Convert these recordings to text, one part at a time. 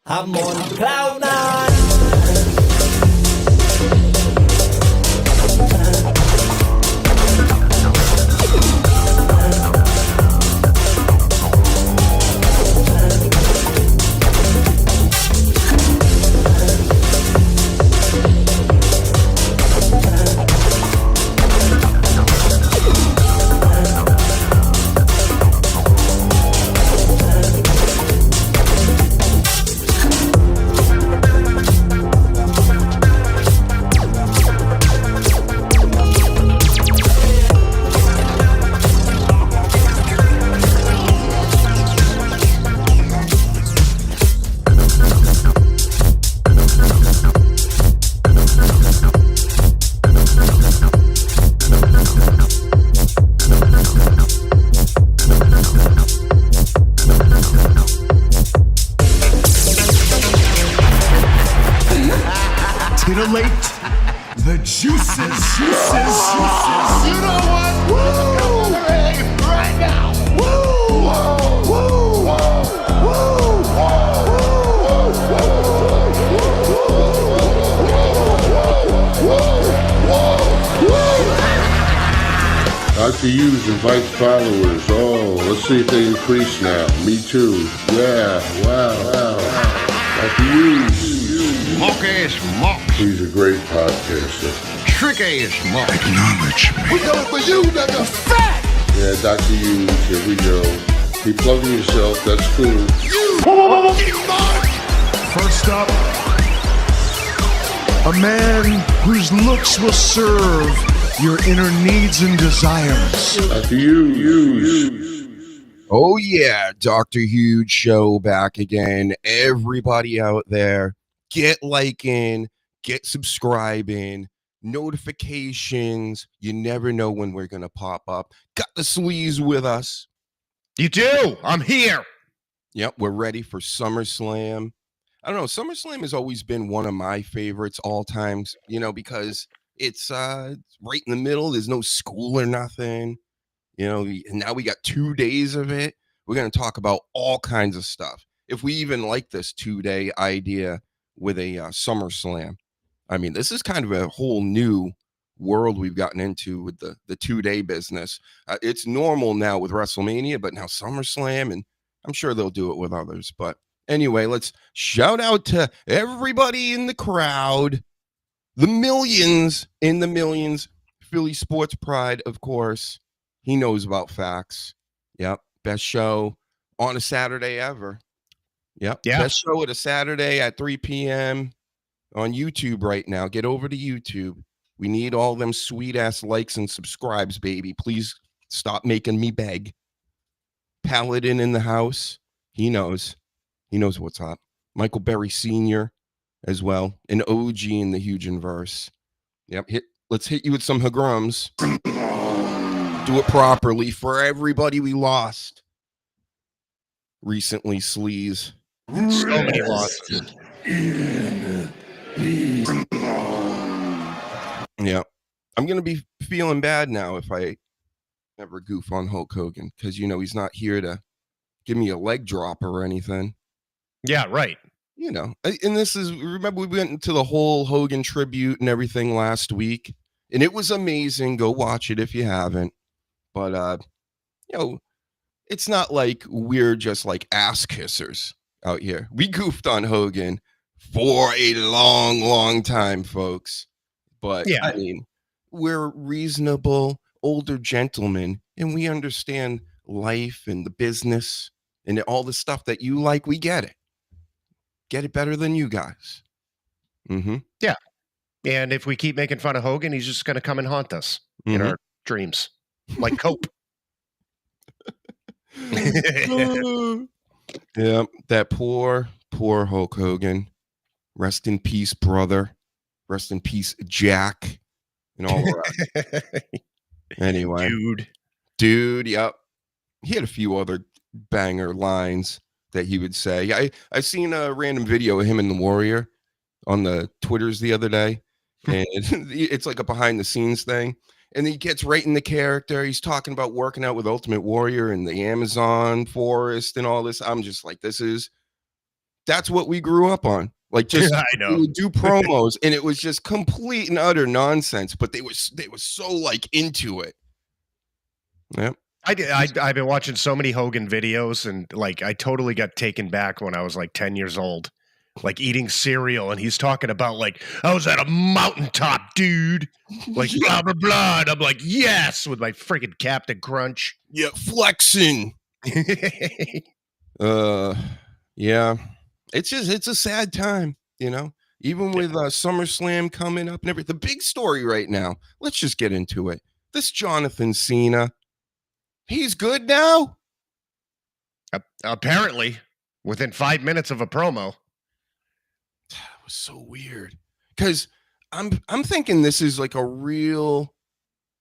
I'm on cloud nine. Titillate the juices. You know what? Woo! Right now. Woo! Woo! Dr. Hughes invites followers. Oh, let's see if they increase now. Me too. Yeah, wow. Dr. Hughes. Mock-ass mock. He's a great podcaster. Trick-ass mock. Acknowledge me. We coming for you, nigga. Fat! Yeah, Dr. Hughes, here we go. Keep plugging yourself, that's cool. First up, a man whose looks will serve your inner needs and desires. Dr. Hughes. Oh yeah, Dr. Huge Show back again. Everybody out there, get liking, get subscribing, notifications. You never know when we're going to pop up. Got the sleaze with us. You do. I'm here. Yep, we're ready for SummerSlam. I don't know, SummerSlam has always been one of my favorites all times, because it's right in the middle. There's no school or nothing. And now we got 2 days of it. We're going to talk about all kinds of stuff. If we even like this 2-day idea with a SummerSlam. I mean, this is kind of a whole new world we've gotten into with the 2-day business. It's normal now with WrestleMania, but now SummerSlam, and I'm sure they'll do it with others. But anyway, let's shout out to everybody in the crowd, the millions in the millions. Philly Sports Pride, of course. He knows about facts. Yep. Best show on a Saturday ever. Yep. Yeah. Best show at a Saturday at 3 p.m. on YouTube right now. Get over to YouTube. We need all them sweet ass likes and subscribes, baby. Please stop making me beg. Paladin in the house. He knows. He knows what's up. Michael Berry Sr. as well. An OG in the Hugenverse. Yep. Let's hit you with some Hagrums. Do it properly for everybody we lost recently, sleaze. So many losses. Yeah. I'm going to be feeling bad now if I ever goof on Hulk Hogan because, he's not here to give me a leg drop or anything. Yeah, right. And remember we went into the whole Hogan tribute and everything last week, and it was amazing. Go watch it if you haven't. But it's not like we're just like ass kissers out here. We goofed on Hogan for a long, long time, folks. But Yeah. I mean, we're reasonable older gentlemen, and we understand life and the business and all the stuff that you like. We get it better than you guys. Yeah. And if we keep making fun of Hogan, he's just going to come and haunt us in our dreams, like Cope. Yeah, that poor Hulk Hogan. Rest in peace, brother. Rest in peace, Jack, and all of that. Anyway, dude, yep. He had a few other banger lines that he would say. I seen a random video of him and the Warrior on the Twitters the other day, and it's like a behind the scenes thing. And he gets right in the character. He's talking about working out with Ultimate Warrior and the Amazon forest and all this. I'm just like, that's what we grew up on. Like, just I know. we would do promos, and it was just complete and utter nonsense. But they were so like into it. Yep. I've been watching so many Hogan videos, and like I totally got taken back when I was like 10 years old, like eating cereal, and he's talking about like, I was at a mountaintop, dude. Like blah blah blah. And I'm like, yes, with my freaking Captain Crunch. Yeah, flexing. Yeah. It's a sad time, even with SummerSlam coming up and everything. The big story right now, let's just get into it. This Jonathan Cena, he's good now? Apparently, within 5 minutes of a promo. That was so weird. Because I'm thinking this is like a real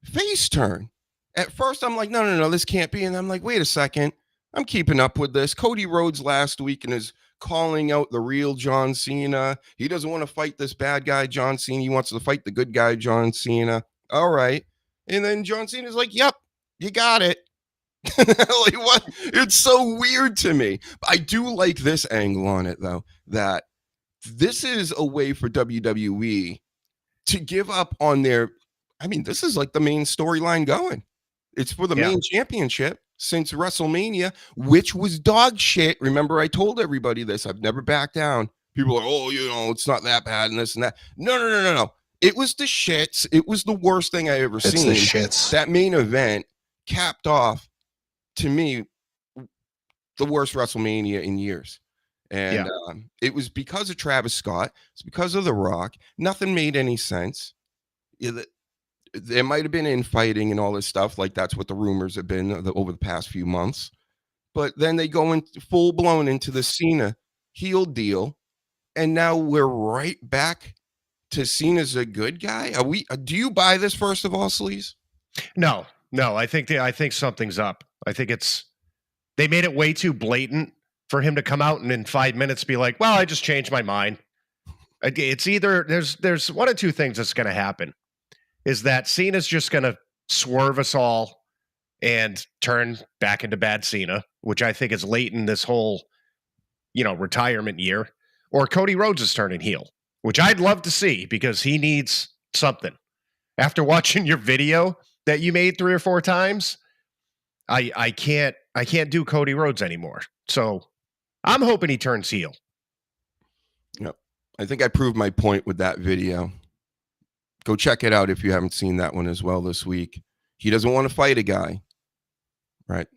face turn. At first, I'm like, no, this can't be. And I'm like, wait a second. I'm keeping up with this. Cody Rhodes last week and is calling out the real John Cena. He doesn't want to fight this bad guy, John Cena. He wants to fight the good guy, John Cena. All right. And then John Cena's like, yep, you got it. Like, what? It's so weird to me. I do like this angle on it, though, that this is a way for WWE to give up on their, this is like the main storyline going. It's for the main championship since WrestleMania, which was dog shit. Remember, I told everybody this. I've never backed down. People are, it's not that bad and this and that. No. It was the shits. It was the worst thing I ever seen. The shits. That main event capped off, to me, the worst WrestleMania in years. And it was because of Travis Scott. It's because of The Rock. Nothing made any sense. There might have been infighting and all this stuff. Like, that's what the rumors have been over the past few months. But then they go in full blown into the Cena heel deal. And now we're right back to Cena's a good guy. Do you buy this, first of all, Sleaze? No. I think something's up. I think they made it way too blatant for him to come out and in 5 minutes be like, well, I just changed my mind. It's either there's one of two things that's going to happen. Is that Cena's just going to swerve us all and turn back into bad Cena, which I think is late in this whole, retirement year, or Cody Rhodes is turning heel, which I'd love to see because he needs something. After watching your video that you made 3 or 4 times, I can't do Cody Rhodes anymore. So I'm hoping he turns heel. Yep. I think I proved my point with that video. Go check it out if you haven't seen that one as well this week. He doesn't want to fight a guy. Right.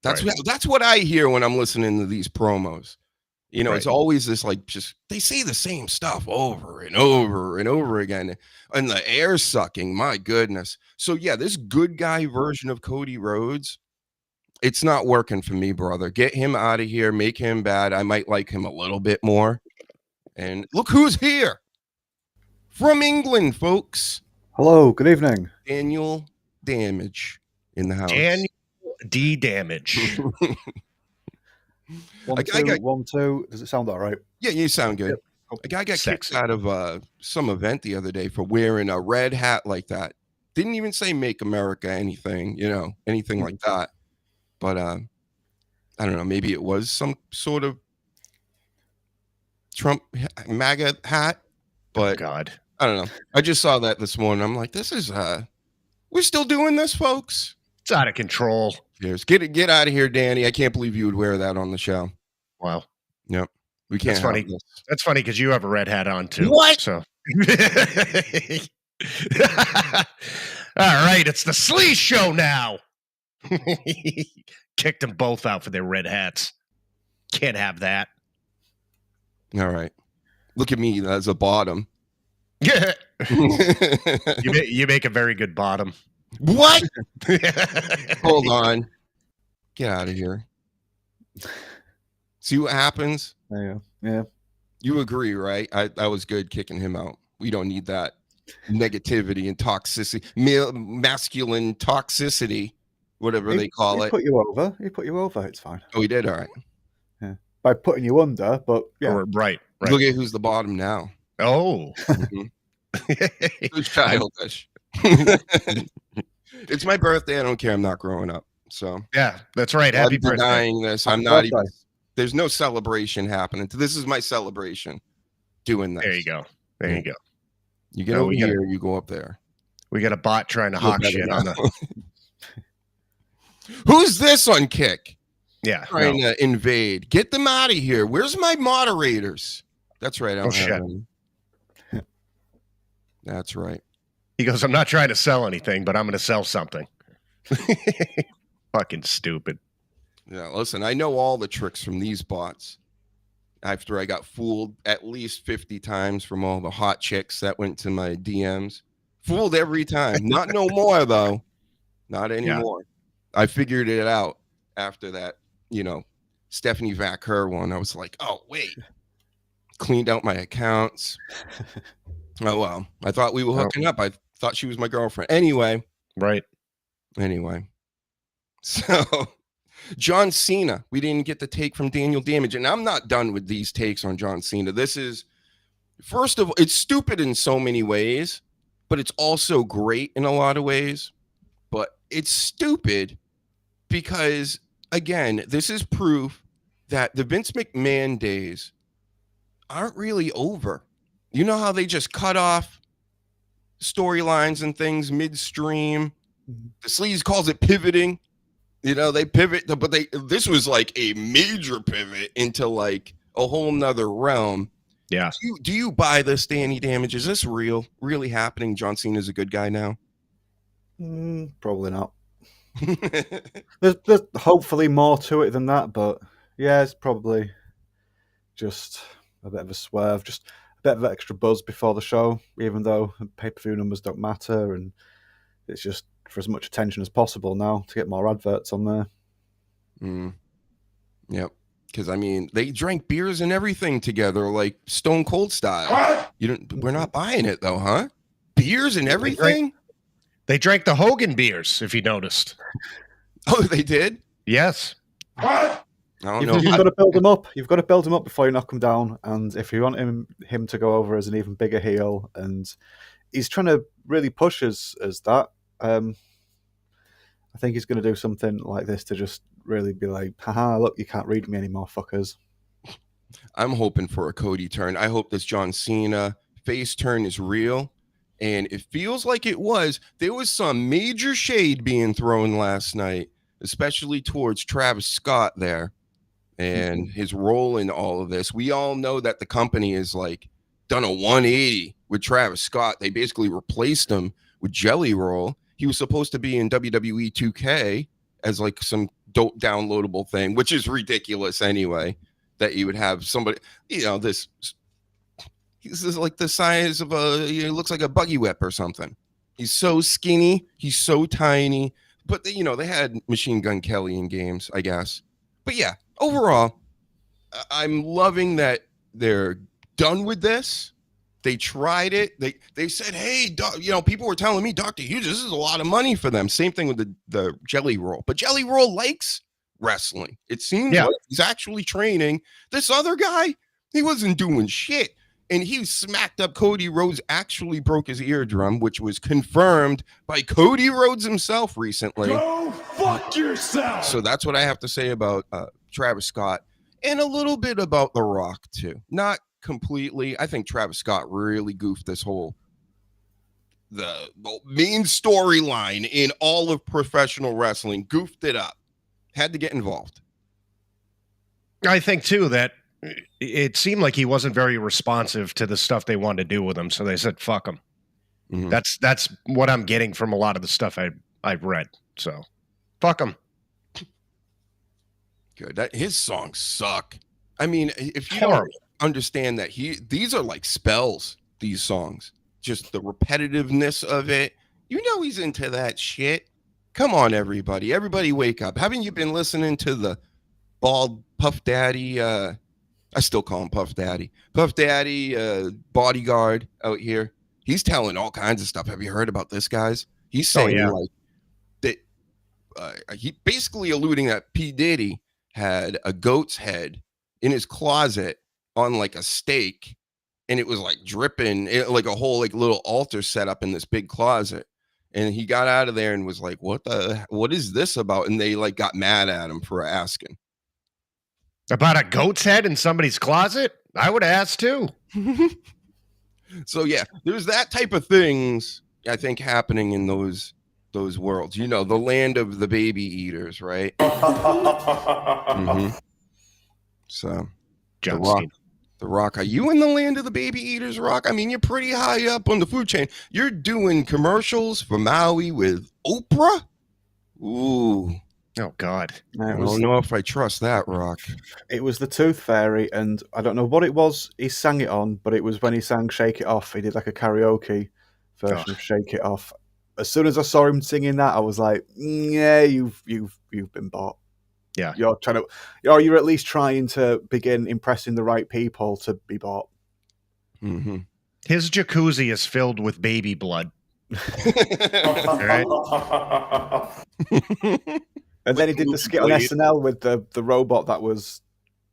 That's what I hear when I'm listening to these promos. It's always this they say the same stuff over and over and over again. And the air sucking, my goodness. So yeah, this good guy version of Cody Rhodes, it's not working for me, brother. Get him out of here, make him bad. I might like him a little bit more. And look who's here. From England, folks. Hello, good evening. Daniel Damage in the house. Daniel D. Damage. 1, 2, 1, 2. Does it sound all right? Yeah, you sound good. Yep. A guy got kicked out of some event the other day for wearing a red hat like that. Didn't even say "Make America" anything, anything like that. But I don't know. Maybe it was some sort of Trump MAGA hat. But God, I don't know. I just saw that this morning. I'm like, this is we're still doing this, folks. It's out of control. Cheers. Get out of here, Danny. I can't believe you would wear that on the show. Wow. Yep. We can't. That's funny. That's funny because you have a red hat on too. What? So. All right, it's the Slee Show now. Kicked them both out for their red hats. Can't have that. All right. Look at me as a bottom. Yeah. you make a very good bottom. What? Hold on. Get out of here. See what happens? Yeah. You agree, right? I was good kicking him out. We don't need that negativity and toxicity, masculine toxicity, whatever they call it. He put you over. He put you over. It's fine. Oh, he did? All right. Yeah. By putting you under, but yeah. Right. Look at who's the bottom now. Oh. Who's childish? It's my birthday. I don't care. I'm not growing up. So yeah, that's right. Happy I'm birthday. denying this. I'm not even. There's no celebration happening. This is my celebration. Doing this. There you go. There you go. You get over here. You go up there. We got a bot trying to hawk shit on the. Who's this on Kick? Yeah, trying to invade. Get them out of here. Where's my moderators? That's right. I don't have any. That's right. He goes, I'm not trying to sell anything, but I'm going to sell something. Fucking stupid. Yeah, listen, I know all the tricks from these bots. After I got fooled at least 50 times from all the hot chicks that went to my DMs. Fooled every time. Not no more, though. Not anymore. Yeah. I figured it out after that, Stephanie Vacker one. I was like, oh, wait. Cleaned out my accounts. Oh, well. I thought we were hooking up. I thought she was my girlfriend. Anyway. Right. Anyway. So, John Cena. We didn't get the take from Daniel Damage. And I'm not done with these takes on John Cena. This is, first of all, it's stupid in so many ways, but it's also great in a lot of ways. But it's stupid because, again, this is proof that the Vince McMahon days aren't really over. You know how they just cut off storylines and things midstream? The Sleaze calls it pivoting. They pivot, but this was like a major pivot into like a whole nother realm. Yeah. Do you buy this, Danny Damage? Is this real? Really happening? John Cena's a good guy now? Probably not. there's hopefully more to it than that, but yeah, it's probably just a bit of a swerve, just a bit of extra buzz before the show, even though pay-per-view numbers don't matter, and it's just for as much attention as possible now to get more adverts on there. Yep. Because they drank beers and everything together, like Stone Cold style. We're not buying it though, huh? Beers and everything. They drank the Hogan beers, if you noticed. Oh, they did? Yes. I don't know. You've got to build him up. You've got to build him up before you knock him down. And if you want him to go over as an even bigger heel, and he's trying to really push as that, I think he's going to do something like this to just really be like, haha, look, you can't read me anymore, fuckers. I'm hoping for a Cody turn. I hope this John Cena face turn is real. And it feels like it was. There was some major shade being thrown last night, especially towards Travis Scott there and his role in all of this. We all know that the company is like done a 180 with Travis Scott. They basically replaced him with Jelly Roll. He was supposed to be in WWE 2K as like some dope downloadable thing, which is ridiculous anyway, that you would have somebody, he's like the size of he looks like a buggy whip or something. He's so skinny. He's so tiny. But, they had Machine Gun Kelly in games, I guess. But yeah, overall, I'm loving that they're done with this. They tried it. They said, hey, people were telling me, Dr. Hughes, this is a lot of money for them. Same thing with the Jelly Roll. But Jelly Roll likes wrestling. It seems like he's actually training. This other guy, he wasn't doing shit. And he smacked up Cody Rhodes, actually broke his eardrum, which was confirmed by Cody Rhodes himself recently. Go fuck yourself. So that's what I have to say about Travis Scott, and a little bit about The Rock, too. Not completely. I think Travis Scott really goofed this whole the main storyline in all of professional wrestling, goofed it up, had to get involved. I think too that it seemed like he wasn't very responsive to the stuff they wanted to do with him, so they said fuck him. Mhm. That's what I'm getting from a lot of the stuff I've read. So fuck him. Good. His songs suck. I mean, if you don't understand that these are like spells, these songs, just the repetitiveness of it. You know he's into that shit. Come on, everybody. Everybody wake up. Haven't you been listening to the bald Puff Daddy? I still call him Puff Daddy. Puff Daddy bodyguard out here. He's telling all kinds of stuff. Have you heard about this, guys? He's saying like that he basically alluding that P. Diddy had a goat's head in his closet on like a stake, and it was like dripping, like a whole like little altar set up in this big closet. And he got out of there and was like, what is this about? And they like got mad at him for asking. About a goat's head in somebody's closet? I would ask too. So yeah, there's that type of things I think happening in those worlds. You know, the land of the baby eaters, right? Mm-hmm. So John The Rock, are you in the land of the baby eaters, Rock? I mean, you're pretty high up on the food chain. You're doing commercials for Maui with Oprah? Ooh. Oh, God. I don't know if I trust that, Rock. It was the Tooth Fairy, and I don't know what it was he sang it on, but it was when he sang Shake It Off. He did like a karaoke version of Shake It Off. As soon as I saw him singing that, I was like, yeah, you've been bought. Yeah. You're at least trying to begin impressing the right people to be bought. Mm-hmm. His jacuzzi is filled with baby blood. Right? And then he did the skit on SNL with the robot that was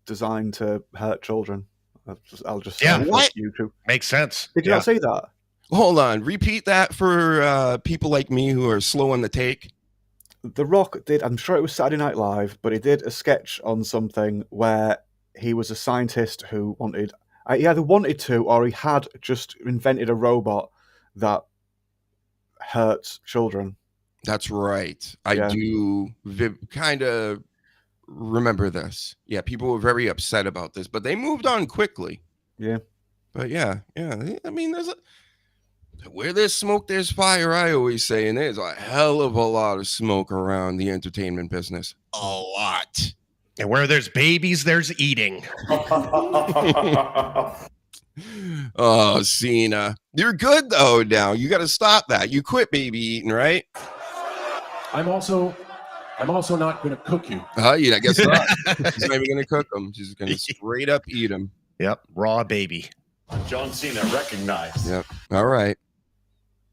designed to hurt children. I'll just say what? YouTube. Makes sense. Did you not see that? Hold on. Repeat that for people like me who are slow on the take. The Rock did, I'm sure it was Saturday Night Live, but he did a sketch on something where he was a scientist who he either wanted to or he had just invented a robot that hurts children. That's right. I do kind of remember this. Yeah, people were very upset about this, but they moved on quickly. Yeah. But yeah. I mean, where there's smoke, there's fire, I always say, and there's a hell of a lot of smoke around the entertainment business. A lot. And where there's babies, there's eating. Oh, Cena. You're good, though, now. You got to stop that. You quit baby eating, right? I'm also not going to cook you. Yeah, I guess not. She's not even going to cook them. She's going to straight up eat them. Yep, raw baby. John Cena recognized. Yep. All right.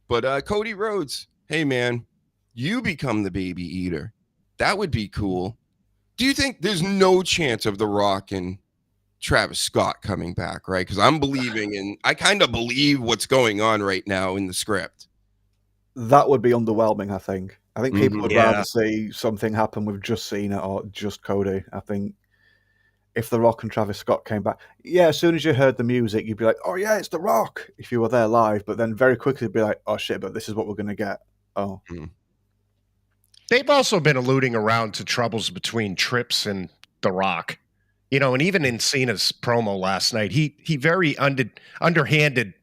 But Cody Rhodes, hey, man, you become the baby eater. That would be cool. Do you think there's no chance of The Rock and Travis Scott coming back, right? Because I kind of believe what's going on right now in the script. That would be underwhelming, I think. I think people would rather see something happen with just Cena or just Cody. I think if The Rock and Travis Scott came back, as soon as you heard the music, you'd be like, oh, yeah, it's The Rock, if you were there live. But then very quickly be like, oh, shit, but this is what we're going to get. Oh. They've also been alluding around to troubles between Trips and The Rock. You know, and even in Cena's promo last night, he very underhandedly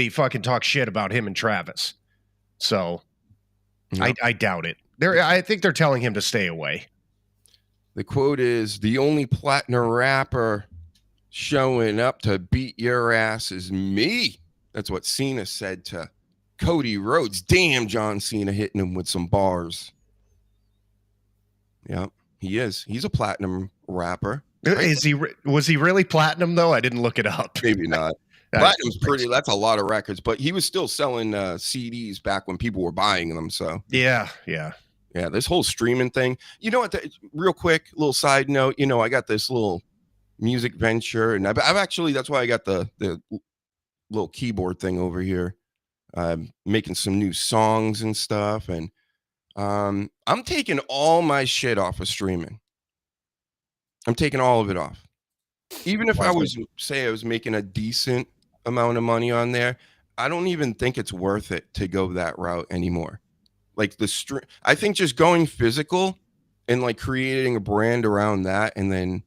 fucking talked shit about him and Travis. So I doubt it. I think they're telling him to stay away. The quote is, the only platinum rapper showing up to beat your ass is me. That's what Cena said to Cody Rhodes. Damn, John Cena hitting him with some bars. Yeah, he is. He's a platinum rapper. Was he really platinum, though? I didn't look it up. Maybe not. Platinum's that's a lot of records, but he was still selling CDs back when people were buying them. So yeah, this whole streaming thing. You know what? Real quick, little side note. You know, I got this little music venture, and I've actually, that's why I got the little keyboard thing over here. Making some new songs and stuff, and I'm taking all my shit off of streaming. I'm taking all of it off. Even if I was making a decent amount of money on there, I don't even think it's worth it to go that route anymore. Like I think just going physical and like creating a brand around that, and then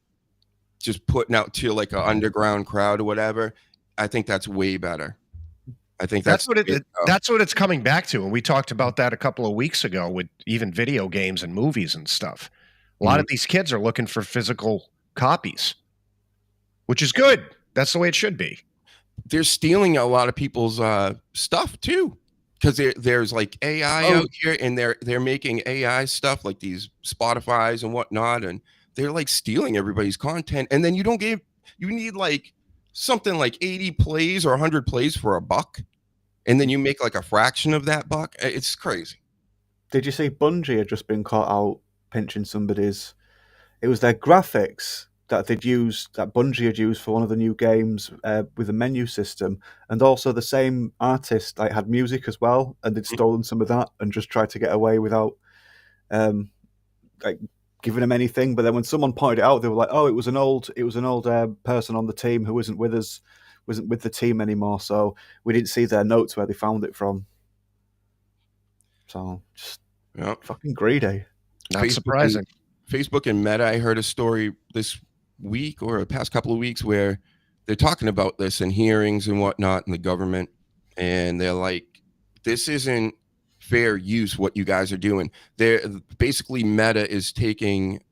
just putting out to like an underground crowd or whatever. I think that's way better. I think that's what it's coming back to. And we talked about that a couple of weeks ago with even video games and movies and stuff. A lot of these kids are looking for physical copies, which is good. That's the way it should be. They're stealing a lot of people's stuff too, because there's like AI out here, and they're making AI stuff like these Spotify's and whatnot, and they're like stealing everybody's content. And then you need like something like 80 plays or 100 plays for $1, and then you make like a fraction of that buck. It's crazy. Did you see Bungie had just been caught out pinching somebody's? It was their graphics that Bungie had used for one of the new games with a menu system, and also the same artist had music as well, and they'd stolen some of that and just tried to get away without giving them anything. But then when someone pointed it out, they were like, "Oh, it was an old person on the team who wasn't with the team anymore, so we didn't see their notes where they found it from." So just fucking greedy. Not surprising. Facebook and Meta, I heard a story this week or the past couple of weeks where they're talking about this in hearings and whatnot in the government, and they're like, this isn't fair use what you guys are doing. They're basically, Meta is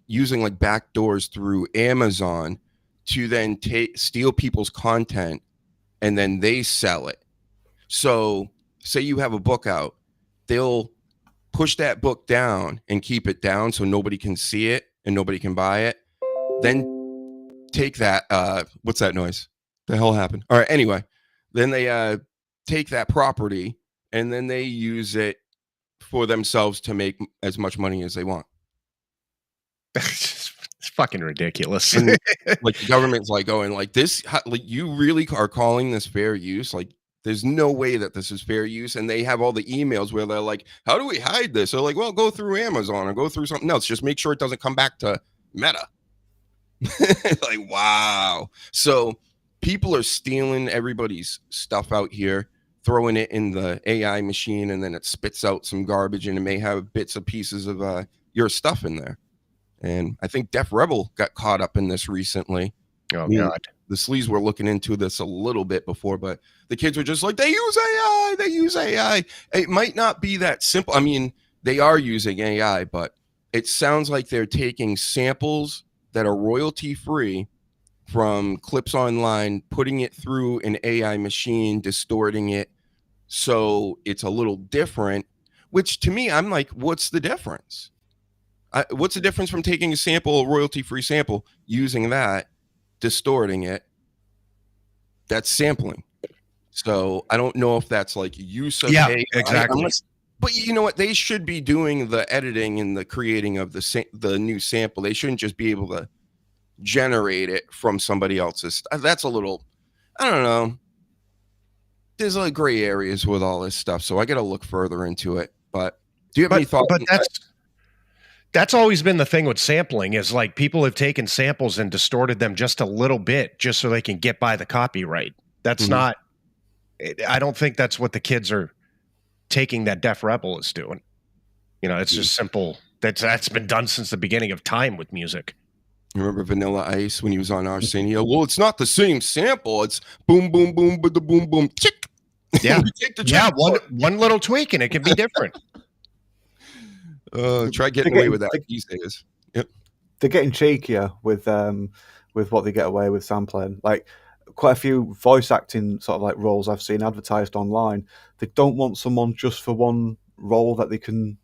using like backdoors through Amazon to then steal people's content, and then they sell it. So say you have a book out, they'll push that book down and keep it down so nobody can see it and nobody can buy it. Then take that, what's that noise? The hell happened? All right, anyway, then they take that property and then they use it for themselves to make as much money as they want. It's fucking ridiculous. And, like, the government's like going like this, like, you really are calling this fair use? Like, there's no way that this is fair use. And they have all the emails where they're like, how do we hide this? They're like, well, go through Amazon or go through something else. Just make sure it doesn't come back to Meta. Like, wow. So people are stealing everybody's stuff out here, throwing it in the AI machine, and then it spits out some garbage, and it may have bits and pieces of your stuff in there. And I think Def Rebel got caught up in this recently. Oh, God. The sleaze were looking into this a little bit before, but the kids were just like, they use AI. They use AI. It might not be that simple. I mean, they are using AI, but it sounds like they're taking samples that are royalty free from clips online, putting it through an AI machine, distorting it so it's a little different, which to me, I'm like, what's the difference? What's the difference from taking a sample, a royalty-free sample, using that, distorting it? That's sampling. So I don't know if that's like use of AI. Exactly. But you know what? They should be doing the editing and the creating of the new sample. They shouldn't just be able to generate it from somebody else's. That's a little, I don't know. There's like gray areas with all this stuff, so I got to look further into it. But do you have any thoughts? But that's always been the thing with sampling, is like people have taken samples and distorted them just a little bit just so they can get by the copyright. That's not, I don't think that's what the kids are taking that Def Rebel is doing. You know, it's just simple. That's been done since the beginning of time with music. You remember Vanilla Ice when he was on Arsenio? Well, it's not the same sample. It's boom, boom, boom, but the boom, boom, chick. Yeah, one little tweak and it can be different. Try getting away with that these days. Yep. They're getting cheekier with what they get away with sampling. Like, quite a few voice acting sort of like roles I've seen advertised online. They don't want someone just for one role that they can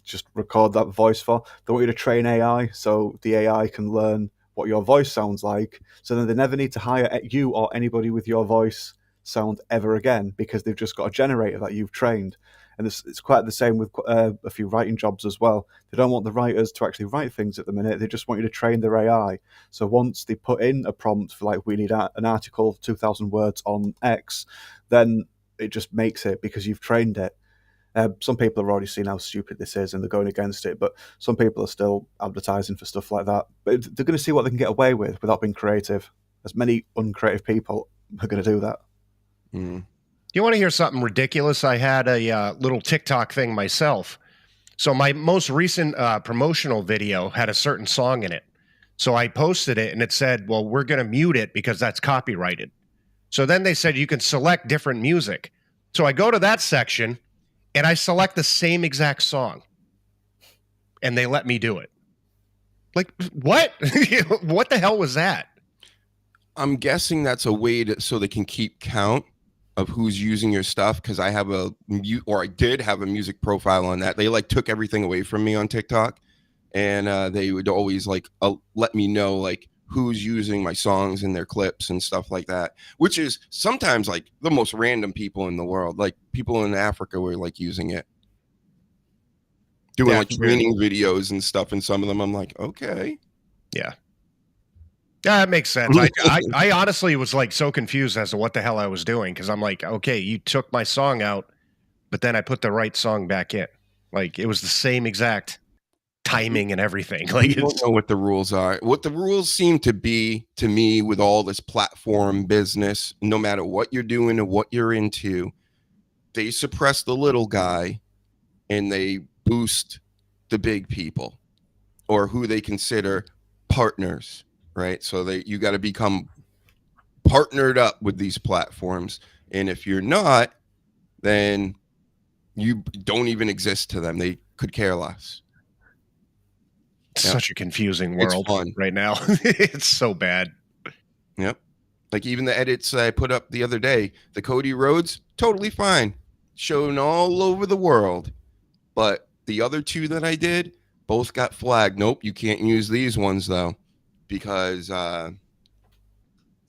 just record that voice for. They want you to train AI so the AI can learn what your voice sounds like. So then they never need to hire you or anybody with your voice sound ever again, because they've just got a generator that you've trained. And it's quite the same with a few writing jobs as well. They don't want the writers to actually write things at the minute. They just want you to train their AI. So once they put in a prompt for, like, we need an article of 2,000 words on X, then it just makes it because you've trained it. Some people have already seen how stupid this is and they're going against it, but some people are still advertising for stuff like that. But they're going to see what they can get away with without being creative. As many uncreative people are going to do that. You want to hear something ridiculous? I had a little TikTok thing myself. So my most recent promotional video had a certain song in it. So I posted it and it said, well, we're going to mute it because that's copyrighted. So then they said you can select different music. So I go to that section and I select the same exact song. And they let me do it. Like, what? What the hell was that? I'm guessing that's a way so they can keep count of who's using your stuff, because I have I did have a music profile on that. They like took everything away from me on TikTok, and they would always like let me know like who's using my songs in their clips and stuff like that, which is sometimes like the most random people in the world. Like people in Africa were like using it, doing like training videos and stuff, and some of them I'm like, okay, yeah, that makes sense. I honestly was like so confused as to what the hell I was doing, because I'm like, okay, you took my song out, but then I put the right song back in. Like it was the same exact timing and everything. Like I don't know what the rules are. What the rules seem to be to me with all this platform business, no matter what you're doing or what you're into, they suppress the little guy and they boost the big people or who they consider partners, right? So you got to become partnered up with these platforms. And if you're not, then you don't even exist to them. They could care less. Such a confusing world right now. It's so bad. Yep. Like even the edits I put up the other day, the Cody Rhodes, totally fine. Shown all over the world. But the other two that I did, both got flagged. Nope, you can't use these ones though, because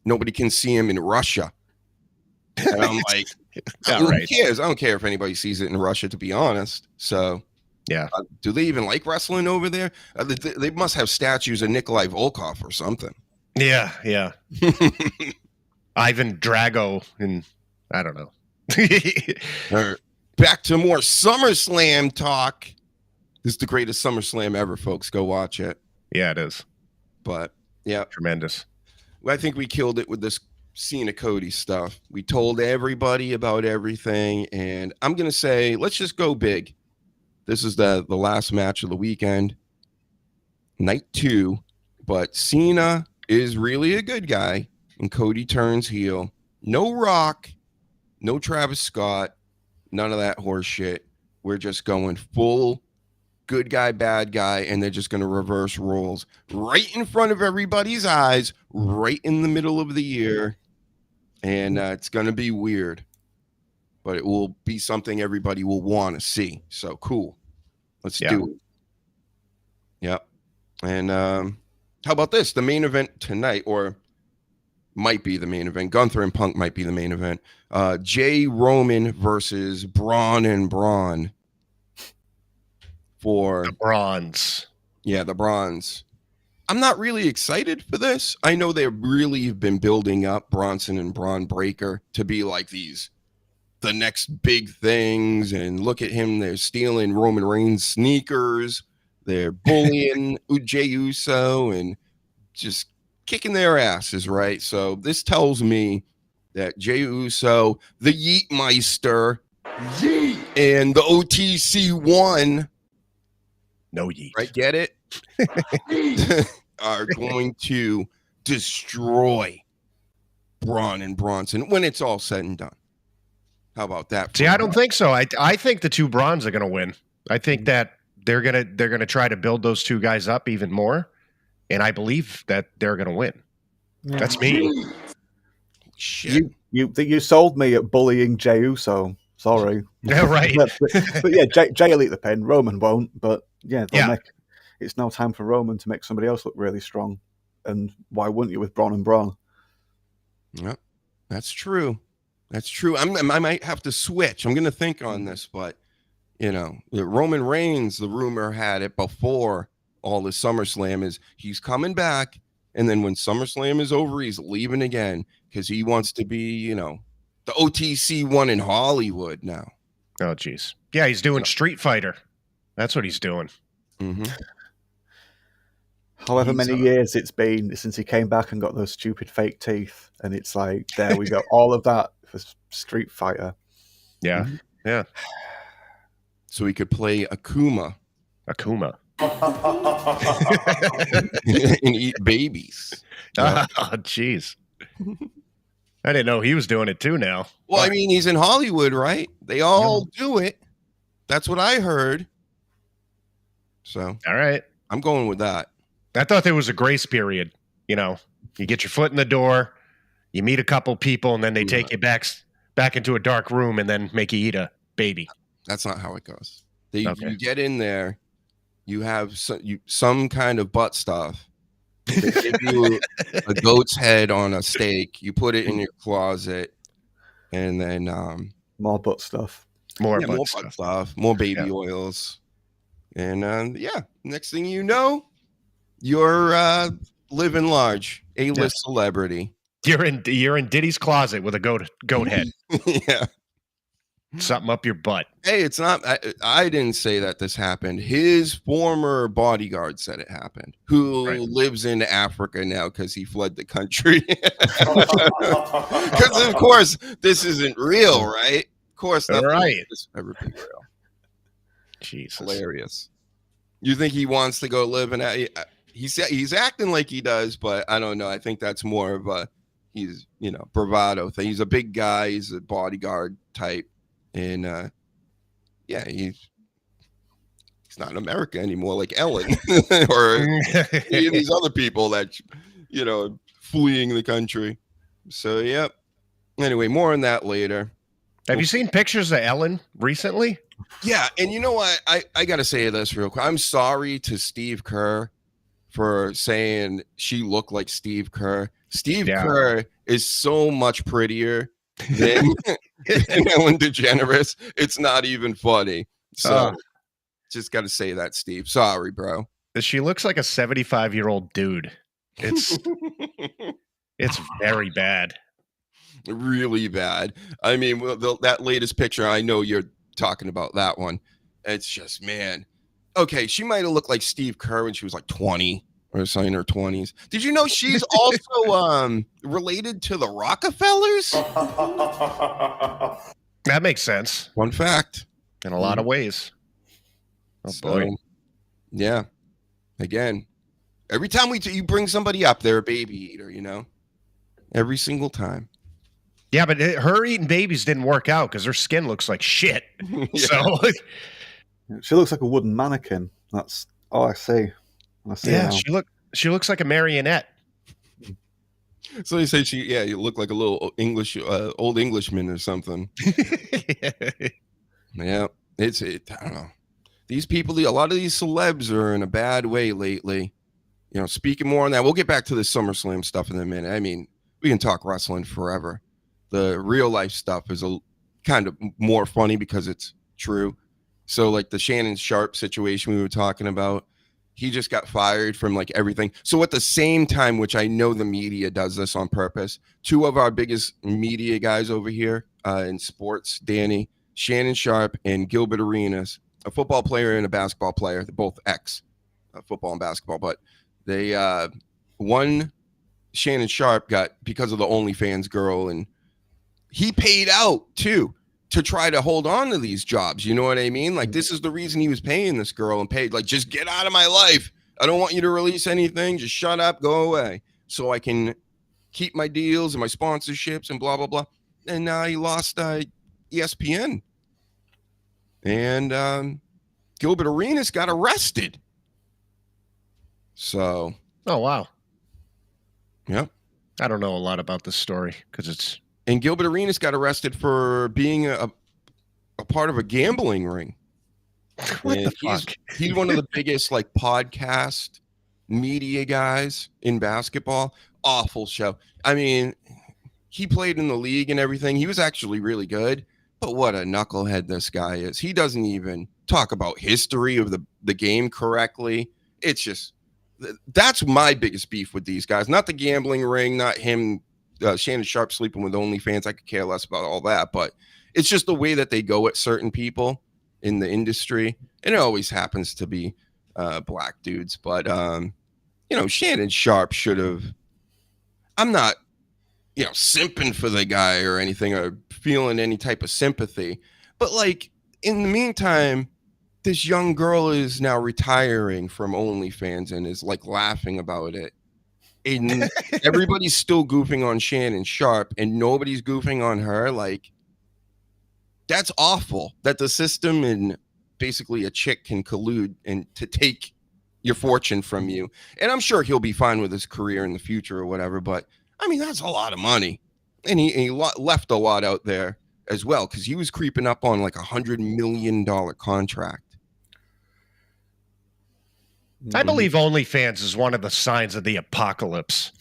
nobody can see them in Russia. And I'm like, who cares? I don't care if anybody sees it in Russia, to be honest. So yeah. Do they even like wrestling over there? They must have statues of Nikolai Volkov or something. Yeah, yeah. Ivan Drago, and I don't know. Back to more SummerSlam talk. This is the greatest SummerSlam ever, folks. Go watch it. Yeah, it is. But yeah, tremendous. I think we killed it with this Cena Cody stuff. We told everybody about everything, and I'm gonna say, let's just go big. This is the last match of the weekend, night 2, but Cena is really a good guy, and Cody turns heel. No Rock, no Travis Scott, none of that horse shit. We're just going full good guy, bad guy, and they're just going to reverse roles right in front of everybody's eyes, right in the middle of the year, and it's going to be weird. But it will be something everybody will want to see. So cool. Let's do it. Yep. And how about this? The main event tonight, or might be the main event. Gunther and Punk might be the main event. Jay Roman versus Braun and Braun. For the bronze. Yeah, the bronze. I'm not really excited for this. I know they really have been building up Bronson and Braun Breaker to be like the next big things, and look at him, they're stealing Roman Reigns sneakers, they're bullying Jey Uso and just kicking their asses, right? So this tells me that Jey Uso, the Yeetmeister, Yeet, and the OTC1, no yeet, right? Get it? Are going to destroy Braun and Bronson when it's all said and done. How about that? See, I don't think so. I think the two Brauns are going to win. I think that they're gonna try to build those two guys up even more, and I believe that they're going to win. Yeah. That's me. Shit. You sold me at bullying Jey Uso. Sorry. Yeah, right. but yeah, Jey will eat the pin. Roman won't. But yeah, it's now time for Roman to make somebody else look really strong. And why wouldn't you with Braun and Braun? Yeah, that's true. That's true. I might have to switch. I'm going to think on this, but Roman Reigns, the rumor had it before all the SummerSlam is he's coming back, and then when SummerSlam is over, he's leaving again because he wants to be, the OTC one in Hollywood now. Oh, geez. Yeah, he's doing Street Fighter. That's what he's doing. Mm-hmm. However He's, many years it's been since he came back and got those stupid fake teeth, and it's like, there we go, all of that for Street Fighter. Yeah. Mhm. Yeah. So he could play Akuma Akuma. and eat babies. Oh, jeez. I didn't know he was doing it too now. Well, I mean, he's in Hollywood, right? They all do it. That's what I heard. So, All right. I'm going with that. I thought there was a grace period. You know, you get your foot in the door, you meet a couple people, and then they take you back into a dark room and then make you eat a baby. That's not how it goes. Okay. You get in there, you have some kind of butt stuff. They give you a goat's head on a steak. You put it in your closet, and then More butt stuff. More more butt butt stuff. stuff, more baby oils, and next thing you know, you're living large, A-list celebrity. You're in Diddy's closet with a goat head. Yeah. Something up your butt. Hey, it's not. I didn't say that this happened. His former bodyguard said it happened. Who lives in Africa now because he fled the country. Because of course this isn't real, right? Of course, nothing Right. has ever been real. Jesus. Hilarious. You think he wants to go live in? He's acting like he does, but I don't know. I think that's more of a bravado thing. He's a big guy. He's a bodyguard type. And he's not in America anymore, like Ellen or any of these other people that fleeing the country. So yep. Anyway, more on that later. Have you seen pictures of Ellen recently? Yeah, and you know what? I gotta say this real quick. I'm sorry to Steve Kerr for saying she looked like Steve Kerr. Steve Kerr is so much prettier than Ellen DeGeneres. It's not even funny. So just got to say that, Steve. Sorry, bro. She looks like a 75-year-old dude. It's very bad. Really bad. I mean, that latest picture, I know you're talking about that one. It's just, man. Okay, she might have looked like Steve Kerr when she was like 20 or so in her 20s. Did you know she's also related to the Rockefellers? That makes sense. Fun fact. In a lot of ways. Oh, boy. Yeah. Again, every time you bring somebody up, they're a baby eater, every single time. Yeah, but her eating babies didn't work out because her skin looks like shit. So she looks like a wooden mannequin. That's all I see. Yeah, she looks like a marionette. So they say you look like a little old Englishman or something. Yeah, I don't know. These people, a lot of these celebs are in a bad way lately. Speaking more on that, we'll get back to the SummerSlam stuff in a minute. I mean, we can talk wrestling forever. The real life stuff is a kind of more funny because it's true. So like the Shannon Sharp situation we were talking about, he just got fired from like everything. So at the same time, which I know the media does this on purpose, two of our biggest media guys over here in sports, Danny, Shannon Sharp and Gilbert Arenas, a football player and a basketball player. They're both football and basketball, but they one Shannon Sharp got because of the OnlyFans girl, and he paid out too to try to hold on to these jobs. You know what I mean? Like, this is the reason he was paying this girl and paid, like, just get out of my life. I don't want you to release anything. Just shut up, go away so I can keep my deals and my sponsorships and blah, blah, blah. And now he lost ESPN. And Gilbert Arenas got arrested. So. Oh, wow. Yep. I don't know a lot about this story because it's. And Gilbert Arenas got arrested for being a part of a gambling ring. What the fuck? He's one of the biggest like podcast media guys in basketball. Awful show. I mean, he played in the league and everything. He was actually really good. But what a knucklehead this guy is. He doesn't even talk about history of the game correctly. It's just, that's my biggest beef with these guys. Not the gambling ring, not him. Shannon Sharp sleeping with OnlyFans. I could care less about all that, but it's just the way that they go at certain people in the industry, and it always happens to be black dudes. But Shannon Sharp should have. I'm not, simping for the guy or anything or feeling any type of sympathy. But like in the meantime, this young girl is now retiring from OnlyFans and is like laughing about it. And everybody's still goofing on Shannon Sharp and nobody's goofing on her. Like, that's awful that the system and basically a chick can collude and to take your fortune from you. And I'm sure he'll be fine with his career in the future or whatever. But I mean, that's a lot of money. And he left a lot out there as well, because he was creeping up on like $100 million contract. I believe OnlyFans is one of the signs of the apocalypse.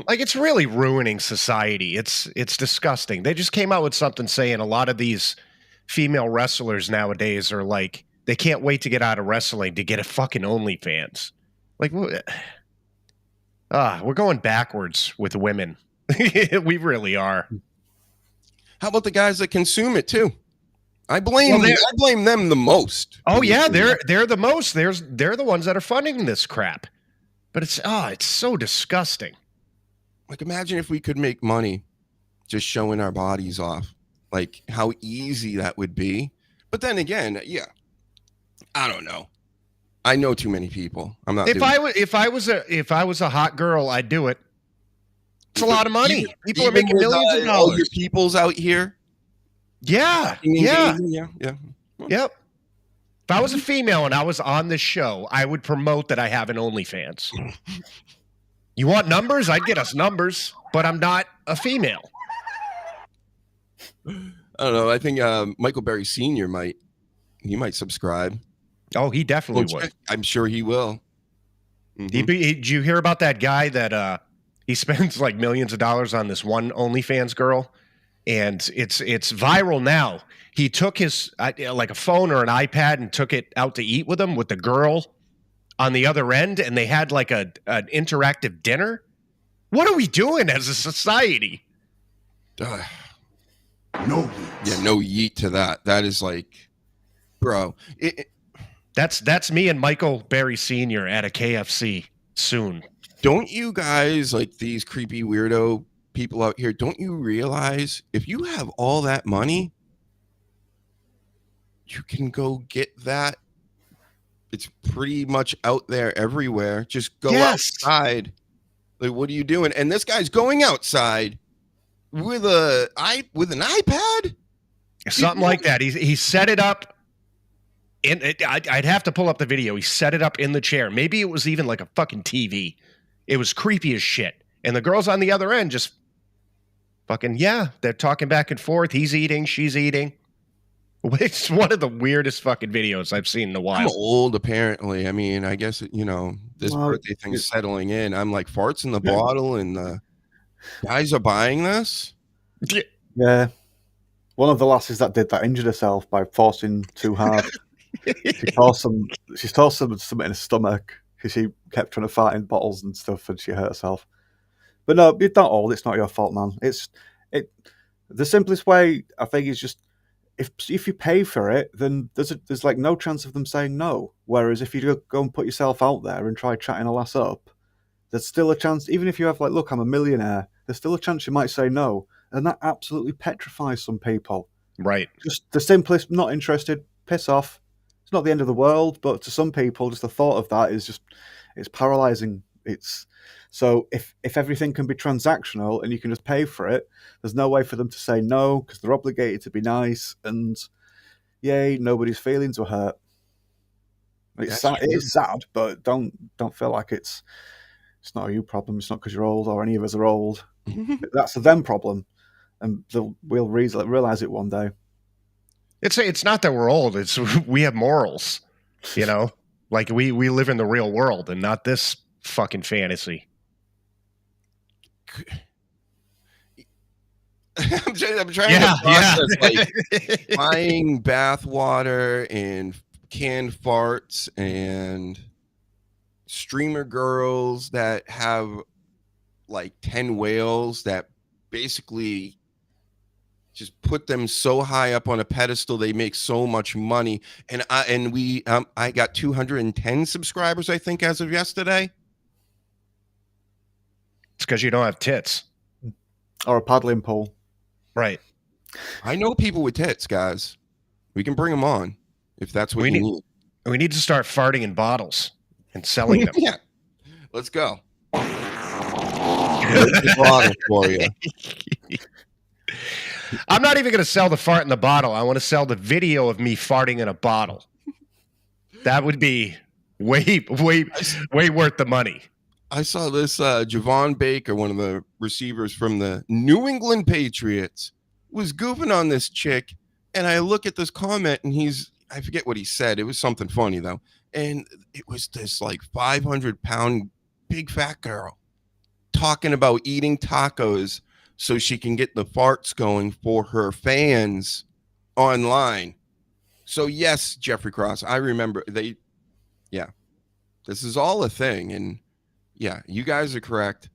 Like, it's really ruining society. It's disgusting. They just came out with something saying a lot of these female wrestlers nowadays are like, they can't wait to get out of wrestling to get a fucking OnlyFans. Like, we're going backwards with women. We really are. How about the guys that consume it too? I blame them the most. Oh yeah, they're the most. They're the ones that are funding this crap. But it's so disgusting. Like, imagine if we could make money just showing our bodies off. Like, how easy that would be. But then again, yeah, I don't know. I know too many people. I'm not. If I was a hot girl, I'd do it. It's a lot of money. People are making millions of dollars. All your peoples out here. Yeah. Yep. If I was a female and I was on this show, I would promote that I have an OnlyFans. You want numbers? I'd get us numbers, but I'm not a female. I don't know. I think Michael Berry Sr. might subscribe. Oh, he definitely would. I'm sure he will. Mm-hmm. Did you hear about that guy that he spends like millions of dollars on this one OnlyFans girl? And it's viral now. He took his like a phone or an iPad and took it out to eat with him with the girl on the other end, and they had like an interactive dinner. What are we doing as a society? No. Yeah, no yeet to that. That is like, bro. That's me and Michael Berry Sr. at a KFC soon. Don't you guys, like these creepy weirdo people out here, don't you realize if you have all that money, you can go get that? It's pretty much out there everywhere. Just go outside. Like, what are you doing? And this guy's going outside with an iPad, something like that. He set it up. I'd have to pull up the video. He set it up in the chair. Maybe it was even like a fucking TV. It was creepy as shit. And the girls on the other end just fucking, they're talking back and forth. He's eating, she's eating. It's one of the weirdest fucking videos I've seen in a while. I'm old, apparently. I mean, I guess, this birthday thing is settling in. I'm like farts in the bottle, and the guys are buying this. Yeah. One of the lasses that did that injured herself by forcing too hard. She tossed something in her stomach because she kept trying to fart in bottles and stuff, and she hurt herself. But no, you're not old. It's not your fault, man. The simplest way, I think, is just if you pay for it, then there's like no chance of them saying no. Whereas if you go and put yourself out there and try chatting a lass up, there's still a chance. Even if you have like, look, I'm a millionaire, there's still a chance you might say no, and that absolutely petrifies some people. Right. Just the simplest, not interested, piss off. It's not the end of the world, but to some people, just the thought of that is it's paralyzing. So if everything can be transactional and you can just pay for it, there's no way for them to say no because they're obligated to be nice, and yay, nobody's feelings were hurt. It's sad, it is sad, but don't feel like it's not a you problem. It's not because you're old or any of us are old. That's a them problem, and we'll realize it one day. It's not that we're old. It's we have morals, like we live in the real world and not this fucking fantasy. I'm trying to process like buying bathwater and canned farts and streamer girls that have like 10 whales that basically just put them so high up on a pedestal they make so much money. And I got 210 subscribers, I think, as of yesterday. because you don't have tits. Or a paddling pool. Right. I know people with tits, guys. We can bring them on if that's what We you need- need. We need to start farting in bottles and selling them. Yeah. Let's go. Here's the bottle for you. I'm not even going to sell the fart in the bottle. I want to sell the video of me farting in a bottle. That would be way worth the money. I saw this Javon Baker, one of the receivers from the New England Patriots, was goofing on this chick, and I look at this comment, and I forget what he said. It was something funny, though. And it was this, like, 500-pound big fat girl talking about eating tacos so she can get the farts going for her fans online. So, yes, Jeffrey Cross, I remember this is all a thing, and yeah, you guys are correct.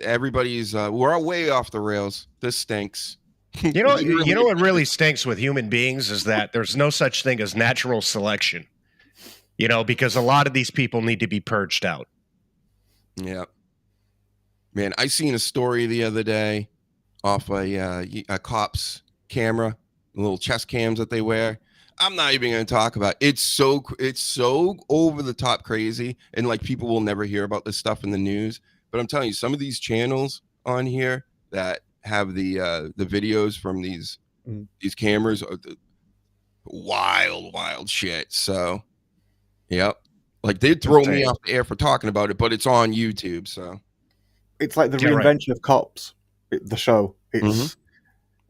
Everybody's we're way off the rails. This stinks. You know what really stinks with human beings is that there's no such thing as natural selection. Because a lot of these people need to be purged out. Yeah. Man, I seen a story the other day off a cop's camera, the little chest cams that they wear. I'm not even going to talk about it. It's so over the top crazy, and like people will never hear about this stuff in the news. But I'm telling you, some of these channels on here that have the videos from these cameras are the wild shit. So, yep, like they'd throw me off the air for talking about it, but it's on YouTube. So it's like the reinvention of Cops, the show.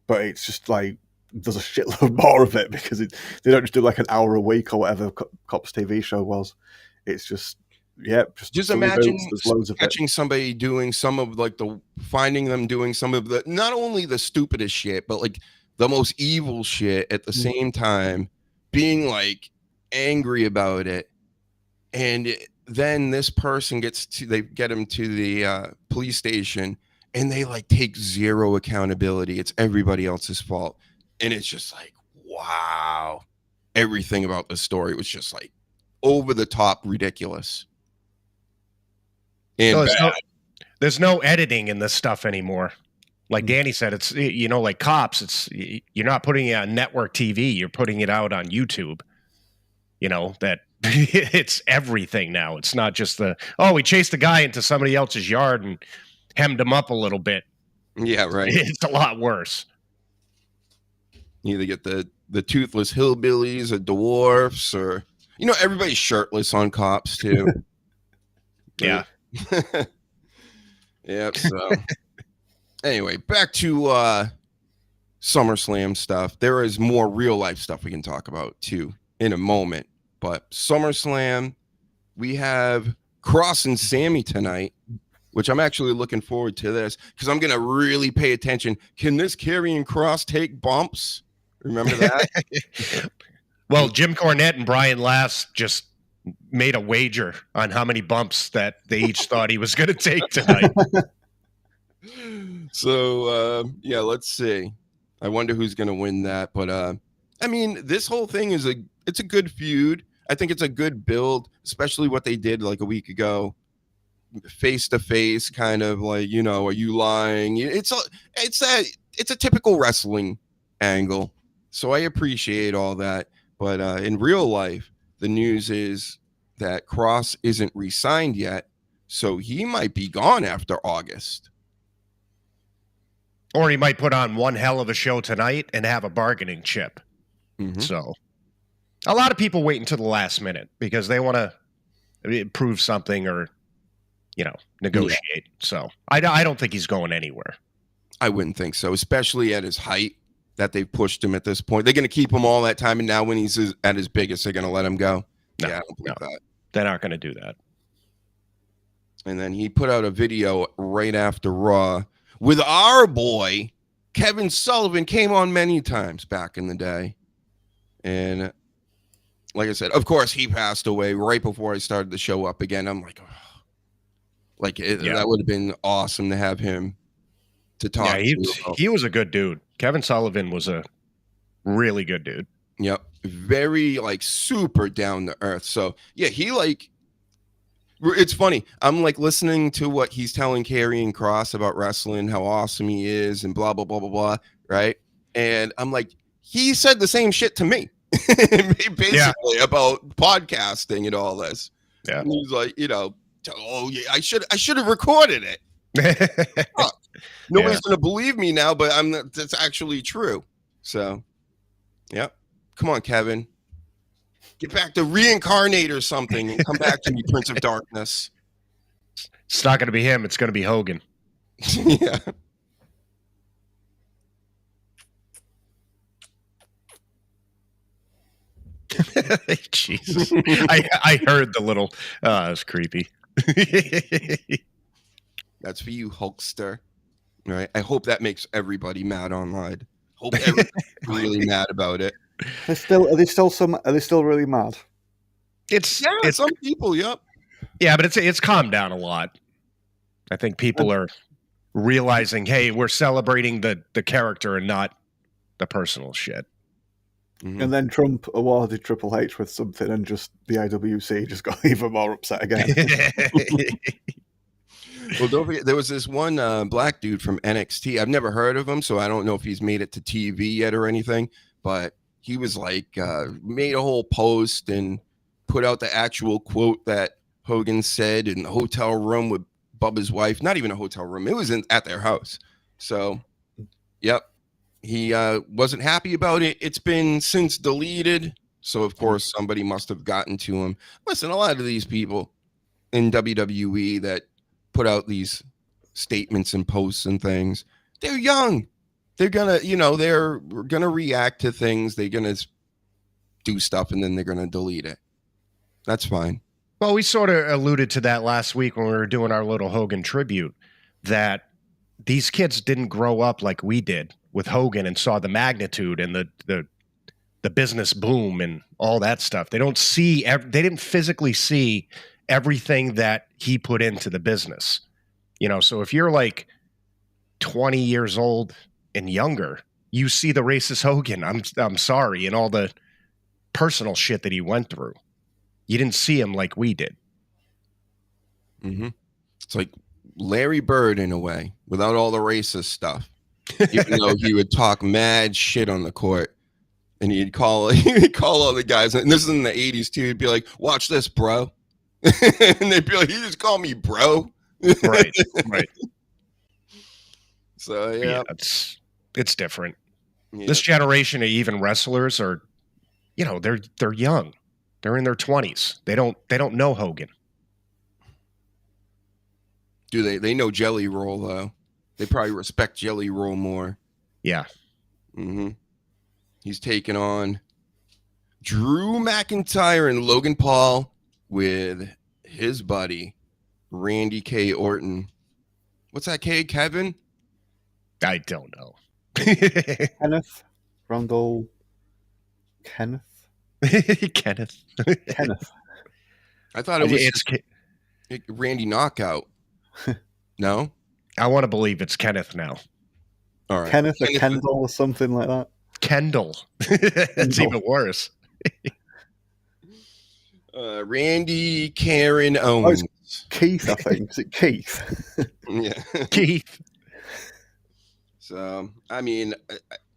But it's just like there's a shitload more of it because they don't just do like an hour a week or whatever Cops TV show was. It's just imagine loads catching somebody doing some of like finding them doing some of the not only the stupidest shit but like the most evil shit at the same time, being like angry about it, and then this person they get him to the police station and they like take zero accountability. It's everybody else's fault. And it's just like, wow. Everything about the story was just like over the top ridiculous. And there's no editing in this stuff anymore. Like Danny said, it's, like Cops, you're not putting it on network TV. You're putting it out on YouTube. That it's everything now. It's not just we chased a guy into somebody else's yard and hemmed him up a little bit. Yeah, right. It's a lot worse. You either get the toothless hillbillies or dwarfs, or everybody's shirtless on Cops too. Yeah. Yep. So anyway, back to SummerSlam stuff. There is more real life stuff we can talk about too in a moment. But SummerSlam, we have Cross and Sammy tonight, which I'm actually looking forward to this because I'm gonna really pay attention. Can this Karrion Kross take bumps? Remember that? Well, Jim Cornette and Brian Last just made a wager on how many bumps that they each thought he was going to take tonight. So, let's see. I wonder who's going to win that. But, I mean, this whole thing it's a good feud. I think it's a good build, especially what they did like a week ago. Face to face, kind of like, are you lying? It's a typical wrestling angle. So I appreciate all that. But in real life, the news is that Cross isn't re-signed yet. So he might be gone after August. Or he might put on one hell of a show tonight and have a bargaining chip. Mm-hmm. So a lot of people wait until the last minute because they want to prove something or, negotiate. Yeah. So I don't think he's going anywhere. I wouldn't think so, especially at his height that they've pushed him at this point. They're going to keep him all that time, and now when he's at his biggest, they're going to let him go. No, I don't believe that. They're not going to do that. And then he put out a video right after Raw with our boy, Kevin Sullivan, came on many times back in the day. And like I said, of course, he passed away right before I started the show up again. I'm like, that would have been awesome to have him to talk to. He was a good dude. Kevin Sullivan was a really good dude. Yep. Very super down to earth. So yeah, he It's funny. I'm like listening to what he's telling Karrion Kross about wrestling, how awesome he is, and blah blah blah blah blah. Right? And I'm like, he said the same shit to me, basically about podcasting and all this. Yeah. And he's like, oh yeah, I should have recorded it. Fuck. Nobody's gonna believe me now, but that's actually true. So, yep. Come on, Kevin. Get back to reincarnate or something and come back to me, Prince of Darkness. It's not going to be him. It's going to be Hogan. Yeah. Jesus. I heard the little, it's creepy. That's for you, Hulkster. All right. I hope that makes everybody mad online. Hope everybody's really mad about it. Are they still really mad? It's some people, yep. Yeah, but it's calmed down a lot. I think people are realizing, hey, we're celebrating the character and not the personal shit. Mm-hmm. And then Trump awarded Triple H with something, and just the IWC just got even more upset again. Well, don't forget, there was this one black dude from NXT. I've never heard of him, so I don't know if he's made it to TV yet or anything, but he was like, made a whole post and put out the actual quote that Hogan said in the hotel room with Bubba's wife. Not even a hotel room. It was at their house. So, yep. He wasn't happy about it. It's been since deleted. So, of course, somebody must have gotten to him. Listen, a lot of these people in WWE that put out these statements and posts and things, they're young. They're gonna, they're gonna react to things. They're gonna do stuff and then they're gonna delete it. That's fine. Well, we sort of alluded to that last week when we were doing our little Hogan tribute, that these kids didn't grow up like we did with Hogan and saw the magnitude and the business boom and all that stuff. They didn't physically see everything that he put into the business. So if you're like 20 years old and younger, you see the racist Hogan. I'm sorry, and all the personal shit that he went through. You didn't see him like we did. Mm-hmm. It's like Larry Bird in a way, without all the racist stuff. Even though he would talk mad shit on the court, and he'd call all the guys. And this is in the 80s too. He'd be like, "Watch this, bro," and they'd be like, "You just call me bro." Right. So yeah, it's different. Yeah. This generation of even wrestlers are, they're young. They're in their 20s. They don't know Hogan. Do they? They know Jelly Roll though. They probably respect Jelly Roll more. Yeah. Mm-hmm. He's taking on Drew McIntyre and Logan Paul with his buddy Randy K. Orton. What's that K, Kevin? I don't know. Kenneth? Randall? Kenneth? Kenneth. I thought it was Randy Knockout. No? I want to believe it's Kenneth now. All right. Kenneth or Kendall or something like that. Kendall. That's even worse. Randy Karen Owens. Keith, I think. Is it Keith? Yeah. Keith. So, I mean,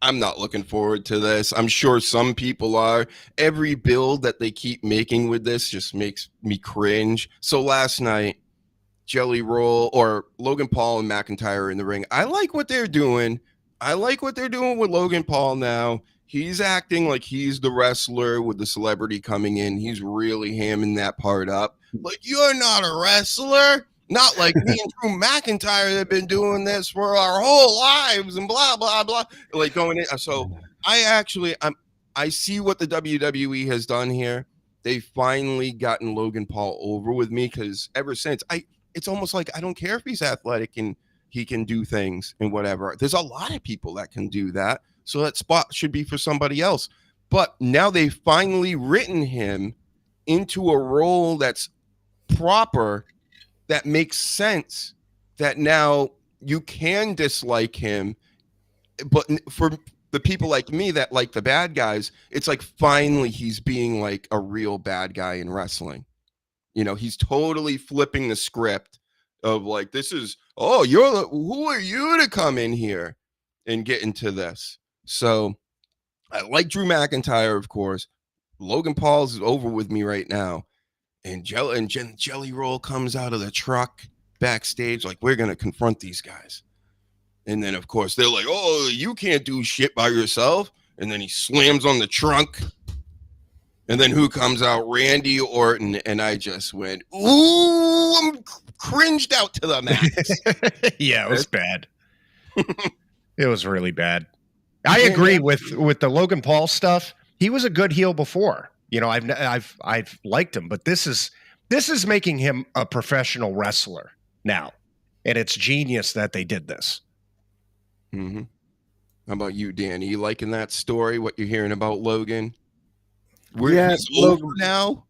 I'm not looking forward to this. I'm sure some people are. Every build that they keep making with this just makes me cringe. So last night, Jelly Roll or Logan Paul and McIntyre in the ring. I like what they're doing. I like what they're doing with Logan Paul now. He's acting like he's the wrestler with the celebrity coming in. He's really hamming that part up. Like, you're not a wrestler. Not like me and Drew McIntyre have been doing this for our whole lives and blah, blah, blah. Like going in. So I see what the WWE has done here. They've finally gotten Logan Paul over with me because ever since it's almost like I don't care if he's athletic and he can do things and whatever. There's a lot of people that can do that. So that spot should be for somebody else. But now they've finally written him into a role that's proper, that makes sense, that now you can dislike him. But for the people like me that like the bad guys, it's like finally he's being like a real bad guy in wrestling. He's totally flipping the script of like, this is, who are you to come in here and get into this? So I like Drew McIntyre, of course. Logan Paul's is over with me right now. And Jelly Roll comes out of the truck backstage like, we're going to confront these guys. And then, of course, they're like, oh, you can't do shit by yourself. And then he slams on the trunk. And then who comes out? Randy Orton. And I just went, ooh, I'm cringed out to the max. Yeah, it was bad. It was really bad. I agree with the Logan Paul stuff. He was a good heel before. I've liked him, but this is making him a professional wrestler now. And it's genius that they did this. Mm-hmm. How about you, Danny? You liking that story? What you're hearing about Logan? He's over now.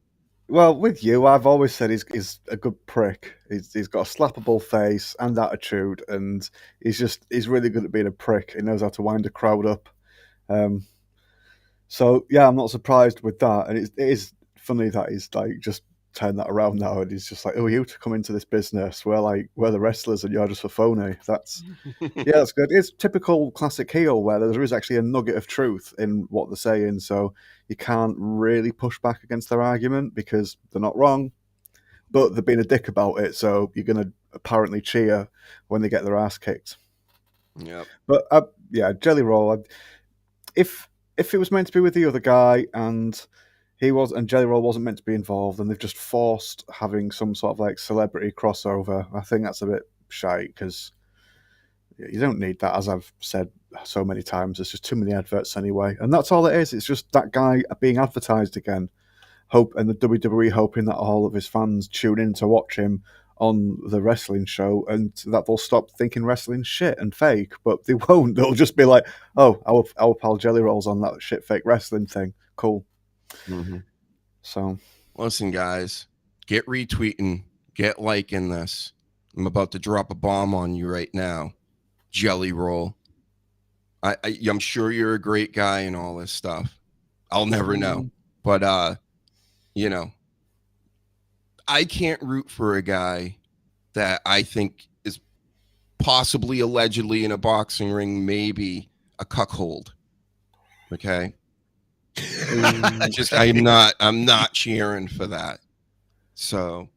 Well, with you, I've always said he's a good prick. He's got a slappable face and attitude, and he's really good at being a prick. He knows how to wind a crowd up. So yeah, I'm not surprised with that, and it is funny that he's like just turned that around now, and he's just like, "Oh, you to come into this business? We're the wrestlers, and you're just a phony." That's that's good. It's typical classic heel where there is actually a nugget of truth in what they're saying, so you can't really push back against their argument because they're not wrong, but they're being a dick about it. So you're going to apparently cheer when they get their ass kicked. Yeah. But Jelly Roll. If it was meant to be with the other guy and Jelly Roll wasn't meant to be involved, and they've just forced having some sort of like celebrity crossover, I think that's a bit shite because you don't need that, as I've said so many times. There's just too many adverts anyway, and that's all it is. It's just that guy being advertised again, and the WWE hoping that all of his fans tune in to watch him on the wrestling show, and that they'll stop thinking wrestling's shit and fake. But they won't. They'll just be like, "Oh, our pal Jelly Roll's on that shit fake wrestling thing. Cool." Mm-hmm. So, listen, guys, get retweeting, get liking this. I'm about to drop a bomb on you right now, Jelly Roll. I'm sure you're a great guy and all this stuff. I'll never know, but I can't root for a guy that I think is possibly, allegedly in a boxing ring, maybe a cuckold. Okay. I'm not cheering for that. So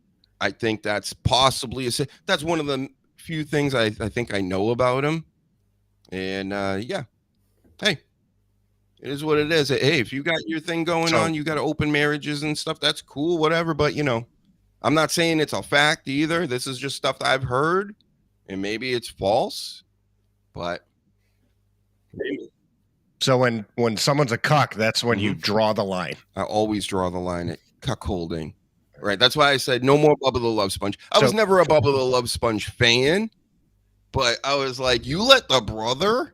I think that's possibly that's one of the few things I think I know about him. And hey, it is what it is. Hey, if you got your thing going on, you got open marriages and stuff, that's cool, whatever. But I'm not saying it's a fact either. This is just stuff that I've heard, and maybe it's false, but maybe. So when someone's a cuck, that's when you draw the line. I always draw the line at cuckolding. Right. That's why I said no more Bubba the Love Sponge. I was never a Bubba the Love Sponge fan, but I was like, you let the brother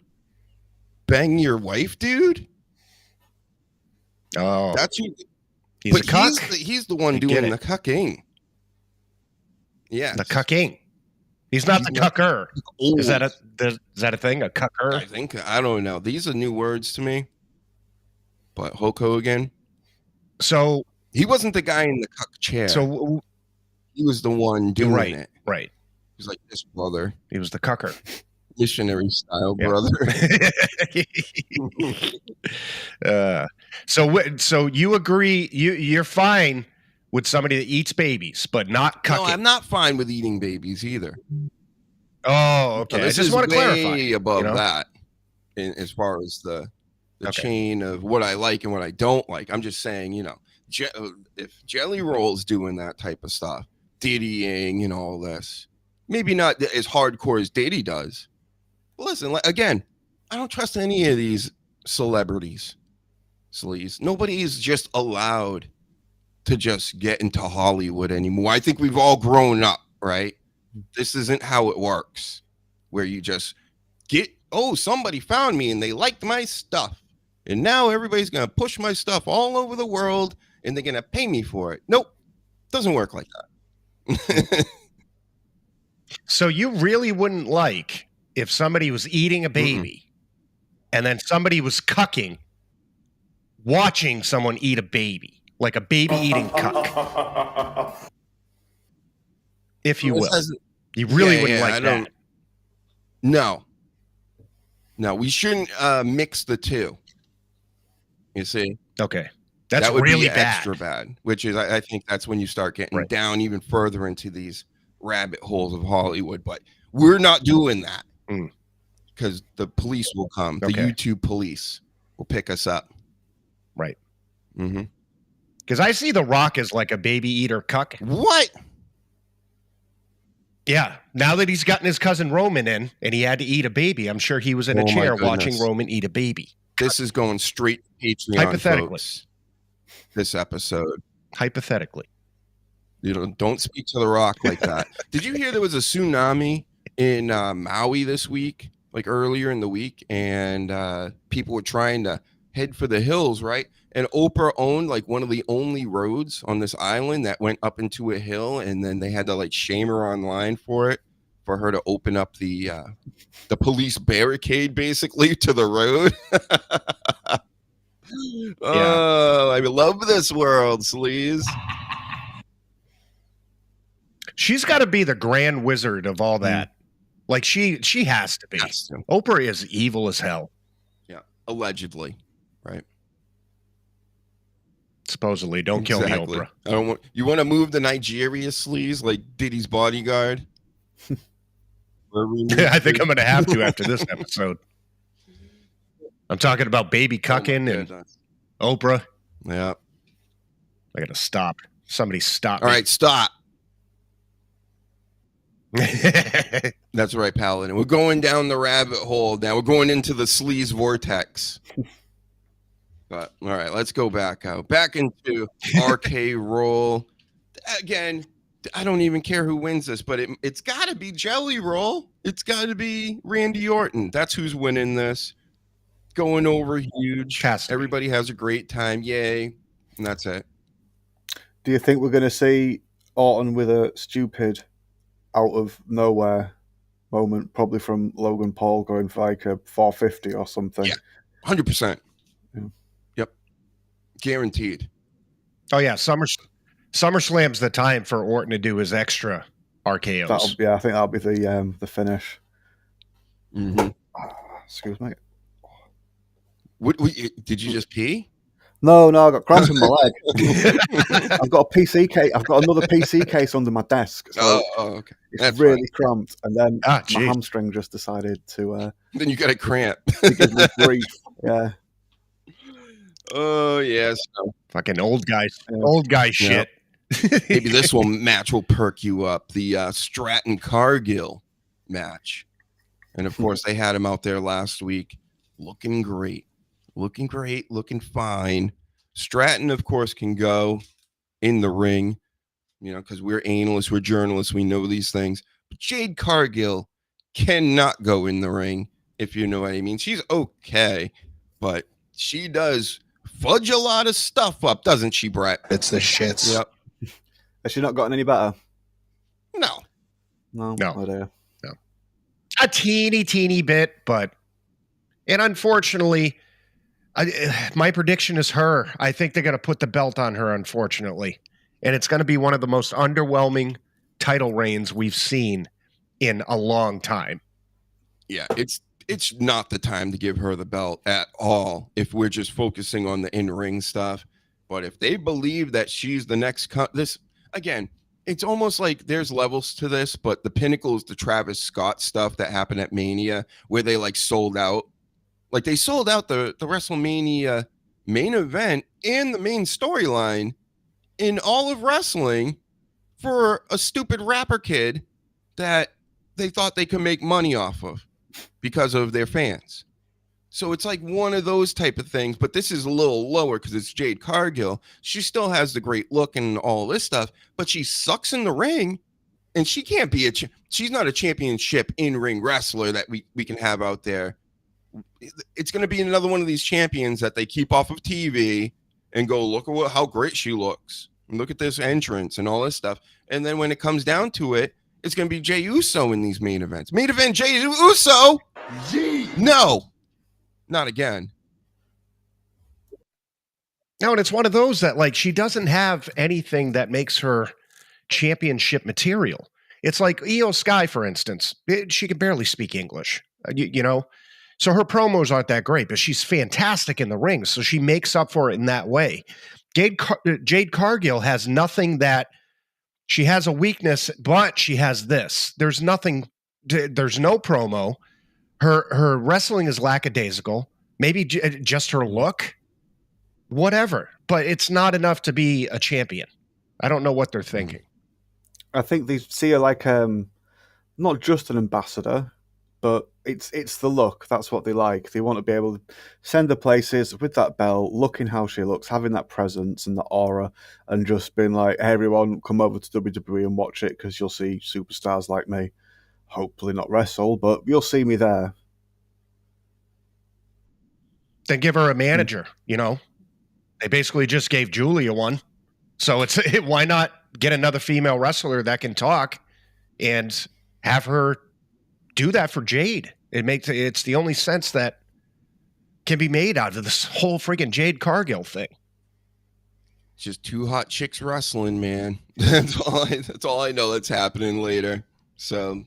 bang your wife, dude? Oh. That's you. He's a cuck. He's the one doing the cucking. Yeah. The cucking. He's not the cucker. Is that a thing? A cucker? I don't know. These are new words to me. But Hulk Hogan. So he wasn't the guy in the cuck chair. So he was the one doing it. Right. He was like this brother. He was the cucker. Missionary style brother. So you agree? You're fine with somebody that eats babies, but not cucking. No, I'm not fine with eating babies either. Oh, okay. No, I just want to clarify. Above that, as far as the chain of what I like and what I don't like. I'm just saying, if Jelly Roll's doing that type of stuff, diddying and all this, maybe not as hardcore as Diddy does. But listen, again, I don't trust any of these celebrities. Sleaze. Nobody's just allowed to just get into Hollywood anymore. I think we've all grown up, right? This isn't how it works, where you just somebody found me and they liked my stuff, and now everybody's going to push my stuff all over the world and they're going to pay me for it. Nope. Doesn't work like that. So you really wouldn't like if somebody was eating a baby and then somebody was cucking, watching someone eat a baby, like a baby eating cuck. if you This will. hasn't- You really Yeah, wouldn't yeah, like I that. don't- No, we shouldn't mix the two. You see, Okay. That's that would really be bad. extra bad, which is, I think that's when you start getting Right. down even further into these rabbit holes of Hollywood. But we're not doing that because the police will come. The Okay. YouTube police will pick us up. Right. Mm-hmm. Because I see The Rock as like a baby eater cuck. What? Yeah. Now that he's gotten his cousin Roman in and he had to eat a baby, I'm sure he was in a Oh, my chair watching goodness. Roman eat a baby. This is going straight to Patreon, Hypothetically. folks. This episode. Hypothetically. Don't speak to The Rock like that. Did you hear there was a tsunami in Maui this week, like earlier in the week, and people were trying to head for the hills, right? And Oprah owned like one of the only roads on this island that went up into a hill, and then they had to like shame her online for her to open up the police barricade basically to the road. Oh, I love this world, sleaze. She's got to be the grand wizard of all that. Like she has to be. Has to. Oprah is evil as hell. Yeah, allegedly, right? Supposedly. Don't kill me, Exactly. Oprah. I don't want you want to move to Nigeria, sleaze, like Diddy's bodyguard. I think I'm going to have to after this episode. I'm talking about baby cucking and Oprah. Yeah. I got to stop. Somebody stop All me. right, stop. That's right, Paladin. We're going down the rabbit hole now. We're going into the sleaze vortex. But all right, let's go back out. Back into RK Roll. Again, I don't even care who wins this, but it's got to be Jelly Roll. It's got to be Randy Orton. That's who's winning this. Going over huge. Has to be. Everybody has a great time. Yay. And that's it. Do you think we're going to see Orton with a stupid out of nowhere moment, probably from Logan Paul going for like a 450 or something? Yeah. 100%. Yeah. Yep. Guaranteed. Oh, yeah. SummerSlam's the time for Orton to do his extra RKOs. I think that'll be the finish. Mm-hmm. Excuse me. What, did you just pee? No, I got cramp in my leg. I've got a PC case. I've got another PC case under my desk. So Okay. it's That's really fine. cramped. And then my geez. hamstring just decided to Then you got a cramp. give me grief. Yeah. Oh, yes. Fucking old guy Yeah. shit. Maybe this match will perk you up. The Stratton Cargill match. And of course, they had him out there last week looking great, looking fine. Stratton, of course, can go in the ring, because we're analysts, we're journalists, we know these things. But Jade Cargill cannot go in the ring, if you know what I mean. She's okay, but she does fudge a lot of stuff up, doesn't she, Brett? It's the shits. Has she not gotten any better? No. No. No. Idea. A teeny bit, and unfortunately, my prediction is her. I think they're going to put the belt on her, unfortunately. And it's going to be one of the most underwhelming title reigns we've seen in a long time. Yeah, it's not the time to give her the belt at all if we're just focusing on the in-ring stuff. But if they believe that she's the next this again, it's almost like there's levels to this, but the pinnacle is the Travis Scott stuff that happened at Mania where they like sold out. Like they sold out the WrestleMania main event and the main storyline in all of wrestling for a stupid rapper kid that they thought they could make money off of because of their fans. So it's like one of those type of things, but this is a little lower because it's Jade Cargill. She still has the great look and all this stuff, but she sucks in the ring, and she can't be she's not a championship in-ring wrestler that we can have out there. It's going to be another one of these champions that they keep off of TV and go, look at how great she looks. And look at this entrance and all this stuff. And then when it comes down to it, it's going to be Jey Uso in these main events. Main event Jey Uso? No. Not again. No, and it's one of those that, like, she doesn't have anything that makes her championship material. It's like Io Sky, for instance. She can barely speak English, you know? So her promos aren't that great, but she's fantastic in the ring. So she makes up for it in that way. Jade Cargill has nothing that she has a weakness, but she has this. There's nothing, there's no promo. Her wrestling is lackadaisical. Maybe just her look, whatever. But it's not enough to be a champion. I don't know what they're thinking. I think they see her like not just an ambassador, but it's the look. That's what they like. They want to be able to send her places with that belt, looking how she looks, having that presence and the aura, and just being like, hey, everyone, come over to WWE and watch it because you'll see superstars like me. Hopefully not wrestle, but you'll see me there. Then give her a manager, you know? They basically just gave Julia one. So why not get another female wrestler that can talk and have her do that for Jade? It's the only sense that can be made out of this whole freaking Jade Cargill thing. Just two hot chicks wrestling, man. That's all I know that's happening later. So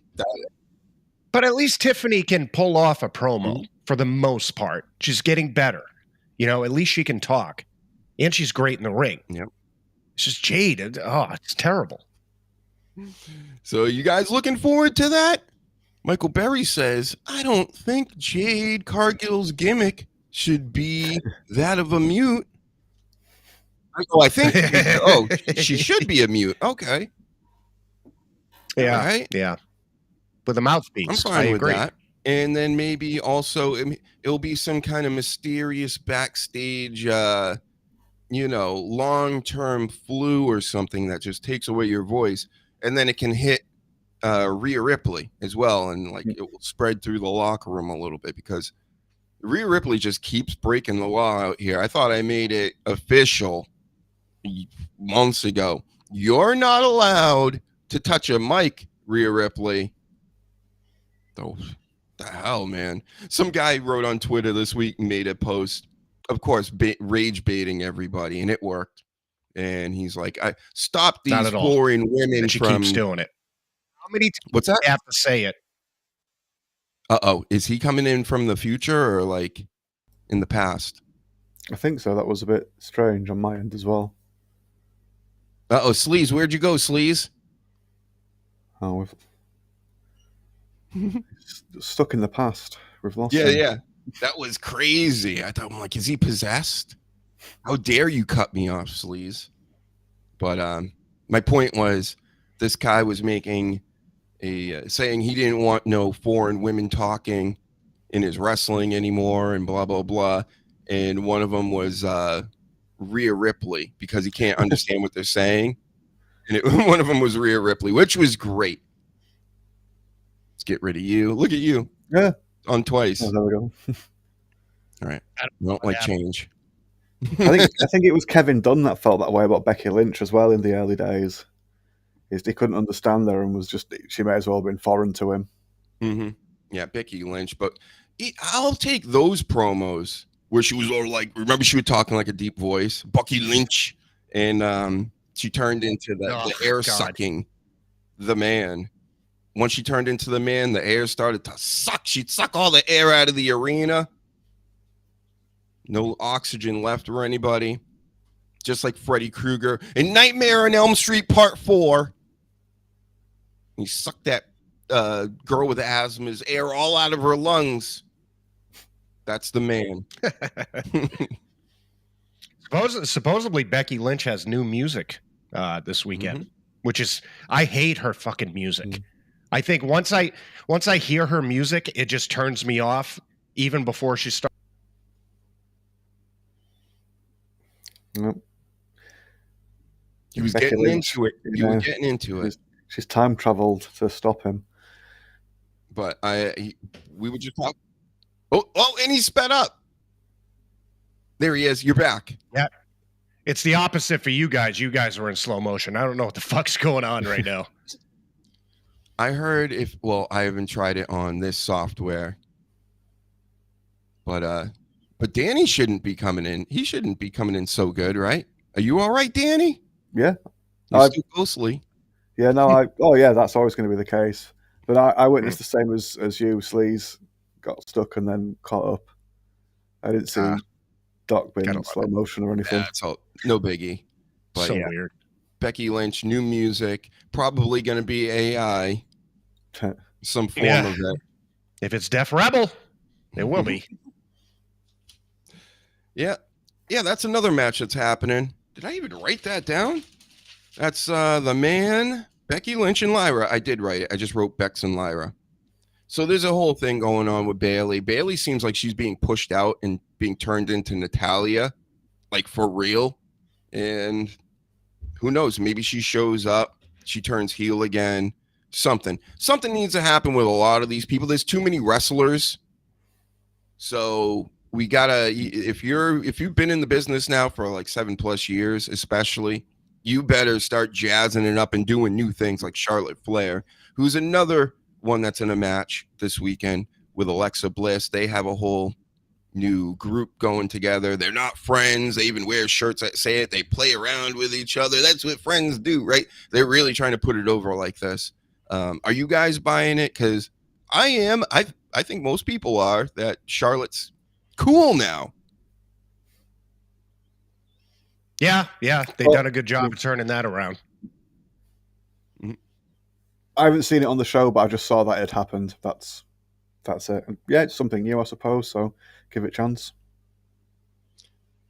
but at least Tiffany can pull off a promo for the most part. She's getting better. You know, at least she can talk. And she's great in the ring. Yep. It's just Jade. It's terrible. So you guys looking forward to that? Michael Berry says, I don't think Jade Cargill's gimmick should be that of a mute. I think she should be a mute. Okay. Yeah. Right? Yeah. With a mouthpiece. I'm fine with agree. that. And then maybe also it'll be some kind of mysterious backstage long-term flu or something that just takes away your voice, and then it can hit Rhea Ripley as well, and like it will spread through the locker room a little bit because Rhea Ripley just keeps breaking the law out here. I thought I made it official months ago. You're not allowed to touch a mic, Rhea Ripley. Oh, the hell, man. Some guy wrote on Twitter this week and made a post, of course, rage baiting everybody, and it worked. And he's like, I stop these foreign women and she from keeps doing it. How many times what's that? You have to say it? Is he coming in from the future or like in the past? I think so. That was a bit strange on my end as well. Sleaze, where'd you go, Sleaze? Oh, we've stuck in the past. We've lost him. Yeah. That was crazy. I'm like, is he possessed? How dare you cut me off, Sleaze? But my point was, this guy was making saying he didn't want no foreign women talking in his wrestling anymore and blah, blah, blah. And one of them was Rhea Ripley because he can't understand what they're saying. And one of them was Rhea Ripley, which was great. Let's get rid of you. Look at you. Yeah. On twice. Oh, there we go. All right. I don't like change. I think it was Kevin Dunn that felt that way about Becky Lynch as well in the early days. He couldn't understand her and was just, she may as well have been foreign to him. Mm-hmm. Yeah, Becky Lynch. But I'll take those promos where she was all like, remember she was talking like a deep voice, Becky Lynch, and she turned into the air sucking the man. Once she turned into the man, the air started to suck. She'd suck all the air out of the arena. No oxygen left for anybody. Just like Freddy Krueger in Nightmare on Elm Street Part 4. He sucked that girl with asthma's air all out of her lungs. That's the man. Supposedly Becky Lynch has new music this weekend, which is, I hate her fucking music. I think once I hear her music, it just turns me off even before she starts. Nope. He was Becky getting Lynch, into it. You were getting into it. She's time traveled to stop him. But we were just talking. Oh, and he sped up. There he is. You're back. Yeah. It's the opposite for you guys. You guys are in slow motion. I don't know what the fuck's going on right now. I heard I haven't tried it on this software. But Danny shouldn't be coming in. He shouldn't be coming in so good, right? Are you all right, Danny? Yeah. You're so ghostly. Yeah, no, that's always going to be the case. But I witnessed the same as you. Sleaze got stuck and then caught up. I didn't see Doc being in slow motion or anything. That's all. No biggie. But So weird. Becky Lynch, new music, probably going to be AI, some form of that. If it's Def Rebel, it will be. Yeah, that's another match that's happening. Did I even write that down? That's the man, Becky Lynch and Lyra. I did write it. I just wrote Bex and Lyra. So there's a whole thing going on with Bayley. Bayley seems like she's being pushed out and being turned into Natalia, like for real. And who knows? Maybe she shows up, she turns heel again. Something needs to happen with a lot of these people. There's too many wrestlers. So we gotta. If you've been in the business now for like 7+ years, especially, you better start jazzing it up and doing new things like Charlotte Flair, who's another one that's in a match this weekend with Alexa Bliss. They have a whole new group going together. They're not friends. They even wear shirts that say it. They play around with each other. That's what friends do, right? They're really trying to put it over like this. Are you guys buying it? Because I am. I think most people are, that Charlotte's cool now. Yeah. They've done a good job of turning that around. I haven't seen it on the show, but I just saw that it happened. That's it. And yeah, it's something new, I suppose. So give it a chance.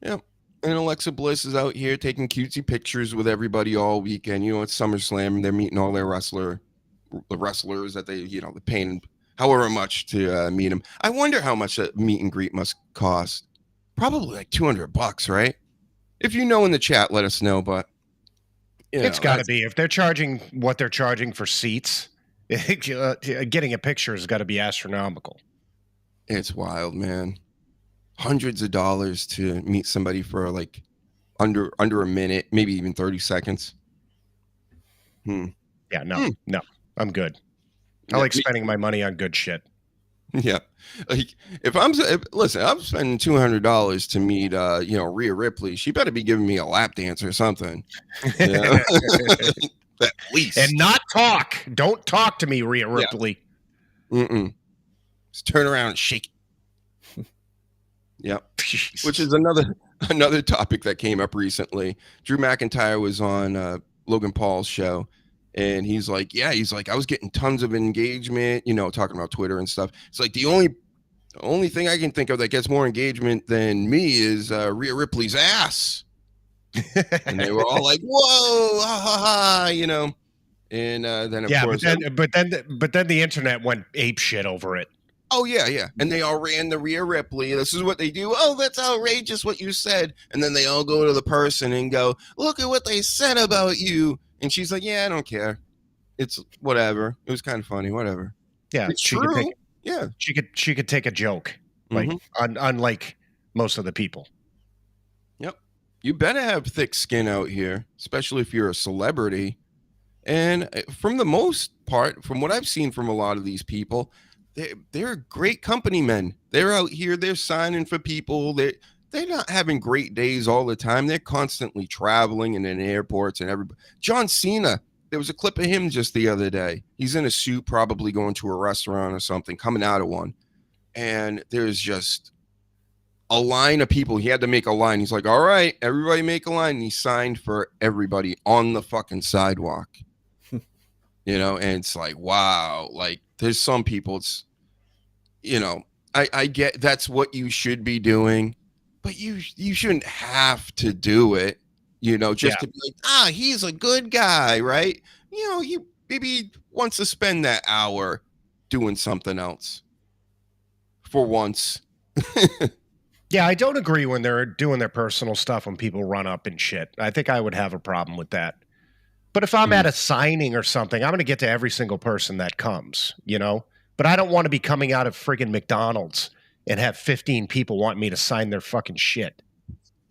Yeah. And Alexa Bliss is out here taking cutesy pictures with everybody all weekend. You know, it's SummerSlam. They're meeting all their wrestlers that they're paying however much to meet them. I wonder how much a meet and greet must cost. Probably like $200, right? If you know in the chat, let us know. But it's got to be. If they're charging what they're charging for seats, getting a picture has got to be astronomical. It's wild, man. Hundreds of dollars to meet somebody for like under a minute, maybe even 30 seconds. Yeah, no, I'm good. I like spending my money on good shit. Yeah, like I'm spending $200 to meet Rhea Ripley. She better be giving me a lap dance or something. At least, and not talk. Don't talk to me, Rhea Ripley. Just turn around and shake. Yep. Which is another topic that came up recently. Drew McIntyre was on Logan Paul's show, and he's like, I was getting tons of engagement, talking about Twitter and stuff. It's like the only thing I can think of that gets more engagement than me is Rhea Ripley's ass. And they were all like, whoa, ha ha ha, And then of course, but then the internet went ape shit over it. Oh, yeah. And they all ran the Rhea Ripley. This is what they do. Oh, that's outrageous what you said. And then they all go to the person and go, look at what they said about you. And she's like, yeah, I don't care. It's whatever. It was kind of funny. Whatever. Yeah. It's true. She could take a joke, like unlike most of the people. Yep. You better have thick skin out here, especially if you're a celebrity. And from the most part, from what I've seen from a lot of these people, they're great company men. They're out here. They're signing for people. They're not having great days all the time. They're constantly traveling and in airports and everybody. John Cena, there was a clip of him just the other day. He's in a suit, probably going to a restaurant or something, coming out of one. And there's just a line of people. He had to make a line. He's like, all right, everybody make a line. And he signed for everybody on the fucking sidewalk. And it's like, wow. Like, there's some people, it's, I get that's what you should be doing, but you shouldn't have to do it, just to be like, he's a good guy, right? He maybe wants to spend that hour doing something else for once. Yeah, I don't agree when they're doing their personal stuff when people run up and shit. I think I would have a problem with that. But if I'm at a signing or something, I'm going to get to every single person that comes, But I don't want to be coming out of friggin' McDonald's and have 15 people want me to sign their fucking shit.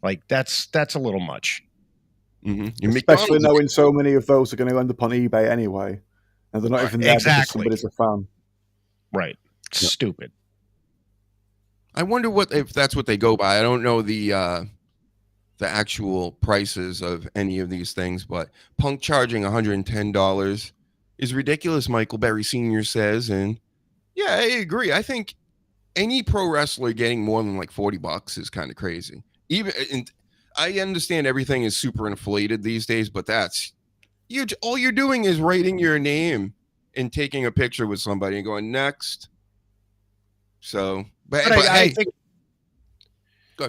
Like, that's a little much. Especially knowing so many of those are going to end up on eBay anyway. And they're not even there because somebody's a fan. Right. Yep. Stupid. I wonder if that's what they go by. I don't know the the actual prices of any of these things, but Punk charging $110 is ridiculous, Michael Berry Sr. says. And yeah, I agree. I think any pro wrestler getting more than like $40 is kind of crazy. Even, and I understand everything is super inflated these days, but that's all you're doing is writing your name and taking a picture with somebody and going next. So, but I hey, think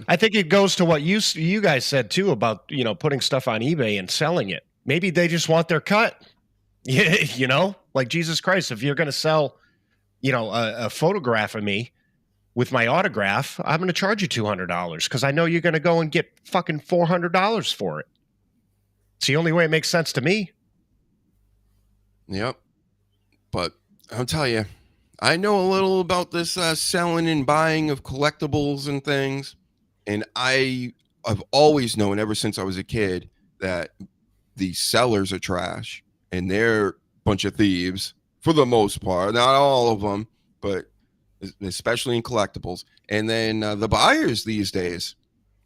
I think it goes to what you guys said too about, you know, putting stuff on eBay and selling it. Maybe they just want their cut. Yeah, you know, like Jesus Christ, if you're going to sell, you know, a photograph of me with my autograph, I'm going to charge you $200 because I know you're going to go and get fucking $400 for it. It's the only way it makes sense to me. Yep. But I'll tell you, I know a little about this selling and buying of collectibles and things. And I've always known ever since I was a kid that the sellers are trash and they're a bunch of thieves for the most part. Not all of them, but especially in collectibles. And then the buyers these days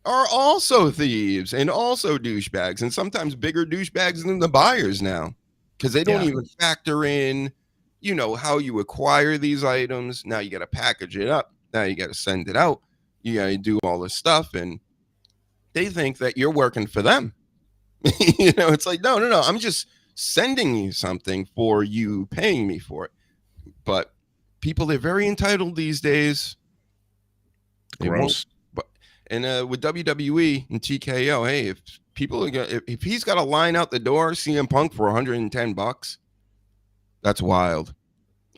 are also thieves and also douchebags, and sometimes bigger douchebags than the buyers now, because they don't even factor in, you know, how you acquire these items. Now you got to package it up. Now you got to send it out. You got to do all this stuff, and they think that you're working for them. You know, it's like, no. I'm just sending you something for you paying me for it. But people, they're very entitled these days. Gross. And with WWE and TKO, hey, if people are if he's got a line out the door, CM Punk for $110, that's wild.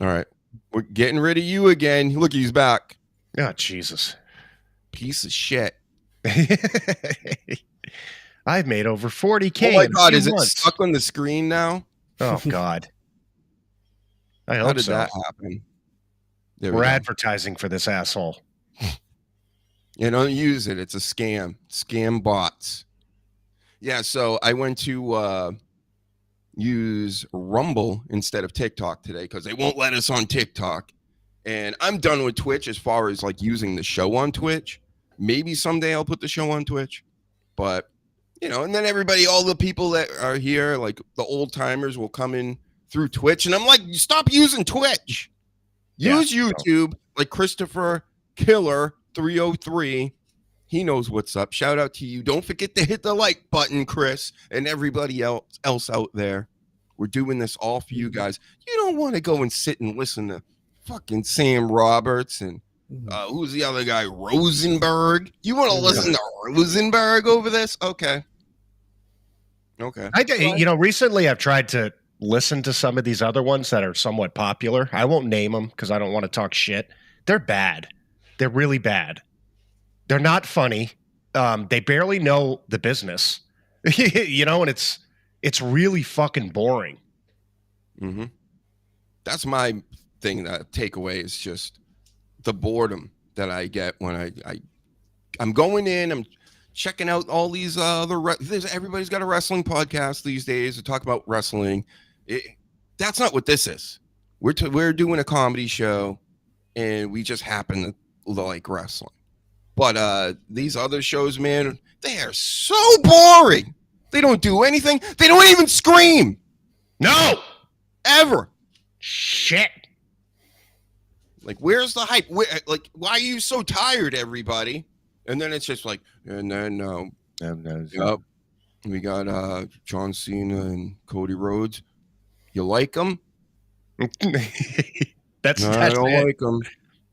All right, we're getting rid of you again. Look, he's back. Oh, Jesus. Piece of shit. I've made over 40K. Oh my God, is it stuck on the screen now? Oh God. I hope How did so. that happen? We're advertising for this asshole. You don't use it. It's a scam. Scam bots. Yeah, so I went to use Rumble instead of TikTok today because they won't let us on TikTok. And I'm done with Twitch as far as like using the show on Twitch. Maybe someday I'll put the show on Twitch. But, you know, and then everybody, all the people that are here, like the old timers will come in through Twitch. And I'm like, stop using Twitch. Use YouTube, like Christopher Killer 303. He knows what's up. Shout out to you. Don't forget to hit the like button, Chris, and everybody else out there. We're doing this all for you guys. You don't want to go and sit and listen to fucking Sam Roberts and who's the other guy? Rosenberg. You want to listen to Rosenberg over this? Okay. You know, recently I've tried to listen to some of these other ones that are somewhat popular. I won't name them because I don't want to talk shit. They're bad. They're really bad. They're not funny. They barely know the business, you know, and it's really fucking boring. Mm-hmm. That's my thing. That takeaway is just the boredom that I get when I'm going in. I'm checking out all these other. Everybody's got a wrestling podcast these days to talk about wrestling. That's not what this is. We're doing a comedy show, and we just happen to like wrestling. But these other shows, man, they are so boring. They don't do anything. They don't even scream. No, ever. Shit. Like, where's the hype? Like, why are you so tired, everybody? And then it's just like, and then yep, we got John Cena and Cody Rhodes. You like them? That's I don't like them.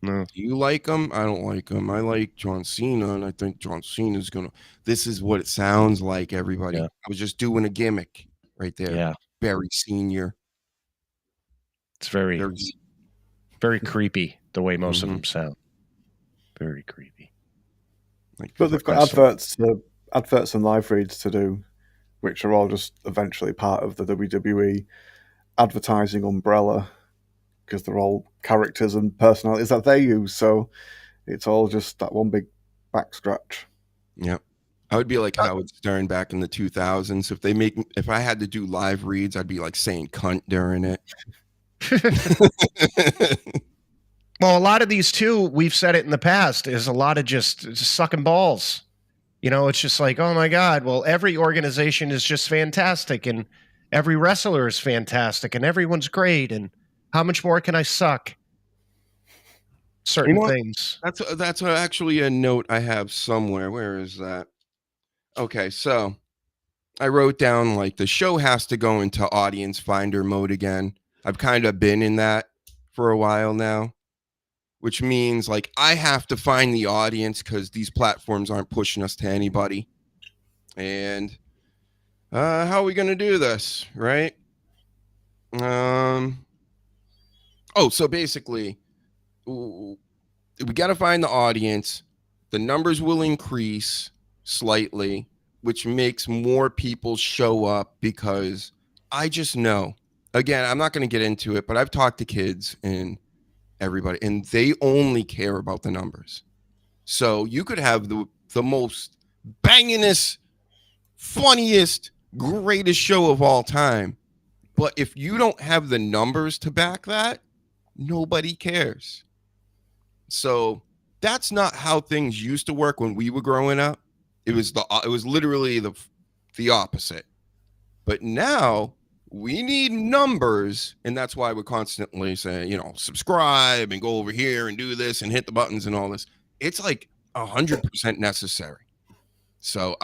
No. Do you like him? I don't like him. I like John Cena, and I think John Cena's gonna. This is what it sounds like, everybody. Yeah. I was just doing a gimmick right there. Yeah, Barry Senior. it's very creepy the way most of them sound. Very creepy. Like, But they've got adverts and live reads to do, which are all just eventually part of the WWE advertising umbrella, because they're all characters and personalities that they use. So it's all just that one big backstretch. Yeah. I would be like Howard Stern back in the 2000s. If I had to do live reads, I'd be like saying cunt during it. Well, a lot of these too, we've said it in the past, is a lot of just sucking balls. It's just like, oh my God, well, every organization is just fantastic and every wrestler is fantastic and everyone's great. And how much more can I suck? Certain things. That's actually a note I have somewhere. Where is that? Okay, so I wrote down like the show has to go into audience finder mode again. I've kind of been in that for a while now, which means like I have to find the audience because these platforms aren't pushing us to anybody. And how are we going to do this, right? So basically, we got to find the audience. The numbers will increase slightly, which makes more people show up because I just know. Again, I'm not going to get into it, but I've talked to kids and everybody, and they only care about the numbers. So you could have the most bangingest, funniest, greatest show of all time, but if you don't have the numbers to back that, nobody cares. So that's not how things used to work when we were growing up. It was literally the opposite. But now we need numbers, and that's why we're constantly saying, subscribe and go over here and do this and hit the buttons and all this. It's like 100% necessary. So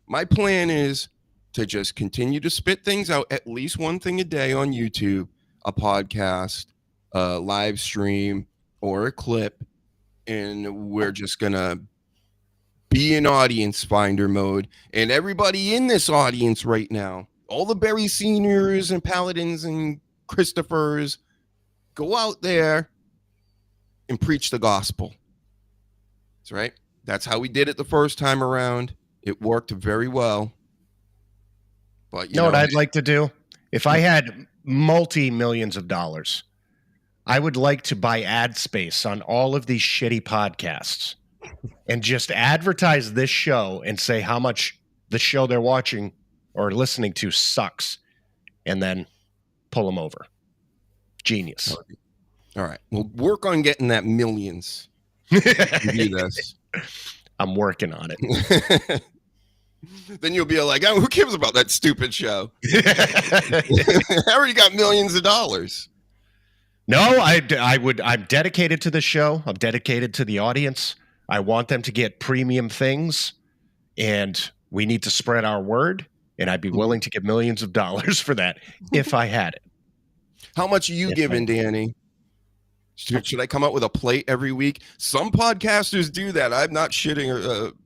my plan is to just continue to spit things out, at least one thing a day on YouTube, a podcast, a live stream, or a clip, and we're just gonna be in audience finder mode. And everybody in this audience right now, all the Barry Seniors and Paladins and Christophers, go out there and preach the gospel. That's right. That's how we did it the first time around. It worked very well. But you know what I'd like to do? If I had multi-millions of dollars, I would like to buy ad space on all of these shitty podcasts and just advertise this show and say how much the show they're watching or listening to sucks, and then pull them over. Genius. All right. We'll work on getting that millions. Do this. I'm working on it. Then you'll be like, oh, who cares about that stupid show? I already got millions of dollars. No, I'm dedicated to the show. I'm dedicated to the audience. I want them to get premium things, and we need to spread our word, and I'd be willing to give millions of dollars for that if I had it. How much are you giving, Danny? Should I come out with a plate every week? Some podcasters do that. I'm not shitting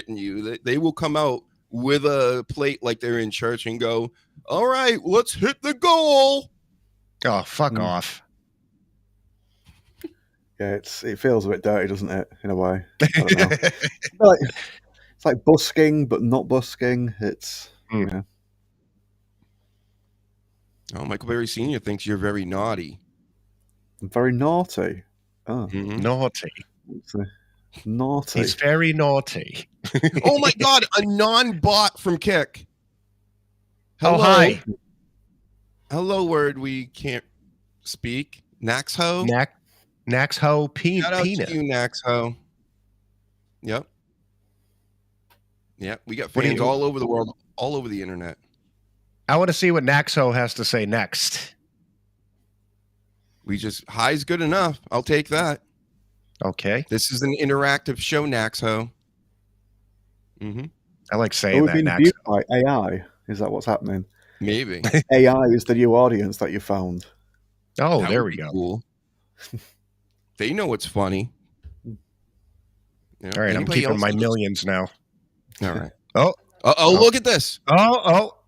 you. They will come out with a plate like they're in church and go, all right, let's hit the goal. Oh, fuck off. Yeah, it feels a bit dirty, doesn't it, in a way? I don't know. It's like busking, but not busking. It's, Oh, Michael Berry Sr. thinks you're very naughty. I'm very naughty. Oh. Naughty. Naughty. He's very naughty. Oh my God, a non-bot from Kick. Hello. Oh, hi. Hello, word we can't speak. Naxho? Naxho Shout out peanut. to you, Naxho. Yep. Yeah, we got fans all over the world, all over the internet. I want to see what Naxho has to say next. Hi's good enough. I'll take that. Okay. This is an interactive show, Naxho. I like saying that, being Naxho. viewed by AI? Is that what's happening? Maybe. AI is the new audience that you found. Oh, That there would we be go. Cool. They know what's funny. All right, I'm keeping my millions now. All right. Oh, look at this. Oh.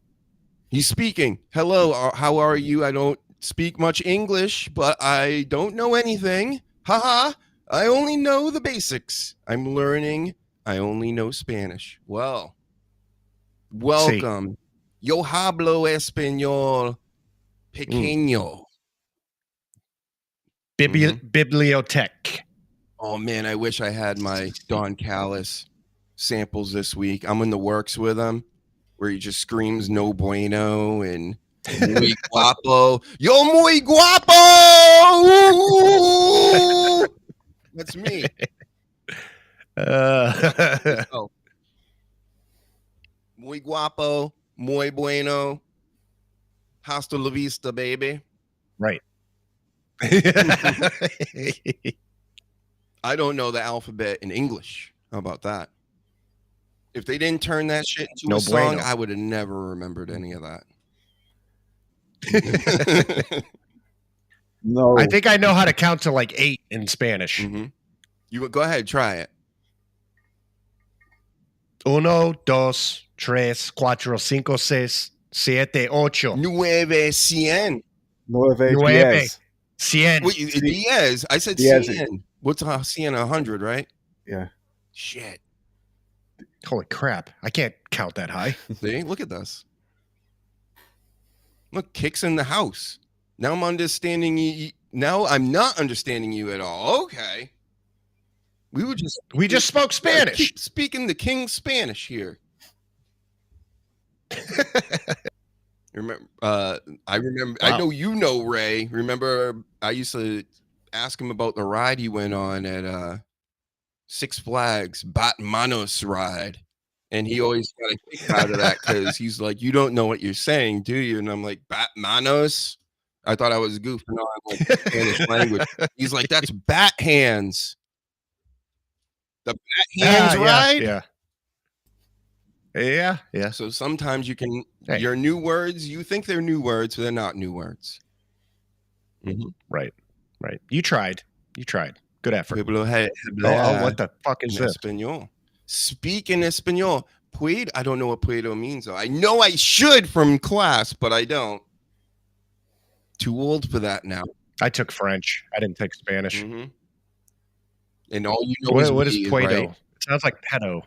He's speaking. Hello, how are you? I don't speak much English, but I don't know anything. Haha. I only know the basics. I'm learning. I only know Spanish. Well, welcome. Yo hablo español pequeño. Bibliotech. Oh, man, I wish I had my Don Callis samples this week. I'm in the works with him, where he just screams no bueno and muy guapo. Yo muy guapo! That's me. Muy guapo, muy bueno. Hasta la vista, baby. Right. I don't know the alphabet in English. How about that? If they didn't turn that shit into No a song, bueno. I would have never remembered any of that. No. I think I know how to count to like 8 in Spanish. Mm-hmm. You go ahead, try it. 1, 2, 3, 4, 5, 6, 7, 8. 900. 9-10. 100. Wait, Diaz. I said Diaz. 100. What's 100, right? Yeah. Shit. Holy crap. I can't count that high. See, look at this. Look, kicks in the house. Now I'm understanding you. Now I'm not understanding you at all. Okay. We just spoke Spanish. Keep speaking the King's Spanish here. Remember, I remember. Wow. I know you know Ray. Remember, I used to ask him about the ride he went on at Six Flags, Batmanos ride, and he always got a kick out of that because he's like, "You don't know what you're saying, do you?" And I'm like, "Batmanos." I thought I was goofing on like Spanish language. He's like, "That's bat hands." The bat hands ride. Yeah. So sometimes you can Hey. your new words. You think they're new words, but they're not new words. Mm-hmm. Right. You tried. Good effort. Oh, What the fuck is this? Espanol. Speak in Espanol. Puedo. I don't know what puedo means, though. I know I should from class, but I don't. Too old for that now. I took French. I didn't take Spanish. Mm-hmm. And all you know What is weed, Puedo? right? It sounds like pedo.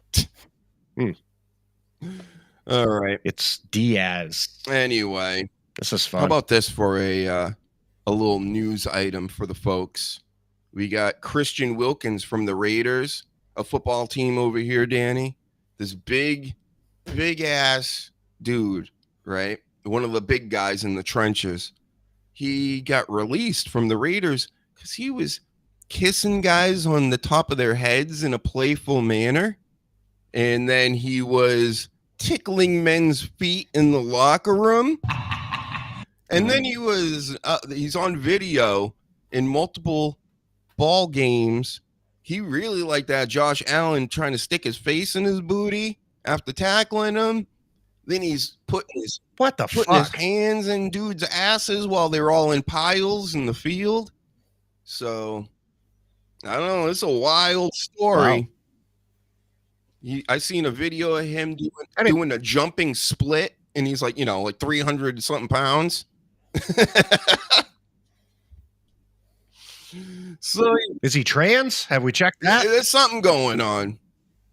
All right. It's Diaz. Anyway, This is fun. how about this for a little news item for the folks? We got Christian Wilkins from the Raiders, a football team over here, Danny. This big ass dude, right? One of the big guys in the trenches. He got released from the Raiders because he was kissing guys on the top of their heads in a playful manner. And then he was tickling men's feet in the locker room. And then he's on video in multiple ball games. He really liked that Josh Allen trying to stick his face in his booty after tackling him. Then he's putting his hands in dudes' asses while they're all in piles in the field. So I don't know. It's a wild story. Wow. I seen a video of him doing a jumping split, and he's like, like 300 something pounds. So is he trans? Have we checked that? There's something going on.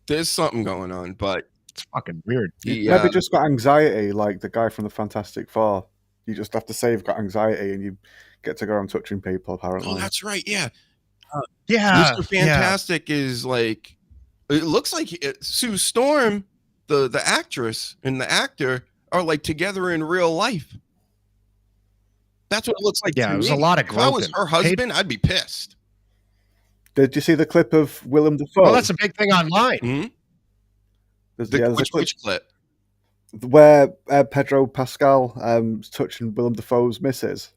But it's fucking weird. Maybe just got anxiety, like the guy from the Fantastic Four. You just have to say you've got anxiety, and you get to go around touching people. Apparently, oh, that's right. Yeah, Mr. Fantastic is like. It looks like Sue Storm, the actress and the actor, are like together in real life. That's what it looks like. Yeah, it was a lot of groping. If I was her husband, I'd be pissed. Did you see the clip of Willem Dafoe? Oh, that's a big thing online. Mm-hmm. Which clip? Where Pedro Pascal is touching Willem Dafoe's missus.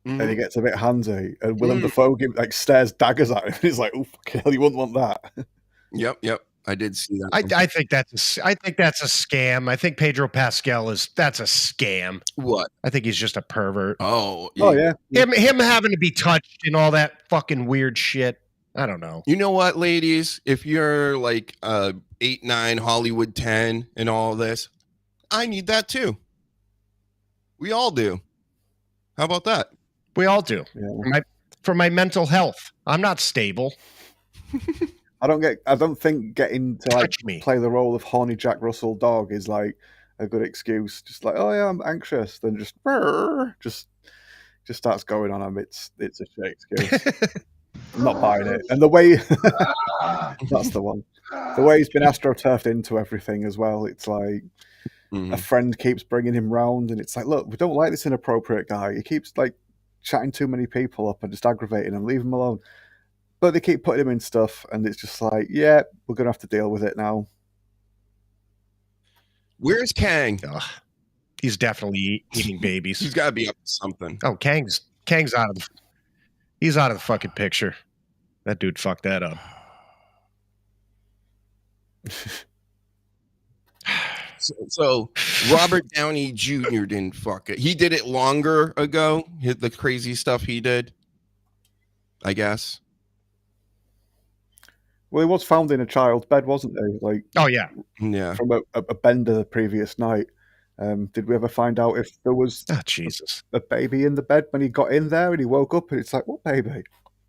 Mm-hmm. And he gets a bit handsy, and Willem Dafoe stares daggers at him. And he's like, "Oh, fucking hell, you wouldn't want that." Yep. I did see that. I think that's a scam. I think Pedro Pascal that's a scam. What? I think he's just a pervert. Oh yeah. Him having to be touched and all that fucking weird shit. I don't know. You know what, ladies? If you're like 8, 9, Hollywood 10, and all this, I need that too. We all do. How about that? We all do. Yeah. For my mental health. I'm not stable. I don't think getting to play the role of horny Jack Russell dog is like a good excuse. Just like, oh yeah, I'm anxious. Then just starts going on him. It's a shit excuse. I'm not buying it. And the way that's the one. The way he's been astroturfed into everything as well. It's like a friend keeps bringing him round, and it's like, look, we don't like this inappropriate guy. He keeps like chatting too many people up and just aggravating him. Leave him alone. But they keep putting him in stuff, and it's just like, yeah, we're going to have to deal with it now. Where's Kang? Ugh. He's definitely eating babies. He's got to be up to something. Oh, Kang's out of he's out of the fucking picture. That dude fucked that up. So Robert Downey Jr. didn't fuck it. He did it longer ago. The crazy stuff he did, I guess. Well, he was found in a child's bed, wasn't he? Like, Oh yeah, Yeah. from a bender the previous night. Did we ever find out if there was oh Jesus. a baby in the bed when he got in there and he woke up and it's like, what baby?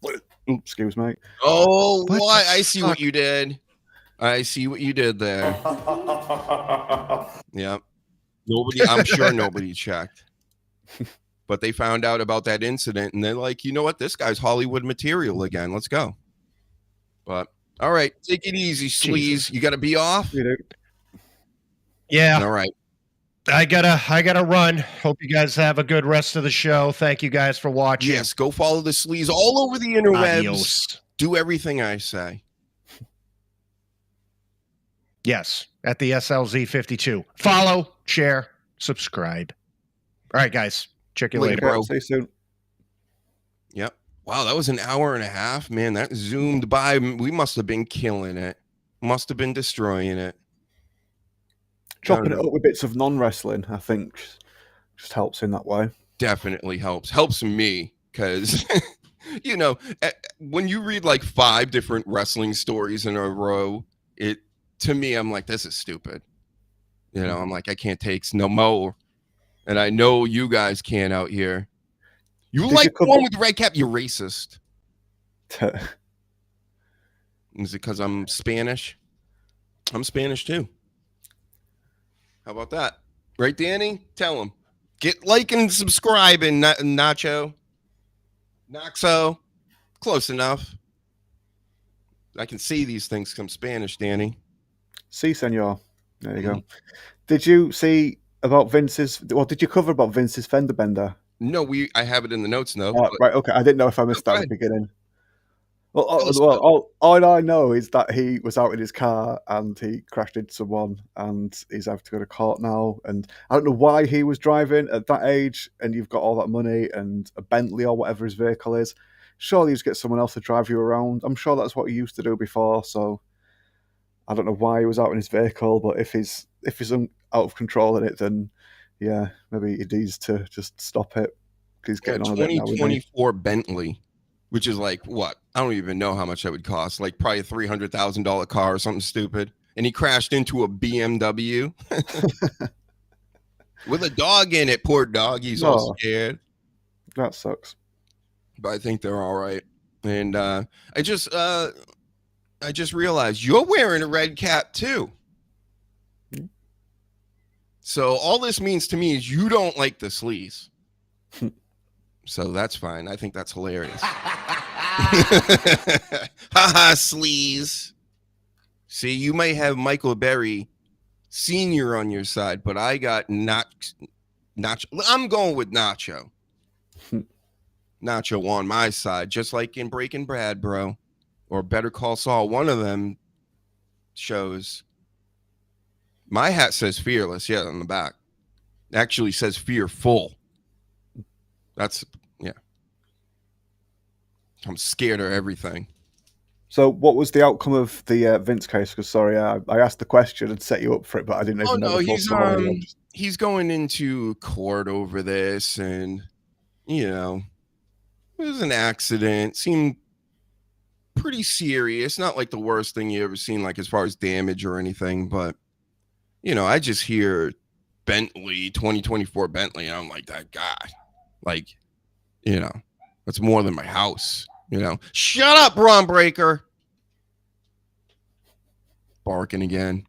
Oops, excuse me. Oh, What what? the I see fuck? what you did. I see what you did there. Yep. I'm sure nobody checked. But they found out about that incident and they're like, you know what? This guy's Hollywood material again. Let's go. But all right, take it easy, sleaze. Jesus. You got to be off. You know, Yeah, All right. I gotta run. Hope you guys have a good rest of the show. Thank you guys for watching. Yes, go follow the sleaze all over the interwebs. Adios. Do everything I say. Yes, at the SLZ52. Follow, share, subscribe. All right, guys. Check you Later, later. bro. see you soon. Yep. Wow, that was an hour and a half. Man, that zoomed by. We must have been killing it. Must have been destroying it. Chopping it know. up with bits of non-wrestling, I think, just helps in that way. Definitely helps me because you know, when you read like 5 different wrestling stories in a row, to me, I'm like, this is stupid. You know, I'm like, I can't take no more. And I know you guys can out here. You like the one with the red cap? You're racist. Is it because I'm Spanish? I'm Spanish too. How about that? Right, Danny? Tell him. Get like and subscribe and Nacho. Noxo. Close enough. I can see these things come Spanish, Danny. Si, senor. There you go. Did you see about Vince's, or did you cover about Vince's fender bender? No, I have it in the notes, though. Right, okay. I didn't know if I missed that at the beginning. Well, all I know is that he was out in his car and he crashed into someone and he's having to go to court now. And I don't know why he was driving at that age and you've got all that money and a Bentley or whatever his vehicle is. Surely you just get someone else to drive you around. I'm sure that's what he used to do before. So I don't know why he was out in his vehicle, but if he's out of control in it, then yeah, maybe he needs to just stop it. He's getting on a bit now. 2024 Bentley, which is like what? I don't even know how much that would cost. Like probably a $300,000 car or something stupid. And he crashed into a BMW with a dog in it. Poor dog. He's all scared. That sucks. But I think they're all right. And I just realized you're wearing a red cap too. So all this means to me is you don't like the sleaze. So that's fine. I think that's hilarious. Haha, sleaze. See, you may have Michael Berry Sr. on your side, but I got Nacho. I'm going with Nacho. Nacho on my side, just like in Breaking Bad, bro. Or Better Call Saul, one of them shows. My hat says fearless, yeah, on the back. Actually says fearful. That's, yeah. I'm scared of everything. So what was the outcome of the Vince case? Because, sorry, I asked the question and set you up for it, but I didn't even know. He's going into court over this, and, you know, it was an accident. Seemed pretty serious. Not like the worst thing you ever seen, like as far as damage or anything, but, you know, I just hear Bentley, 2024 Bentley, and I'm like, that guy. Like, you know, that's more than my house, you know. Shut up, Braun Breaker. Barking again.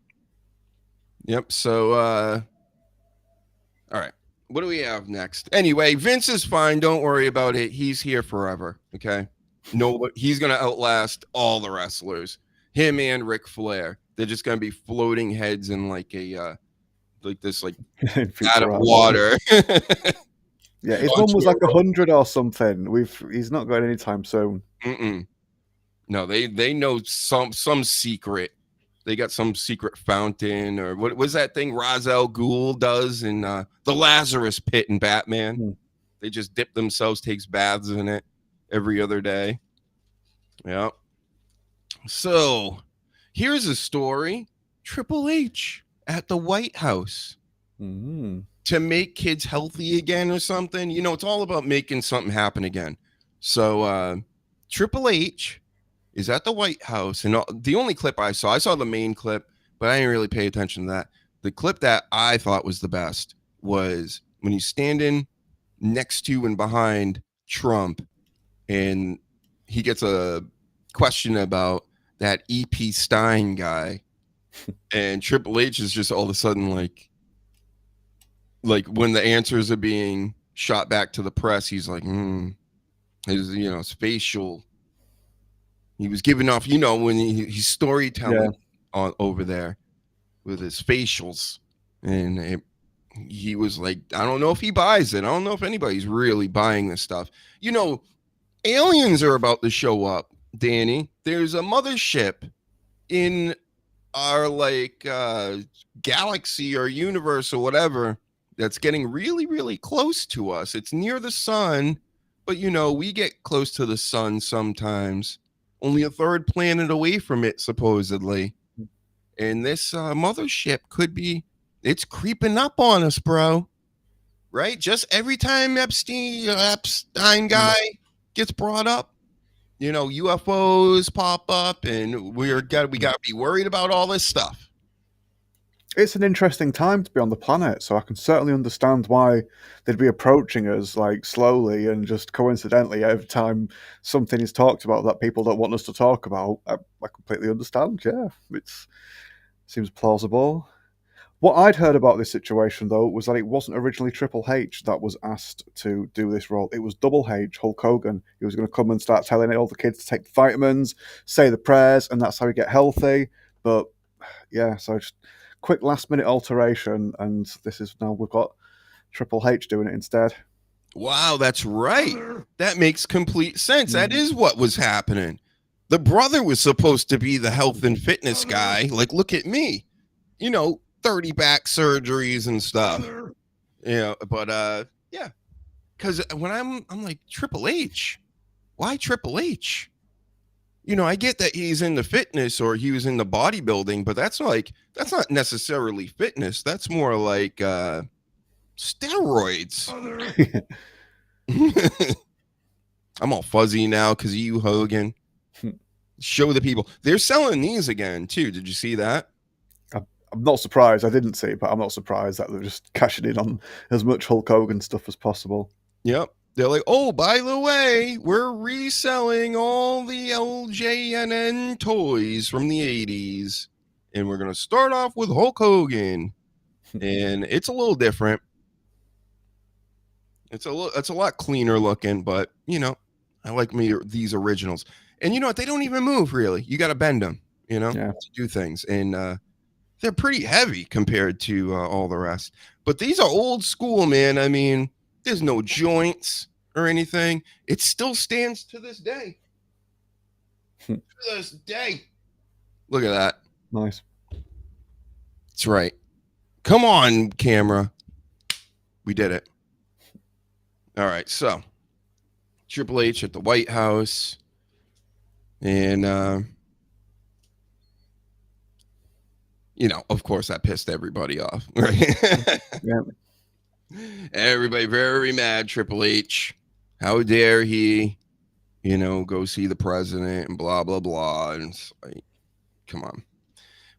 Yep, so, all right. What do we have next? Anyway, Vince is fine. Don't worry about it. He's here forever, okay? No, he's going to outlast all the wrestlers. Him and Ric Flair. They're just going to be floating heads in like a, like this, like, out of water. Yeah, his mum was like 100 or something. He's not going anytime soon. No, they know some secret They got some secret fountain, or what was that thing Ra's al Ghul does in the Lazarus Pit in Batman? They just dip themselves, takes baths in it every other day. Yeah. So here's a story. Triple H at the White House to make kids healthy again or something. You know, it's all about making something happen again. So Triple H is at the White House, and the only clip I saw the main clip, but I didn't really pay attention to that. The clip that I thought was the best was when he's standing next to and behind Trump, and he gets a question about that EP Stein guy, and Triple H is just all of a sudden like when the answers are being shot back to the press, he's like, his facial. He was giving off, when he's storytelling over there with his facials. And he was like, I don't know if he buys it. I don't know if anybody's really buying this stuff. Aliens are about to show up, Danny. There's a mothership in our galaxy or universe or whatever that's getting really, really close to us. It's near the sun, but we get close to the sun sometimes. Only a third planet away from it, supposedly. And this mothership it's creeping up on us, bro. Right? Just every time Epstein guy gets brought up, UFOs pop up, and we got to be worried about all this stuff. It's an interesting time to be on the planet, so I can certainly understand why they'd be approaching us slowly and just coincidentally every time something is talked about that people don't want us to talk about. I completely understand. Yeah, it seems plausible. What I'd heard about this situation, though, was that it wasn't originally Triple H that was asked to do this role. It was Double H, Hulk Hogan. He was going to come and start telling all the kids to take the vitamins, say the prayers, and that's how you get healthy. But yeah, so just quick last-minute alteration, and we've got Triple H doing it instead. Wow, that's right. That makes complete sense. That is what was happening. The brother was supposed to be the health and fitness guy. Look at me. 30 back surgeries and stuff. But yeah. Because when I'm like, Triple H, why Triple H? I get that he's into fitness or he was into bodybuilding, but that's not necessarily fitness. That's more like steroids. I'm all fuzzy now because of you, Hogan. Show the people. They're selling these again, too. Did you see that? I'm not surprised. I didn't see it, but I'm not surprised that they're just cashing in on as much Hulk Hogan stuff as possible. Yep. They're like, oh, by the way, we're reselling all the LJNN toys from the 80s. And we're going to start off with Hulk Hogan. And it's a little different. It's a lot cleaner looking, but, I like these originals. And you know what? They don't even move, really. You got to bend them, to do things. And they're pretty heavy compared to all the rest. But these are old school, man. I mean, there's no joints or anything. It still stands to this day. To this day. Look at that. Nice. That's right. Come on, camera. We did it. All right, so Triple H at the White House. And, of course, that pissed everybody off. Right? Yeah. Everybody very mad. Triple H, how dare he, go see the president and blah, blah, blah. And it's like, come on.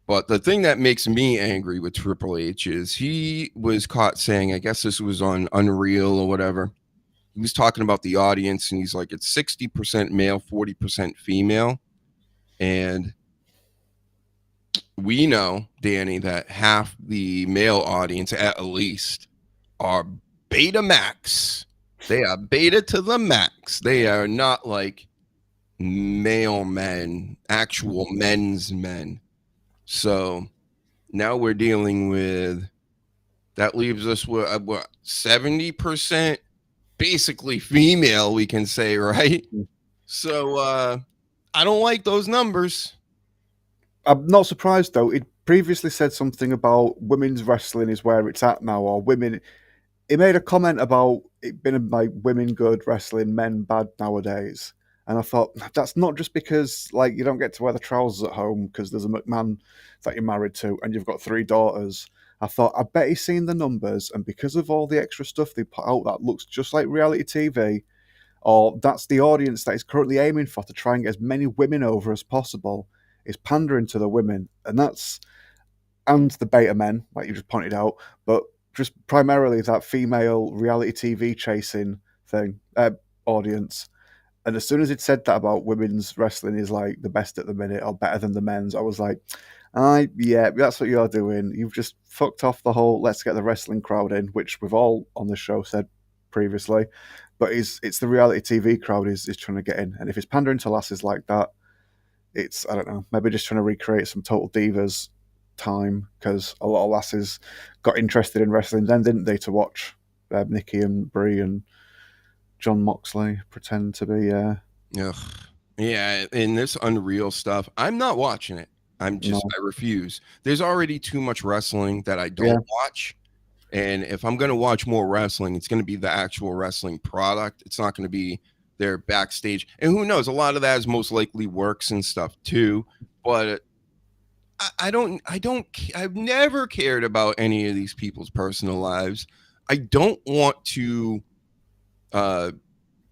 But the thing that makes me angry with Triple H is he was caught saying, I guess this was on Unreal or whatever. He was talking about the audience, and he's like, it's 60% male, 40% female. And we know, Danny, that half the male audience, at least, are beta max. They are beta to the max. They are not like male men, actual men's men. So now we're dealing with, that leaves us with 70% basically female, we can say, right? So I don't like those numbers. I'm not surprised though. He previously said something about women's wrestling is where it's at now, or women. He made a comment about it being like women good wrestling, men bad nowadays. And I thought that's not just because like you don't get to wear the trousers at home because there's a McMahon that you're married to and you've got 3 daughters. I thought I bet he's seen the numbers, and because of all the extra stuff they put out that looks just like reality TV, or that's the audience that he's currently aiming for to try and get as many women over as possible, is pandering to the women, and the beta men, like you just pointed out, but just primarily that female reality TV chasing thing, audience. And as soon as it said that about women's wrestling is like the best at the minute or better than the men's, I was like, yeah, that's what you're doing. You've just fucked off the whole let's get the wrestling crowd in, which we've all on the show said previously. But it's the reality TV crowd is trying to get in. And if it's pandering to lasses like that, it's, I don't know, maybe just trying to recreate some Total Divas time, because a lot of lasses got interested in wrestling then, didn't they, to watch Nikki and Brie and John Moxley pretend to be... Ugh. Yeah, and this Unreal stuff, I'm not watching it. I refuse. There's already too much wrestling that I don't watch. And if I'm going to watch more wrestling, it's going to be the actual wrestling product. It's not going to be their backstage. And who knows, a lot of that is most likely works and stuff too. But I've never cared about any of these people's personal lives. I don't want to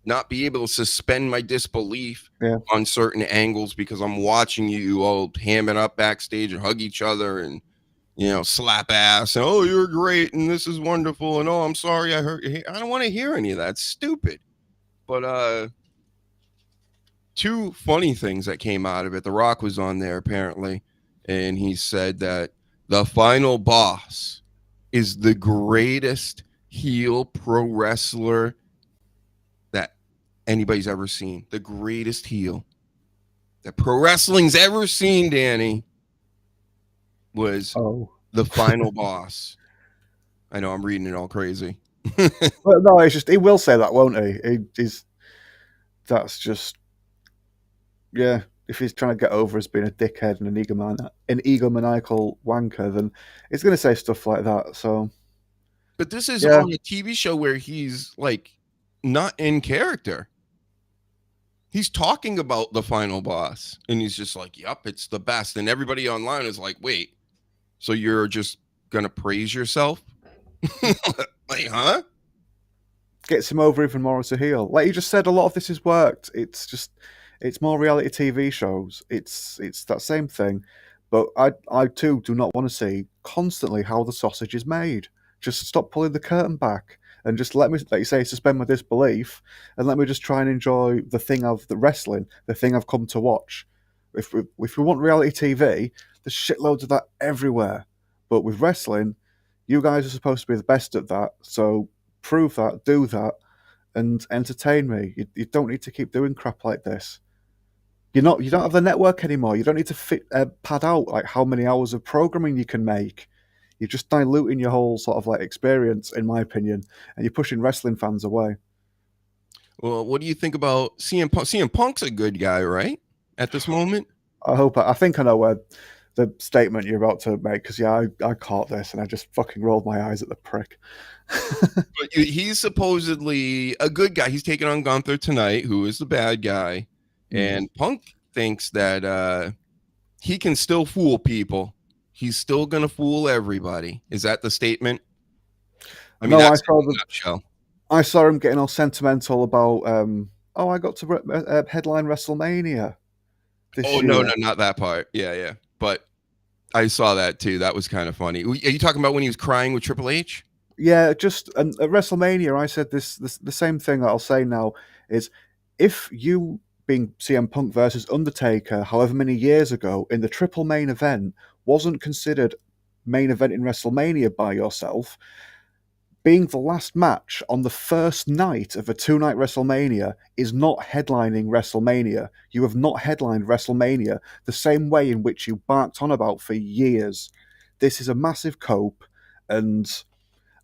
not be able to suspend my disbelief on certain angles because I'm watching you all ham it up backstage and hug each other and, you know, slap ass and, oh, you're great and this is wonderful and, oh, I'm sorry I hurt you. I don't want to hear any of that. It's stupid. But 2 funny things that came out of it. The Rock was on there apparently, and he said that the final boss is the greatest heel pro wrestler that anybody's ever seen. The greatest heel that pro wrestling's ever seen, Danny, was the final boss. I know I'm reading it all crazy. Well, no, it's just he will say that, won't he? That's just, yeah. If he's trying to get over as being a dickhead and an egomaniacal wanker, then he's going to say stuff like that. So, but this is on a TV show where he's like not in character. He's talking about the final boss, and he's just like, "Yup, it's the best." And everybody online is like, "Wait, so you're just gonna praise yourself?" Like, huh? Gets him over even more as a heel. Like you just said, a lot of this has worked. It's more reality TV shows. It's that same thing. But I too do not want to see constantly how the sausage is made. Just stop pulling the curtain back and just let me, like you say, suspend my disbelief and let me just try and enjoy the thing of the wrestling, the thing I've come to watch. If we want reality TV, there's shitloads of that everywhere. But with wrestling, you guys are supposed to be the best at that. So prove that, do that, and entertain me. You don't need to keep doing crap like this. You don't have the network anymore. You don't need to pad out like how many hours of programming you can make. You're just diluting your whole sort of like experience, in my opinion, and you're pushing wrestling fans away. Well, what do you think about CM Punk? CM Punk's a good guy, right? At this moment, I think I know where the statement you're about to make, because I caught this and I just fucking rolled my eyes at the prick. But he's supposedly a good guy. He's taking on Gunther tonight, who is the bad guy. And Punk thinks that he can still fool people. He's still going to fool everybody. Is that the statement? I mean, I saw him getting all sentimental about, I got to headline WrestleMania this year. No, not that part. Yeah. But I saw that too. That was kind of funny. Are you talking about when he was crying with Triple H? Yeah, just at WrestleMania, I said this the same thing that I'll say now is, if you being CM Punk versus Undertaker however many years ago in the triple main event wasn't considered main event in WrestleMania by yourself, being the last match on the first night of a 2-night WrestleMania is not headlining WrestleMania. You have not headlined WrestleMania the same way in which you barked on about for years. This is a massive cope, and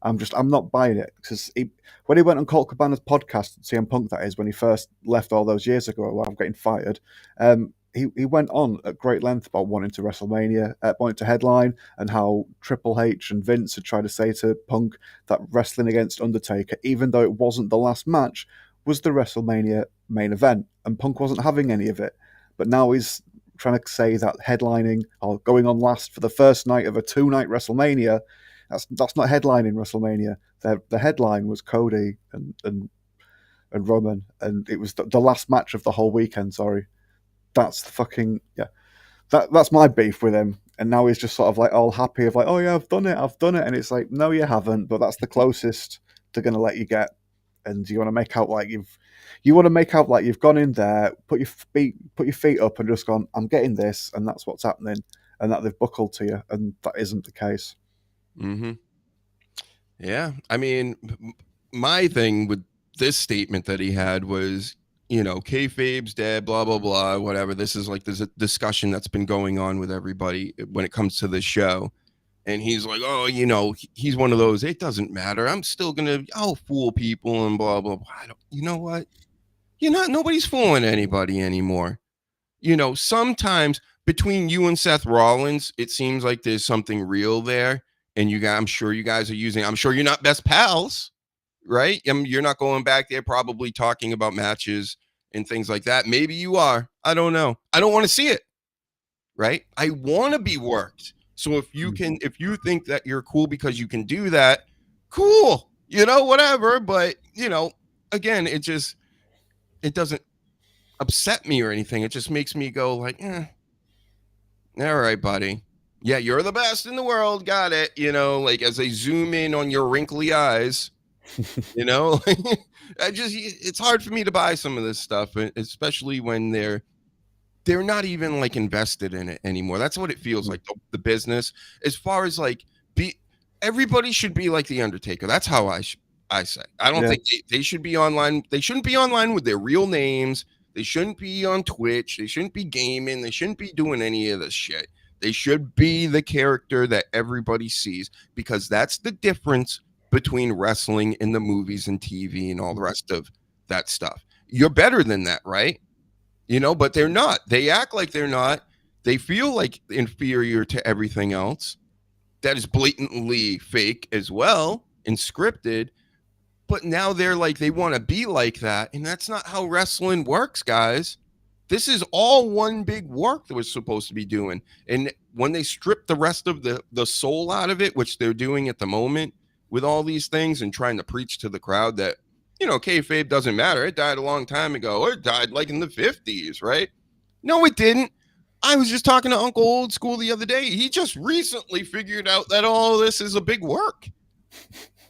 I'm not buying it, because when he went on Colt Cabana's podcast, CM Punk that is, when he first left all those years ago while I'm getting fired, he went on at great length about wanting to headline, and how Triple H and Vince had tried to say to Punk that wrestling against Undertaker, even though it wasn't the last match, was the WrestleMania main event, and Punk wasn't having any of it. But now he's trying to say that headlining or going on last for the first night of a 2-night WrestleMania, that's not headlining WrestleMania. The headline was Cody and Roman, and it was the last match of the whole weekend. Sorry, that's the fucking That's my beef with him. And now he's just sort of like all happy of like, oh yeah, I've done it, and it's like, no, you haven't. But that's the closest they're going to let you get. And you want to make out like you've gone in there, put your feet up, and just gone, I'm getting this, and that's what's happening, and that they've buckled to you, and that isn't the case. Mm-hmm. Yeah, I mean, my thing with this statement that he had was, kayfabe's dead, blah blah blah, whatever. This is like there's a discussion that's been going on with everybody when it comes to this show. And he's like, oh, he's one of those, it doesn't matter. I'm still I'll fool people and blah, blah, blah. You know what? Nobody's fooling anybody anymore. Sometimes between you and Seth Rollins, it seems like there's something real there. And I'm sure you guys are I'm sure you're not best pals, right? You're not going back there probably talking about matches and things like that. Maybe you are. I don't know. I don't want to see it, right? I want to be worked. So if you think that you're cool because you can do that, cool, whatever. But, again, it doesn't upset me or anything. It just makes me go like, all right, buddy. Yeah, you're the best in the world. Got it. Like as they zoom in on your wrinkly eyes, it's hard for me to buy some of this stuff, especially when they're not even like invested in it anymore. That's what it feels like, the business. As far as like everybody should be like the Undertaker. That's how I say. I don't think they should be online. They shouldn't be online with their real names. They shouldn't be on Twitch. They shouldn't be gaming. They shouldn't be doing any of this shit. They should be the character that everybody sees, because that's the difference between wrestling and the movies and TV and all the rest of that stuff. You're better than that, right? But they're not. They act like they're not. They feel like inferior to everything else. That is blatantly fake as well and scripted. But now they're like, they want to be like that. And that's not how wrestling works, guys. This is all one big work that we're supposed to be doing. And when they strip the rest of the soul out of it, which they're doing at the moment with all these things and trying to preach to the crowd that, kayfabe doesn't matter. It died a long time ago. Or it died like in the 50s, right? No, it didn't. I was just talking to Uncle Old School the other day. He just recently figured out that all this is a big work.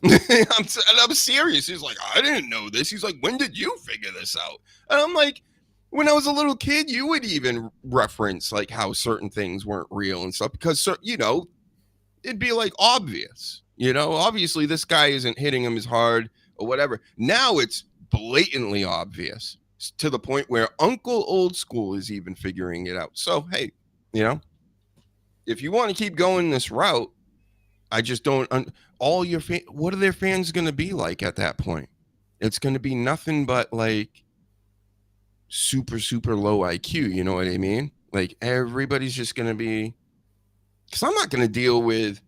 I'm serious. He's like, I didn't know this. He's like, when did you figure this out? And I'm like, when I was a little kid, you would even reference like how certain things weren't real and stuff because, it'd be like obvious. Obviously this guy isn't hitting him as hard or whatever. Now it's blatantly obvious to the point where Uncle Old School is even figuring it out. So, hey, if you want to keep going this route, I just don't. All your what are their fans going to be like at that point? It's going to be nothing but like super, super low IQ. You know what I mean? Like everybody's just going to be, because I'm not going to deal with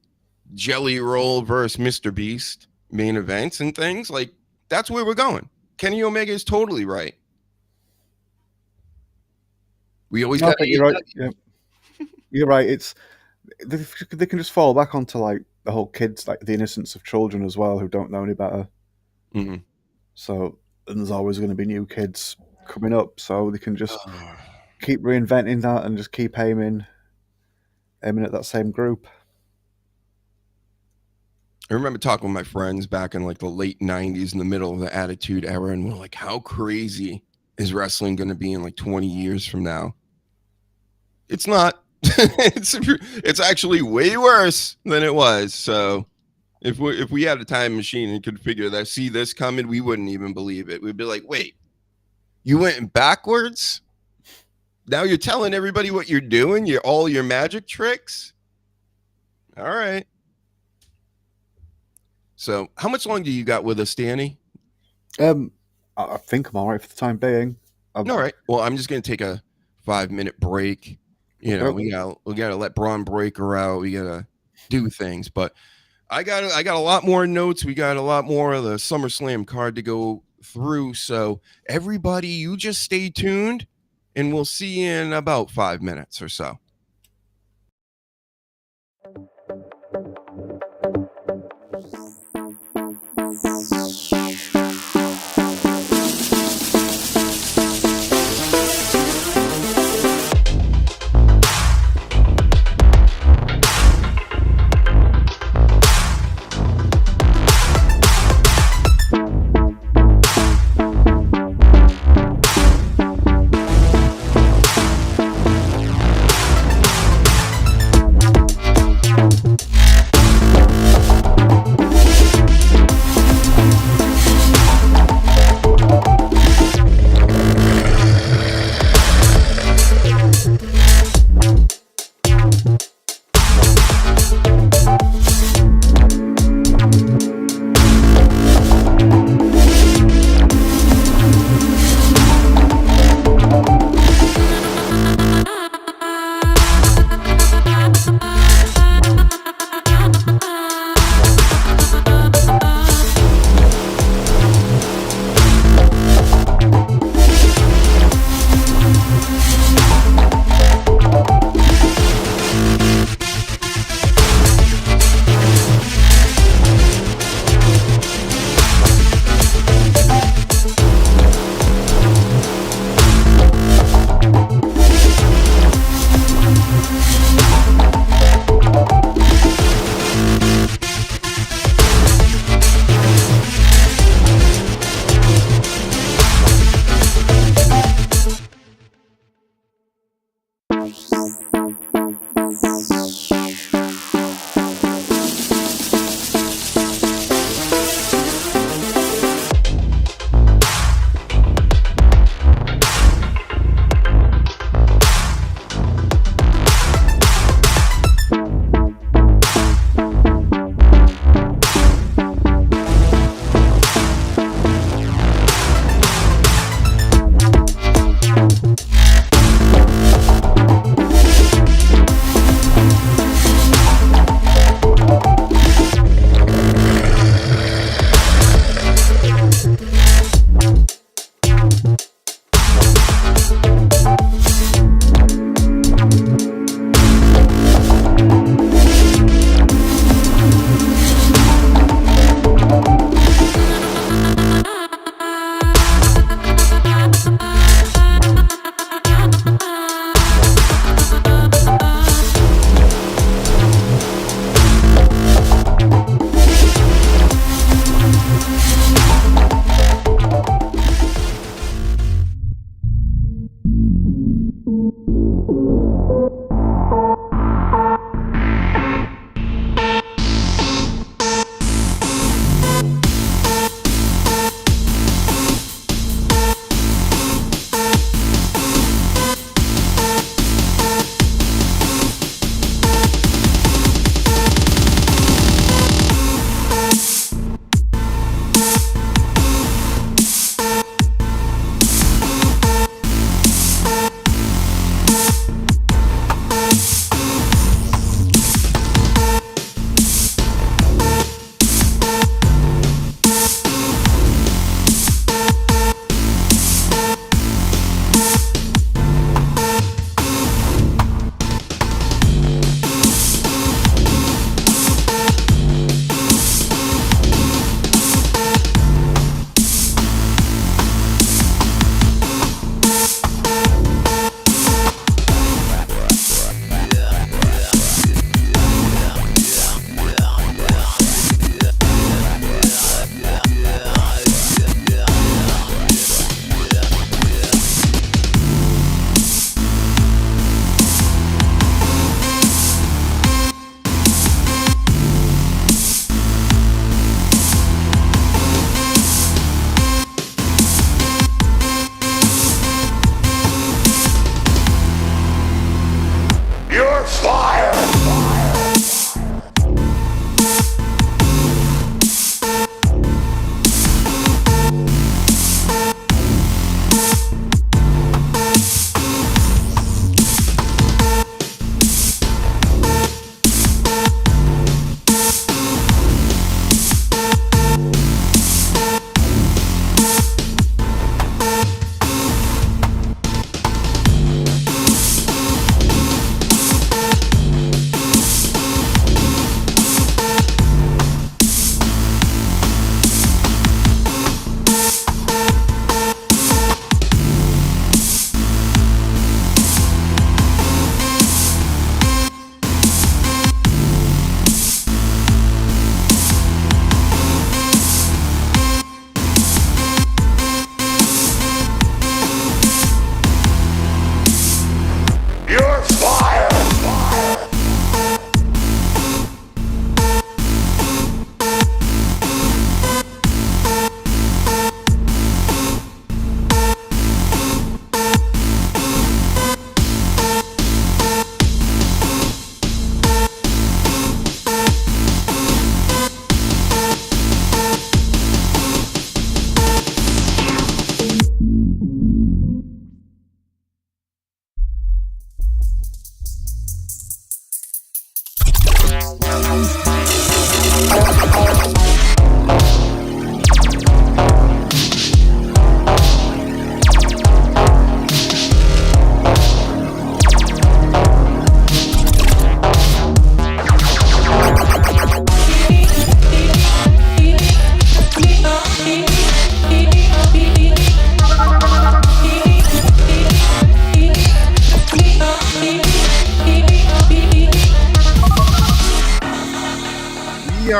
Jelly Roll versus Mr. Beast main events and things like that's where we're going. Kenny Omega is totally right. We always got. You're right. Yeah. You're right. It's they can just fall back onto like the whole kids, like the innocence of children as well, who don't know any better. Mm-hmm. So and there's always going to be new kids coming up, so they can just keep reinventing that and just keep aiming at that same group. I remember talking with my friends back in like the late 90s in the middle of the Attitude Era, and we're like, how crazy is wrestling going to be in like 20 years from now? It's not. It's actually way worse than it was. So if we had a time machine and could see this coming, we wouldn't even believe it. We'd be like, wait, you went backwards? Now you're telling everybody what you're doing? All your magic tricks? All right. So how much longer you got with us, Danny? I think I'm all right for the time being. All right. Well, I'm just going to take a 5-minute break. You know, we gotta let Braun Breaker out. We gotta do things. But I got a lot more notes. We got a lot more of the SummerSlam card to go through. So everybody, you just stay tuned, and we'll see you in about 5 minutes or so.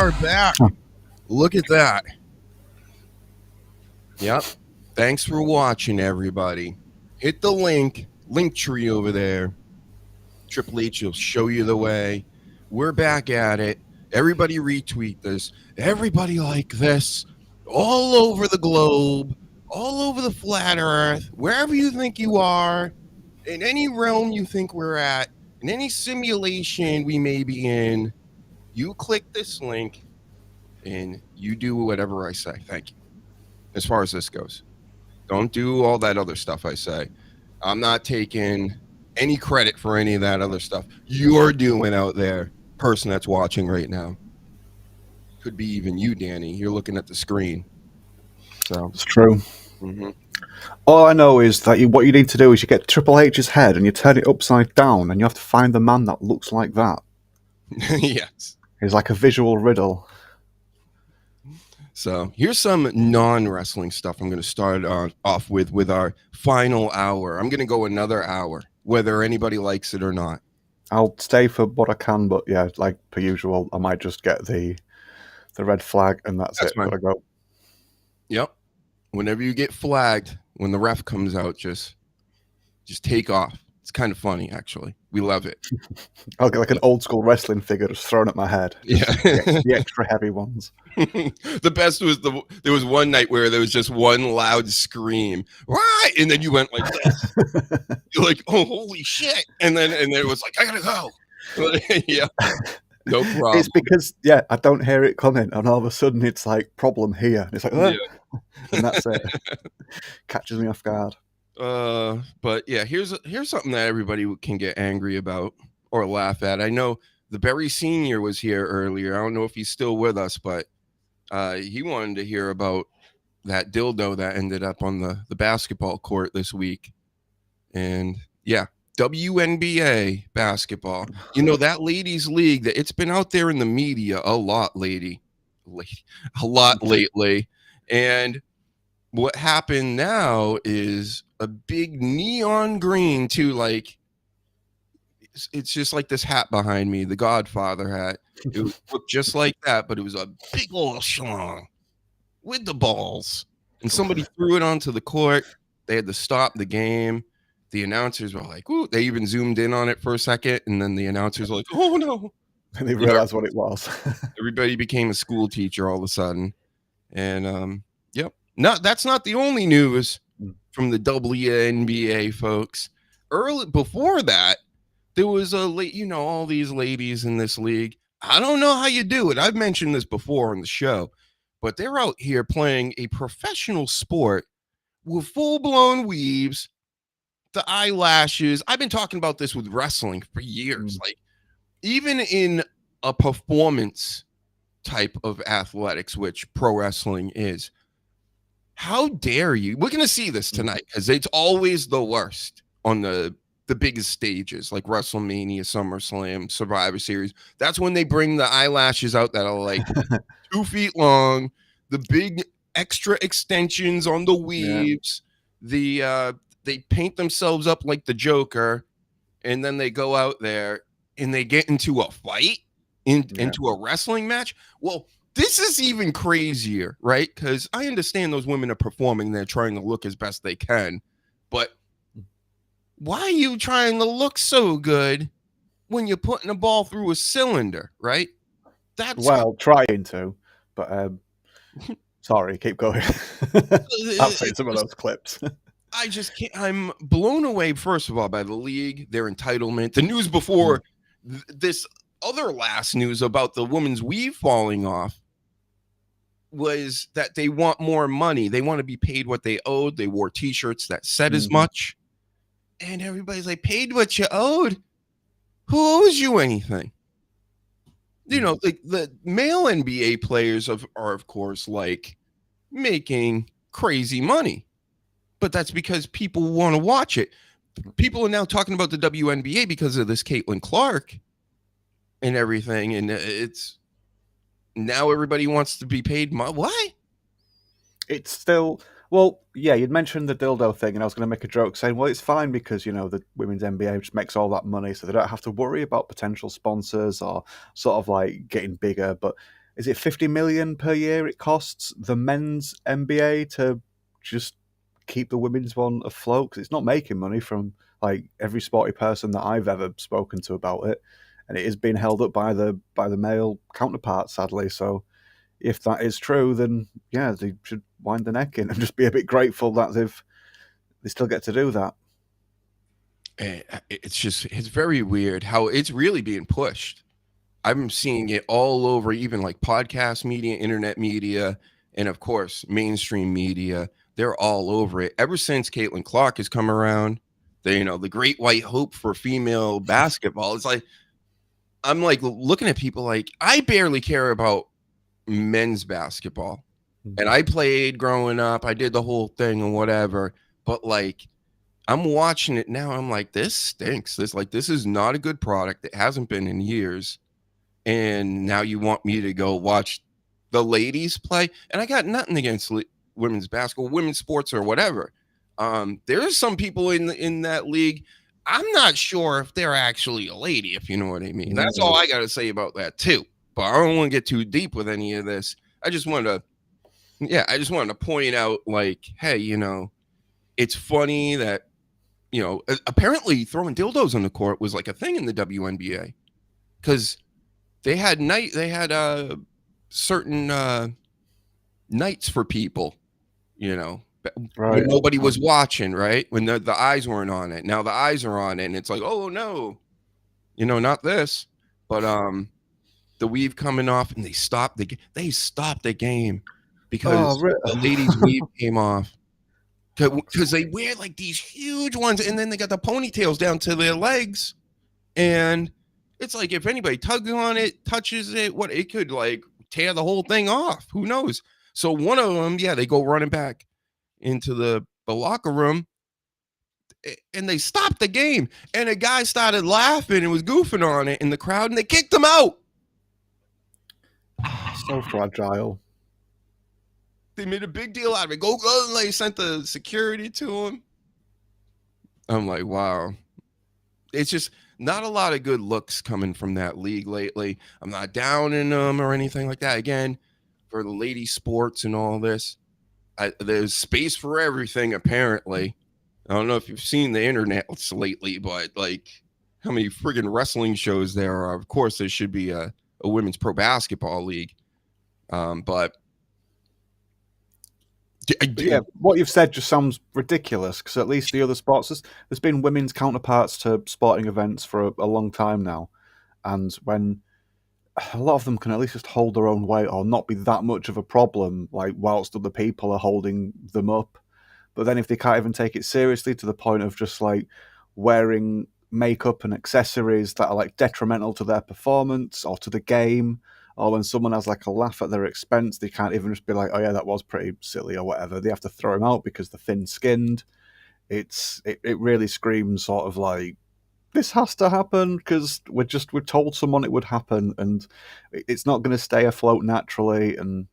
are back. Look at that. Yep. Thanks for watching, everybody. Hit the link tree over there. Triple H will show you the way. We're back at it. Everybody retweet this. Everybody like this. All over the globe. All over the flat earth. Wherever you think you are. In any realm you think we're at. In any simulation we may be in. You click this link and you do whatever I say. Thank you. As far as this goes. Don't do all that other stuff I say. I'm not taking any credit for any of that other stuff you're doing out there, person that's watching right now. Could be even you, Danny. You're looking at the screen. So It's true. Mm-hmm. All I know is that what you need to do is you get Triple H's head and you turn it upside down and you have to find the man that looks like that. Yes. It's like a visual riddle. So here's some non-wrestling stuff I'm going to start off with our final hour. I'm going to go another hour, whether anybody likes it or not. I'll stay for what I can, but yeah, like per usual, I might just get the red flag and that's it. Fine. Gotta go. Yep. Whenever you get flagged, when the ref comes out, just take off. It's kind of funny, actually. We love it. I'll get like an old school wrestling figure just thrown at my head. Yeah. The extra heavy ones. The best was there was one night where there was just one loud scream, right? And then you went like this. You're like, oh, holy shit. And then it was like, I gotta go. Yeah. No problem. It's because, I don't hear it coming, and all of a sudden it's like, problem here. And it's like, and that's it. Catches me off guard. But yeah, here's something that everybody can get angry about or laugh at. I know the Berry Senior was here earlier. I don't know if he's still with us, but he wanted to hear about that dildo that ended up on the basketball court this week. And yeah, WNBA basketball. You know, that ladies league, that it's been out there in the media a lot lately. And what happened now is a big neon green too, like it's just like this hat behind me, the Godfather hat. It looked just like that, but it was a big old schlong with the balls. And somebody threw it onto the court. They had to stop the game. The announcers were like, ooh, they even zoomed in on it for a second, and then the announcers were like, oh no. And they realized what it was. Everybody became a school teacher all of a sudden. And yep. No, that's not the only news from the WNBA folks. Before that, there was all these ladies in this league. I don't know how you do it. I've mentioned this before on the show, but they're out here playing a professional sport with full-blown weaves, the eyelashes. I've been talking about this with wrestling for years. Like, even in a performance type of athletics, which pro wrestling is, how dare you? We're going to see this tonight because it's always the worst on the biggest stages like WrestleMania, SummerSlam, Survivor Series. That's when they bring the eyelashes out that are like 2 feet long, the big extra extensions on the weaves, they paint themselves up like the Joker, and then they go out there and they get into a fight, into a wrestling match. Well, this is even crazier, right? Because I understand those women are performing. They're trying to look as best they can. But why are you trying to look so good when you're putting a ball through a cylinder, right? Trying to. But sorry, keep going. I've seen some of those clips. I just can't. I'm blown away, first of all, by the league, their entitlement. The news before this other last news about the woman's weave falling off was that they want more money. They want to be paid what they owed. They wore T-shirts that said as much. And everybody's like, paid what you owed? Who owes you anything? You know, like the male NBA players are, of course, like making crazy money. But that's because people want to watch it. People are now talking about the WNBA because of this Caitlin Clark and everything. And it's now everybody wants to be paid. Why? It's still, well, yeah, you'd mentioned the dildo thing, and I was going to make a joke saying, well, it's fine because, you know, the women's NBA just makes all that money, so they don't have to worry about potential sponsors or sort of like getting bigger. But is it 50 million per year it costs the men's NBA to just keep the women's one afloat? Because it's not making money from like every sporty person that I've ever spoken to about it, and it is being held up by the male counterpart, sadly. So if that is true, then yeah, they should wind the neck in and just be a bit grateful that they still get to do that. It's very weird how it's really being pushed. I'm seeing it all over, even like podcast media, internet media, and of course, mainstream media. They're all over it. Ever since Caitlin Clark has come around, the great white hope for female basketball. It's like, I'm like looking at people like, I barely care about men's basketball. And I played growing up. I did the whole thing and whatever. But like, I'm watching it now. I'm like, this stinks. This is not a good product. It hasn't been in years. And now you want me to go watch the ladies play? And I got nothing against women's basketball, women's sports, or whatever. There's some people in that league. I'm not sure if they're actually a lady, if you know what I mean. That's all I got to say about that too. But I don't want to get too deep with any of this. I just wanted to point out, like, hey, it's funny that, apparently throwing dildos on the court was like a thing in the WNBA, because they had certain nights for people, Right. when nobody was watching, right? When the eyes weren't on it. Now the eyes are on it, and it's like, oh no, not this. But the weave coming off, and they stopped the game because the ladies' weave came off. Because they wear like these huge ones, and then they got the ponytails down to their legs, and it's like if anybody tugs on it, touches it, it could like tear the whole thing off. Who knows? So one of them, they go running back into the locker room, and they stopped the game, and a guy started laughing and was goofing on it in the crowd, and they kicked him out. So fragile. They made a big deal out of it. Go, and they sent the security to him. I'm like, wow. It's just not a lot of good looks coming from that league lately. I'm not down in them or anything like that. Again, for the lady sports and all this, there's space for everything, apparently. I don't know if you've seen the internet lately, but like how many friggin' wrestling shows there are. Of course, there should be a women's pro basketball league. But yeah, what you've said just sounds ridiculous, because at least the other sports, there's been women's counterparts to sporting events for a long time now, and when a lot of them can at least just hold their own weight or not be that much of a problem, like whilst other people are holding them up. But then if they can't even take it seriously to the point of just like wearing makeup and accessories that are like detrimental to their performance or to the game, or when someone has like a laugh at their expense, they can't even just be like, oh yeah, that was pretty silly or whatever. They have to throw them out because they're thin-skinned. It really screams sort of like, this has to happen because we're told someone it would happen, and it's not going to stay afloat naturally. And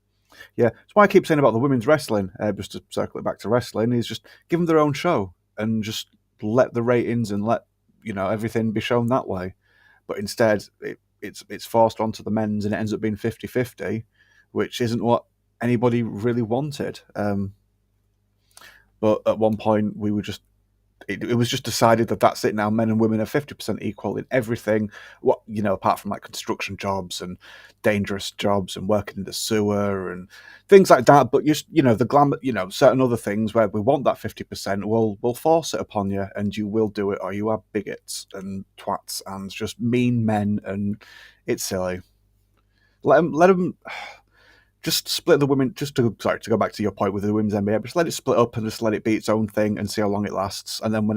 yeah, that's why I keep saying about the women's wrestling, just to circle it back to wrestling, is just give them their own show and just let the ratings and let everything be shown that way. But instead, it's forced onto the men's, and it ends up being 50-50, which isn't what anybody really wanted. But at one point, we were just it was just decided that that's it now. Men and women are 50% equal in everything. Apart from like construction jobs and dangerous jobs and working in the sewer and things like that. But the glamour, certain other things where we want that 50%, we'll force it upon you, and you will do it, or you are bigots and twats and just mean men, and it's silly. Let them. Just split the women. To go back to your point with the women's NBA, just let it split up and just let it be its own thing and see how long it lasts. And then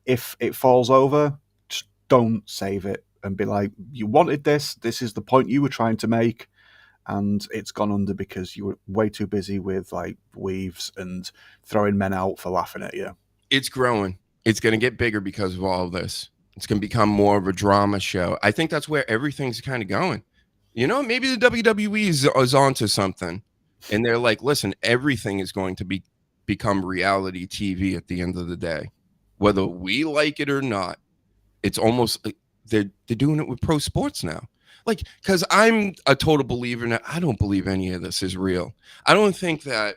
if it falls over, just don't save it and be like, you wanted this. This is the point you were trying to make, and it's gone under because you were way too busy with like weaves and throwing men out for laughing at you. It's growing. It's going to get bigger because of all of this. It's going to become more of a drama show. I think that's where everything's kind of going. Maybe the WWE is onto something, and they're like, listen, everything is going to become reality TV at the end of the day, whether we like it or not. It's almost they're doing it with pro sports now. Like, because I'm a total believer in it. I don't believe any of this is real. I don't think that,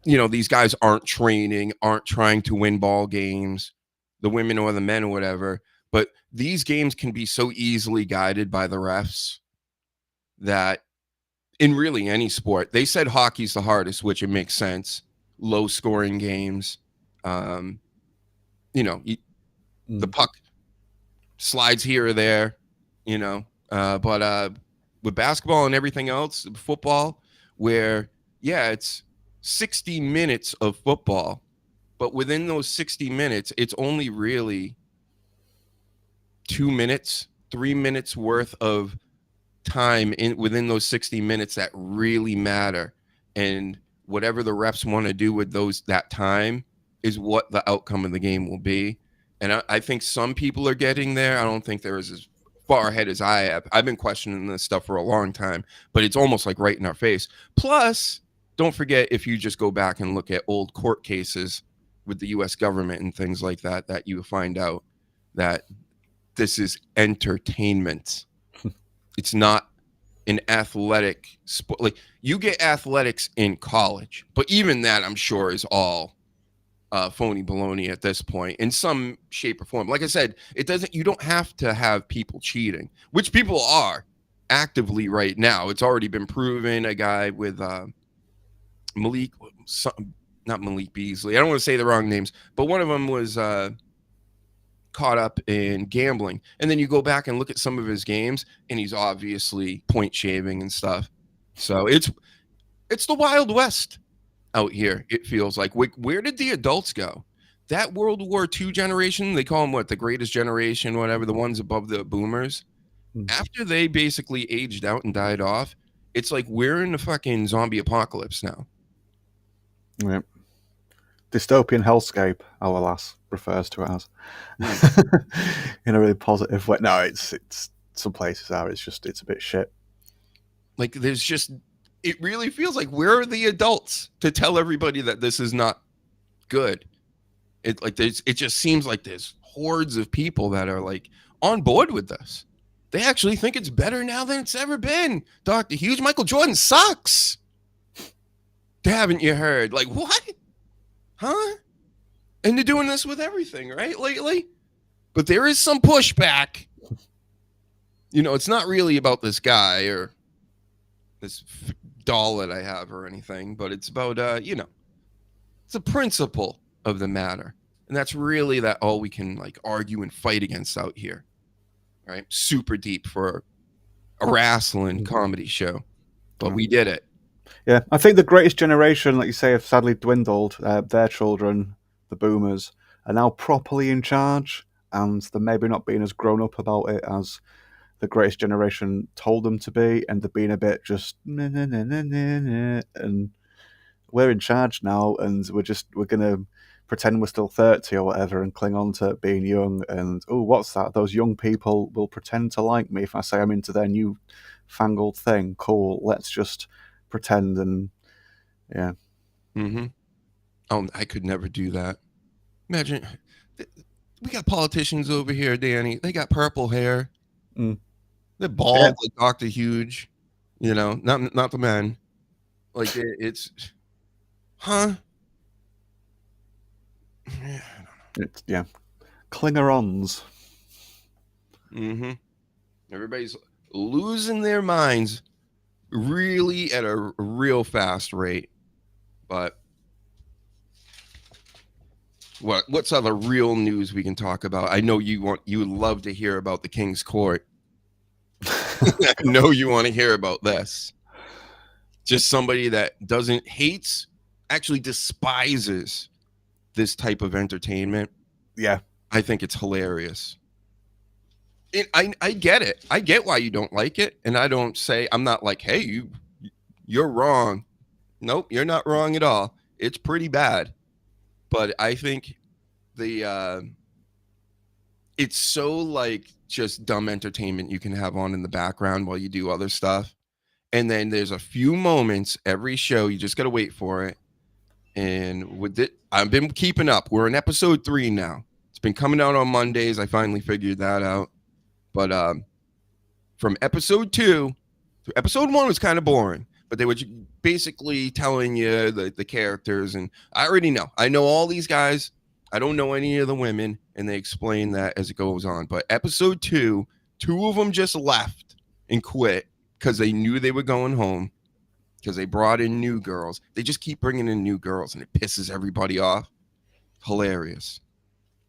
these guys aren't training, aren't trying to win ball games, the women or the men or whatever. But these games can be so easily guided by the refs that in really any sport, they said hockey's the hardest, which it makes sense. Low scoring games. The puck slides here or there, but with basketball and everything else, football, where, it's 60 minutes of football, but within those 60 minutes, it's only really 2 minutes, 3 minutes worth of time within those 60 minutes that really matter. And whatever the refs want to do with that time is what the outcome of the game will be. And I think some people are getting there. I don't think they're as far ahead as I have. I've been questioning this stuff for a long time, but it's almost like right in our face. Plus, don't forget, if you just go back and look at old court cases with the U.S. government and things like that, that you find out that this is entertainment. It's not an athletic sport. Like, you get athletics in college, but even that, I'm sure, is all phony baloney at this point in some shape or form. Like I said, you don't have to have people cheating, which people are actively right now. It's already been proven. A guy with not Malik Beasley. I don't want to say the wrong names, but one of them was caught up in gambling. And then you go back and look at some of his games, and he's obviously point shaving and stuff. So it's the Wild West out here, it feels like. Where did the adults go? That World War II generation, they call them what, the greatest generation, whatever, the ones above the boomers. After they basically aged out and died off, it's like we're in the fucking zombie apocalypse now. Yeah. Dystopian hellscape, our lass refers to it as. In a really positive way. No, it's some places are, it's a bit shit. Like, it really feels like we're the adults to tell everybody that this is not good. It just seems like there's hordes of people that are like on board with this. They actually think it's better now than it's ever been. Dr. Huge, Michael Jordan sucks. Haven't you heard? Like, what? Huh? And they're doing this with everything, right? Lately. But there is some pushback. It's not really about this guy or this doll that I have or anything, but it's about, it's a principle of the matter. And that's really all we can argue and fight against out here. Right? Super deep for a wrestling comedy show, but we did it. Yeah, I think the greatest generation, like you say, have sadly dwindled. Their children, the boomers, are now properly in charge, and they're maybe not being as grown up about it as the greatest generation told them to be, and they're being a bit just and we're in charge now, and we're gonna pretend we're still 30 or whatever and cling on to being young, and what's that? Those young people will pretend to like me if I say I'm into their new fangled thing. Cool, let's just pretend. And yeah. Oh, I could never do that. Imagine, we got politicians over here, Danny. They got purple hair. They're bald like Dr. Huge. Not the men. Like, it's, huh? It's Klingerons. Everybody's losing their minds really at a real fast rate. But what's other real news we can talk about? I know you would love to hear about the King's Court. I know you want to hear about this. Just somebody that hates, actually despises this type of entertainment. Yeah. I think it's hilarious. I get it. I get why you don't like it. And I don't say, I'm not like, hey, you're wrong. Nope, you're not wrong at all. It's pretty bad. But I think it's so just dumb entertainment you can have on in the background while you do other stuff. And then there's a few moments every show, you just got to wait for it. And with it, I've been keeping up. We're in episode 3 now. It's been coming out on Mondays. I finally figured that out. But from episode 2 to episode 1 was kind of boring, but they were basically telling you the characters, and I already know. I know all these guys. I don't know any of the women, and they explain that as it goes on. But episode 2, 2 of them just left and quit because they knew they were going home, because they brought in new girls. They just keep bringing in new girls, and it pisses everybody off. Hilarious.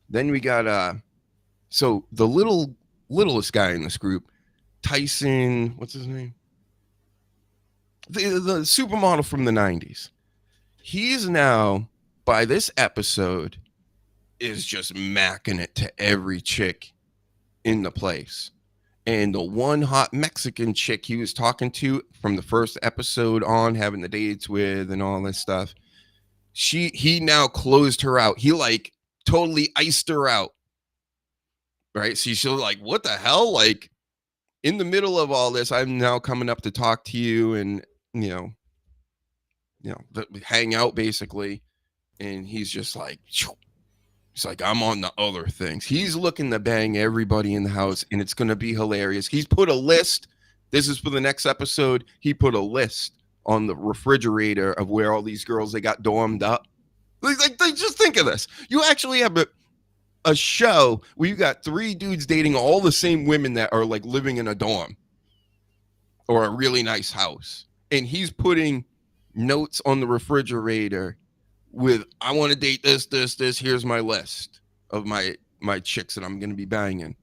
Then we got so the littlest guy in this group, Tyson, what's his name? The supermodel from the 90s. He's now, by this episode, is just macking it to every chick in the place. And the one hot Mexican chick he was talking to from the first episode on, having the dates with and all this stuff, he now closed her out. He like totally iced her out. Right? So she's like, what the hell? Like, in the middle of all this, I'm now coming up to talk to you and, hang out basically. And he's just like, he's like, I'm on the other things. He's looking to bang everybody in the house, and it's going to be hilarious. He's put a list. This is for the next episode. He put a list on the refrigerator of where all these girls, they got dormed up. Like, just think of this. You actually have a show where you got 3 dudes dating all the same women that are like living in a dorm or a really nice house. And he's putting notes on the refrigerator with, I want to date this. Here's my list of my chicks that I'm going to be banging.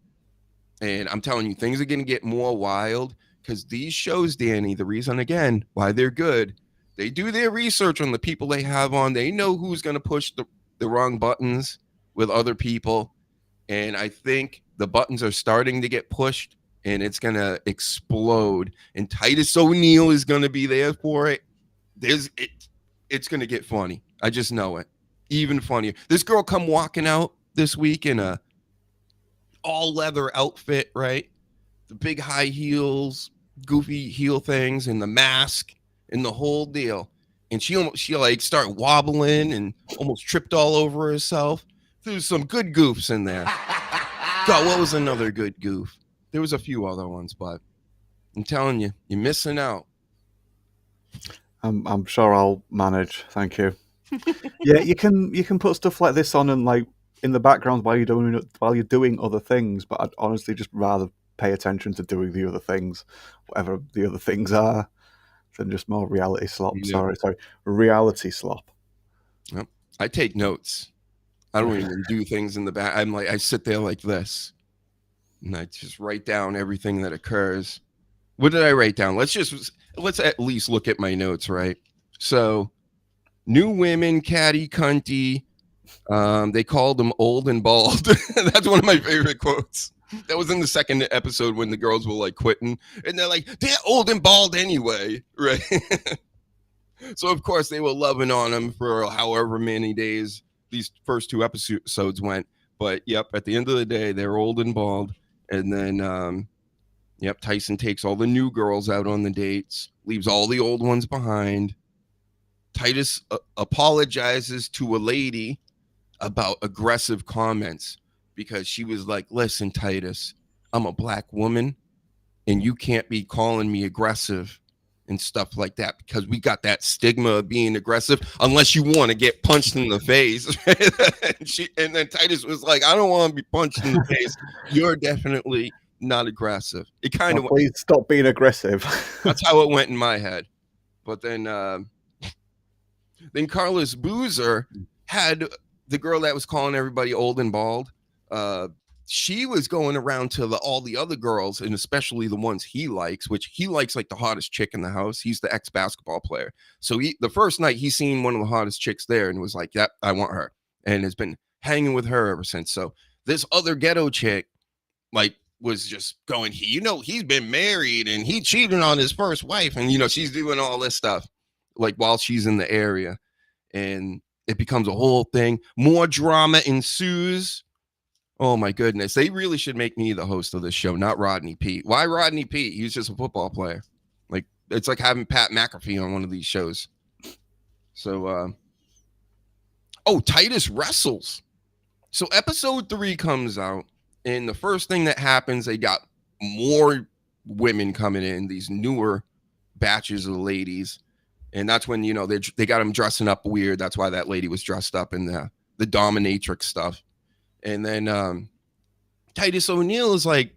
And I'm telling you, things are going to get more wild because these shows, Danny, the reason, again, why they're good, they do their research on the people they have on. They know who's going to push the wrong buttons with other people. And I think the buttons are starting to get pushed, and it's going to explode. And Titus O'Neil is going to be there for it. It's going to get funny. I just know it. Even funnier. This girl come walking out this week in a all leather outfit, right? The big high heels, goofy heel things, and the mask and the whole deal. And she like start wobbling and almost tripped all over herself. There's some good goofs in there. God, what was another good goof? There was a few other ones, but I'm telling you, you're missing out. I'm sure I'll manage. Thank you. Yeah, you can put stuff like this on and like in the background while you're doing other things. But I'd honestly just rather pay attention to doing the other things, whatever the other things are, than just more reality slop. Yeah. Sorry, reality slop. Yep. I take notes. I don't even do things in the back. I'm like, I sit there like this, and I just write down everything that occurs. What did I write down? Let's at least look at my notes, right? So, new women, catty, cunty. They called them old and bald. That's one of my favorite quotes. That was in the second episode when the girls were like quitting, and they're like, they're old and bald anyway, right? So of course they were loving on them for however many days these first 2 episodes went. But yep, at the end of the day, they're old and bald. And then Tyson takes all the new girls out on the dates, leaves all the old ones behind. Titus apologizes to a lady about aggressive comments because she was like, listen, Titus, I'm a black woman and you can't be calling me aggressive and stuff like that because we got that stigma of being aggressive unless you want to get punched in the face. and then Titus was like, I don't want to be punched in the face. You're definitely not aggressive. It kind of please stop being aggressive. That's how it went in my head. But then Carlos Boozer had the girl that was calling everybody old and bald. She was going around to all the other girls, and especially the ones he likes, which he likes like the hottest chick in the house. He's the ex-basketball player. So the first night he seen one of the hottest chicks there and was like, yep, I want her. And has been hanging with her ever since. So this other ghetto chick like was just going, he's been married and he cheated on his first wife. And, she's doing all this stuff like while she's in the area. And it becomes a whole thing. More drama ensues. Oh my goodness. They really should make me the host of this show, not Rodney Peete. Why Rodney Peete? He was just a football player. Like, it's like having Pat McAfee on one of these shows. So, Titus wrestles. So episode 3 comes out, and the first thing that happens, they got more women coming in, these newer batches of ladies. And that's when, you know, they got them dressing up weird. That's why that lady was dressed up in the dominatrix stuff. And then Titus O'Neil is like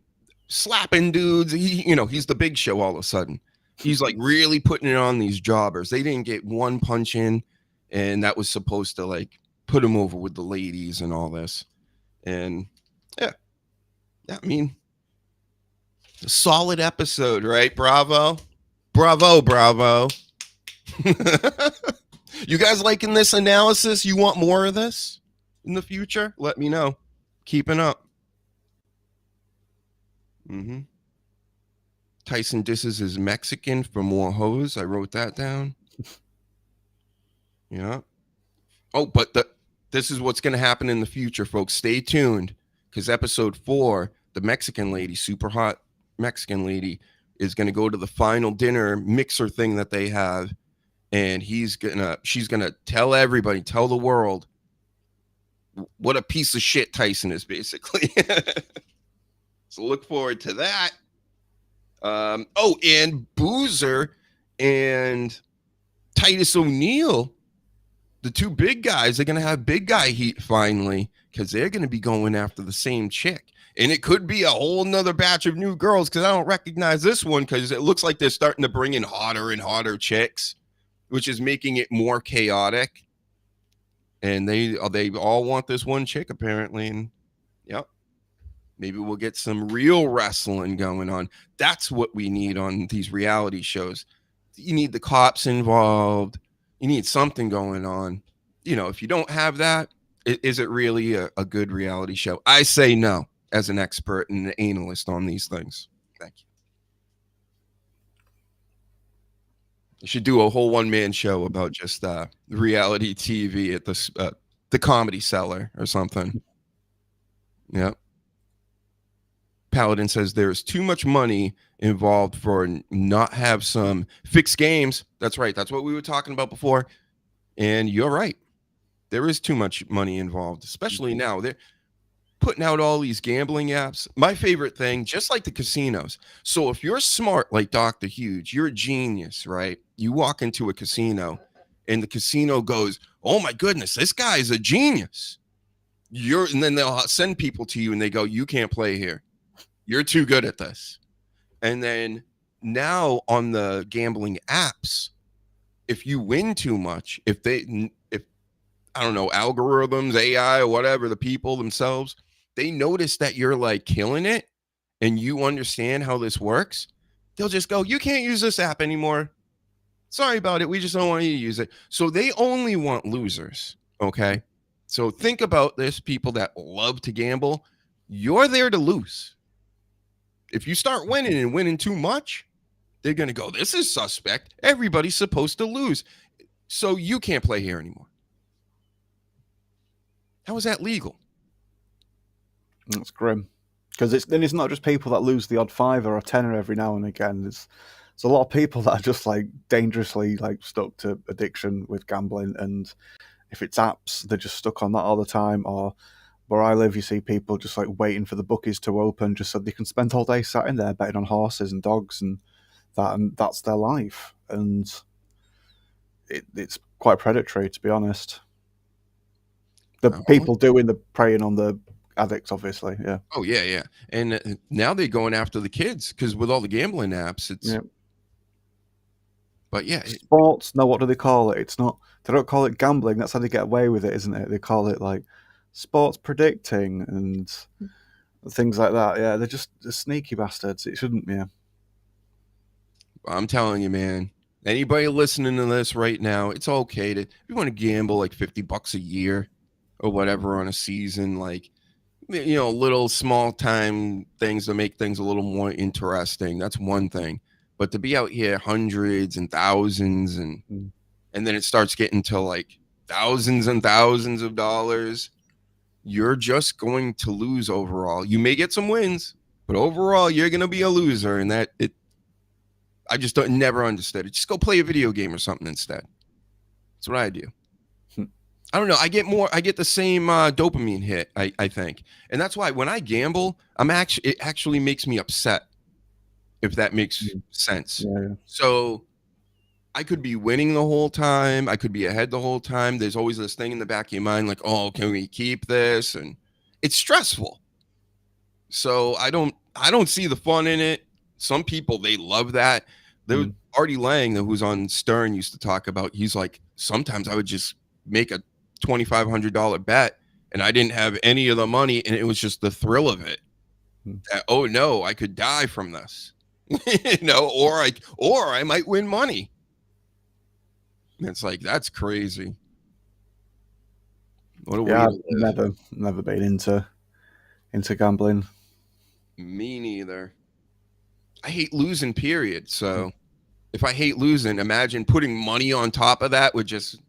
slapping dudes. He's the Big Show all of a sudden. He's like really putting it on these jobbers. They didn't get one punch in, and that was supposed to like put him over with the ladies and all this. And yeah, I mean, a solid episode, right? Bravo. You guys liking this analysis? You want more of this in the future? Let me know. Keeping up. Tyson disses is Mexican for more hoes. I wrote that down. Yeah. Oh, but this is what's going to happen in the future, folks. Stay tuned, because episode 4, the Mexican lady, super hot Mexican lady, is going to go to the final dinner mixer thing that they have, and she's gonna tell everybody, tell the world what a piece of shit Tyson is, basically. So look forward to that. And Boozer and Titus O'Neil, the two big guys, are going to have big guy heat finally, because they're going to be going after the same chick. And it could be a whole nother batch of new girls, because I don't recognize this one, because it looks like they're starting to bring in hotter and hotter chicks, which is making it more chaotic. And they all want this one chick, apparently. And yep. Maybe we'll get some real wrestling going on. That's what we need on these reality shows. You need the cops involved. You need something going on. You know, if you don't have that, is it really a good reality show? I say no, as an expert and an analyst on these things. Thank you. You should do a whole one-man show about just reality TV at the Comedy Cellar or something. Yeah. Paladin says there's too much money involved for not have some fixed games. That's right. That's what we were talking about before. And you're right. There is too much money involved, especially now. They're putting out all these gambling apps. My favorite thing, just like the casinos. So if you're smart like Dr. Huge, you're a genius, right? You walk into a casino and the casino goes, oh my goodness, this guy's a genius. And then they'll send people to you and they go, you can't play here. You're too good at this. And then now on the gambling apps, if you win too much, if I don't know, algorithms, AI or whatever, the people themselves, they notice that you're like killing it and you understand how this works, they'll just go, you can't use this app anymore. Sorry about it. We just don't want you to use it. So they only want losers. Okay. So think about this, people that love to gamble. You're there to lose. If you start winning and winning too much, they're going to go, this is suspect. Everybody's supposed to lose. So you can't play here anymore. How is that legal? That's grim. Because it's not just people that lose the odd $5 or $10 every now and again. It's a lot of people that are just like dangerously like stuck to addiction with gambling. And if it's apps, they're just stuck on that all the time. Or where I live, you see people just like waiting for the bookies to open just so they can spend all day sat in there betting on horses and dogs and that's their life. And it's quite predatory, to be honest. The people doing the preying on the addicts, obviously, yeah. Oh, yeah. And now they're going after the kids because with all the gambling apps, it's... Yeah. But yeah. Sports, no, what do they call it? It's not... They don't call it gambling. That's how they get away with it, isn't it? They call it, like, sports predicting and things like that. Yeah, they're sneaky bastards. It shouldn't, yeah. I'm telling you, man. Anybody listening to this right now, it's okay to... If you want to gamble, like, $50 a year or whatever on a season, like... You know, little small time things to make things a little more interesting. That's one thing. But to be out here hundreds and thousands and then it starts getting to like thousands and thousands of dollars, you're just going to lose overall. You may get some wins, but overall you're going to be a loser. And I just never understood it. Just go play a video game or something instead. That's what I do. I don't know. I get the same dopamine hit, I think. And that's why when I gamble, it actually makes me upset. if that makes sense. Yeah. So I could be winning the whole time. I could be ahead the whole time. There's always this thing in the back of your mind, like, oh, can we keep this? And it's stressful. So I don't see the fun in it. Some people, they love that. There was Artie Lang, who's on Stern, used to talk about, he's like, sometimes I would just make a $2,500 bet and I didn't have any of the money, and it was just the thrill of it. That, oh no, I could die from this. or I might win money. And it's like, that's crazy. What a way to live. Never been into gambling. Me neither. I hate losing, period. So if I hate losing, imagine putting money on top of that would just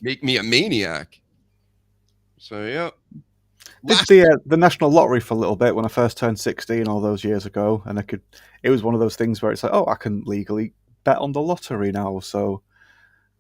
make me a maniac. So yeah. Did the national lottery for a little bit when I first turned 16 all those years ago, and it was one of those things where it's like, oh, I can legally bet on the lottery now. So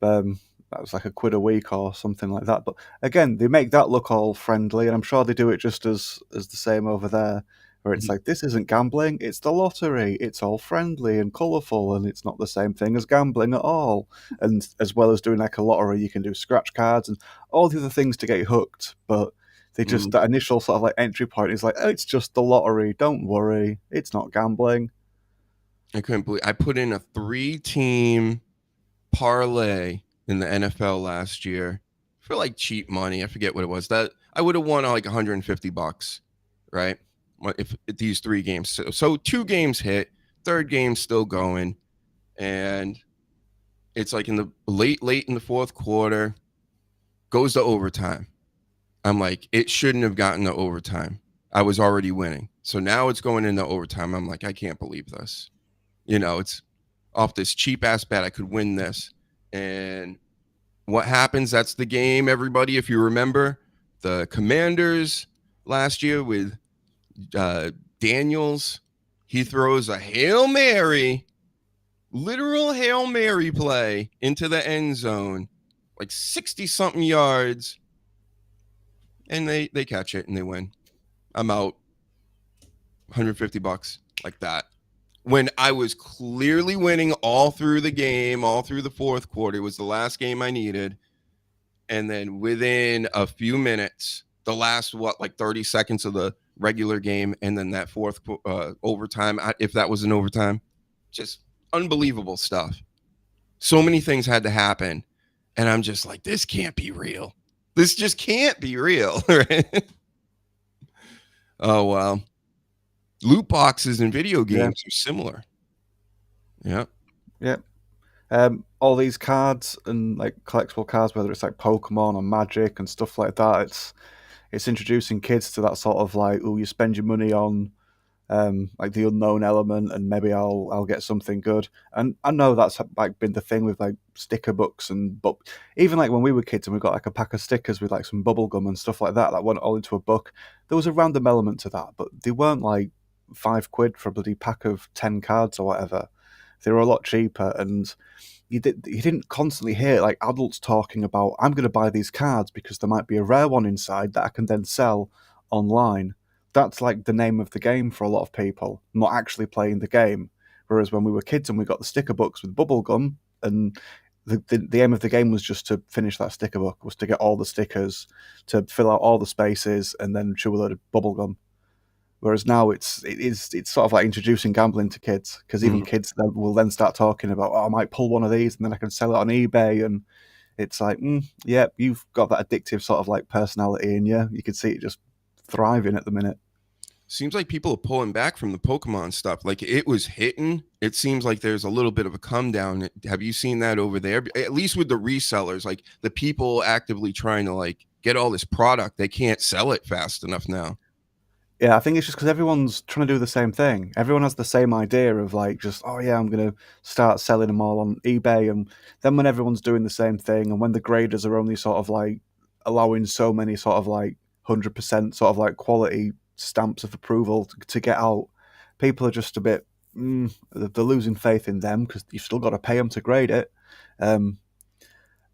that was like £1 a week or something like that. But again, they make that look all friendly, and I'm sure they do it just as the same over there, where it's like, this isn't gambling, it's the lottery. It's all friendly and colourful, and it's not the same thing as gambling at all. And as well as doing like a lottery, you can do scratch cards and all the other things to get hooked. But they just, that initial sort of like entry point is like, oh, it's just the lottery. Don't worry, it's not gambling. I couldn't believe I put in a 3-team parlay in the NFL last year for like cheap money. I forget what it was. That I would have won like $150, right? If these 3 games. So 2 games hit, third game still going, and it's like in the late in the fourth quarter, goes to overtime. I'm like, it shouldn't have gotten to overtime. I was already winning. So now it's going into overtime. I'm like, I can't believe this. It's off this cheap ass bet. I could win this. And what happens? That's the game, everybody. If you remember the Commanders last year with Daniels, he throws a Hail Mary, literal Hail Mary play into the end zone, like 60-something yards. And they catch it and they win. I'm out $150 like that. When I was clearly winning all through the game, all through the fourth quarter, it was the last game I needed. And then within a few minutes, the last, 30 seconds of the regular game, and then that fourth overtime, if that was an overtime, just unbelievable stuff. So many things had to happen. And I'm just like, this can't be real. This just can't be real, right? Oh, wow. Loot boxes in video games are similar. Yeah. Yeah. All these cards and like collectible cards, whether it's like Pokemon or Magic and stuff like that, it's introducing kids to that sort of like, oh, you spend your money on like the unknown element, and maybe I'll get something good. And I know that's like been the thing with like sticker books, but even like when we were kids and we got like a pack of stickers with like some bubble gum and stuff like that went all into a book, there was a random element to that, but they weren't like £5 for a bloody pack of 10 cards or whatever. They were a lot cheaper, and you didn't constantly hear like adults talking about, I'm going to buy these cards because there might be a rare one inside that I can then sell online. That's like the name of the game for a lot of people, not actually playing the game. Whereas when we were kids and we got the sticker books with bubble gum, and the aim of the game was just to finish that sticker book, was to get all the stickers, to fill out all the spaces, and then chew a load of bubble gum. Whereas now it's sort of like introducing gambling to kids, because even kids will then start talking about, oh, I might pull one of these and then I can sell it on eBay, and it's like, yeah, you've got that addictive sort of like personality in you. You can see it just thriving at the minute. Seems like people are pulling back from the Pokemon stuff. Like, it was hitting. It seems like there's a little bit of a come down. Have you seen that over there? At least with the resellers, like the people actively trying to like get all this product, they can't sell it fast enough now. Yeah, I think it's just because everyone's trying to do the same thing. Everyone has the same idea of like, just, oh yeah, I'm going to start selling them all on eBay. And then when everyone's doing the same thing, and when the graders are only sort of like allowing so many sort of like 100% sort of like quality stamps of approval to get out, people are just a bit, they're losing faith in them, because you've still got to pay them to grade it. And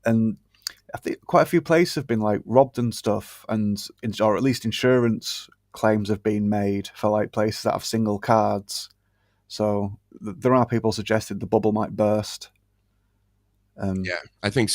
I think quite a few places have been like robbed and stuff, or at least insurance claims have been made for like places that have single cards. So there are people suggesting the bubble might burst. Yeah, I think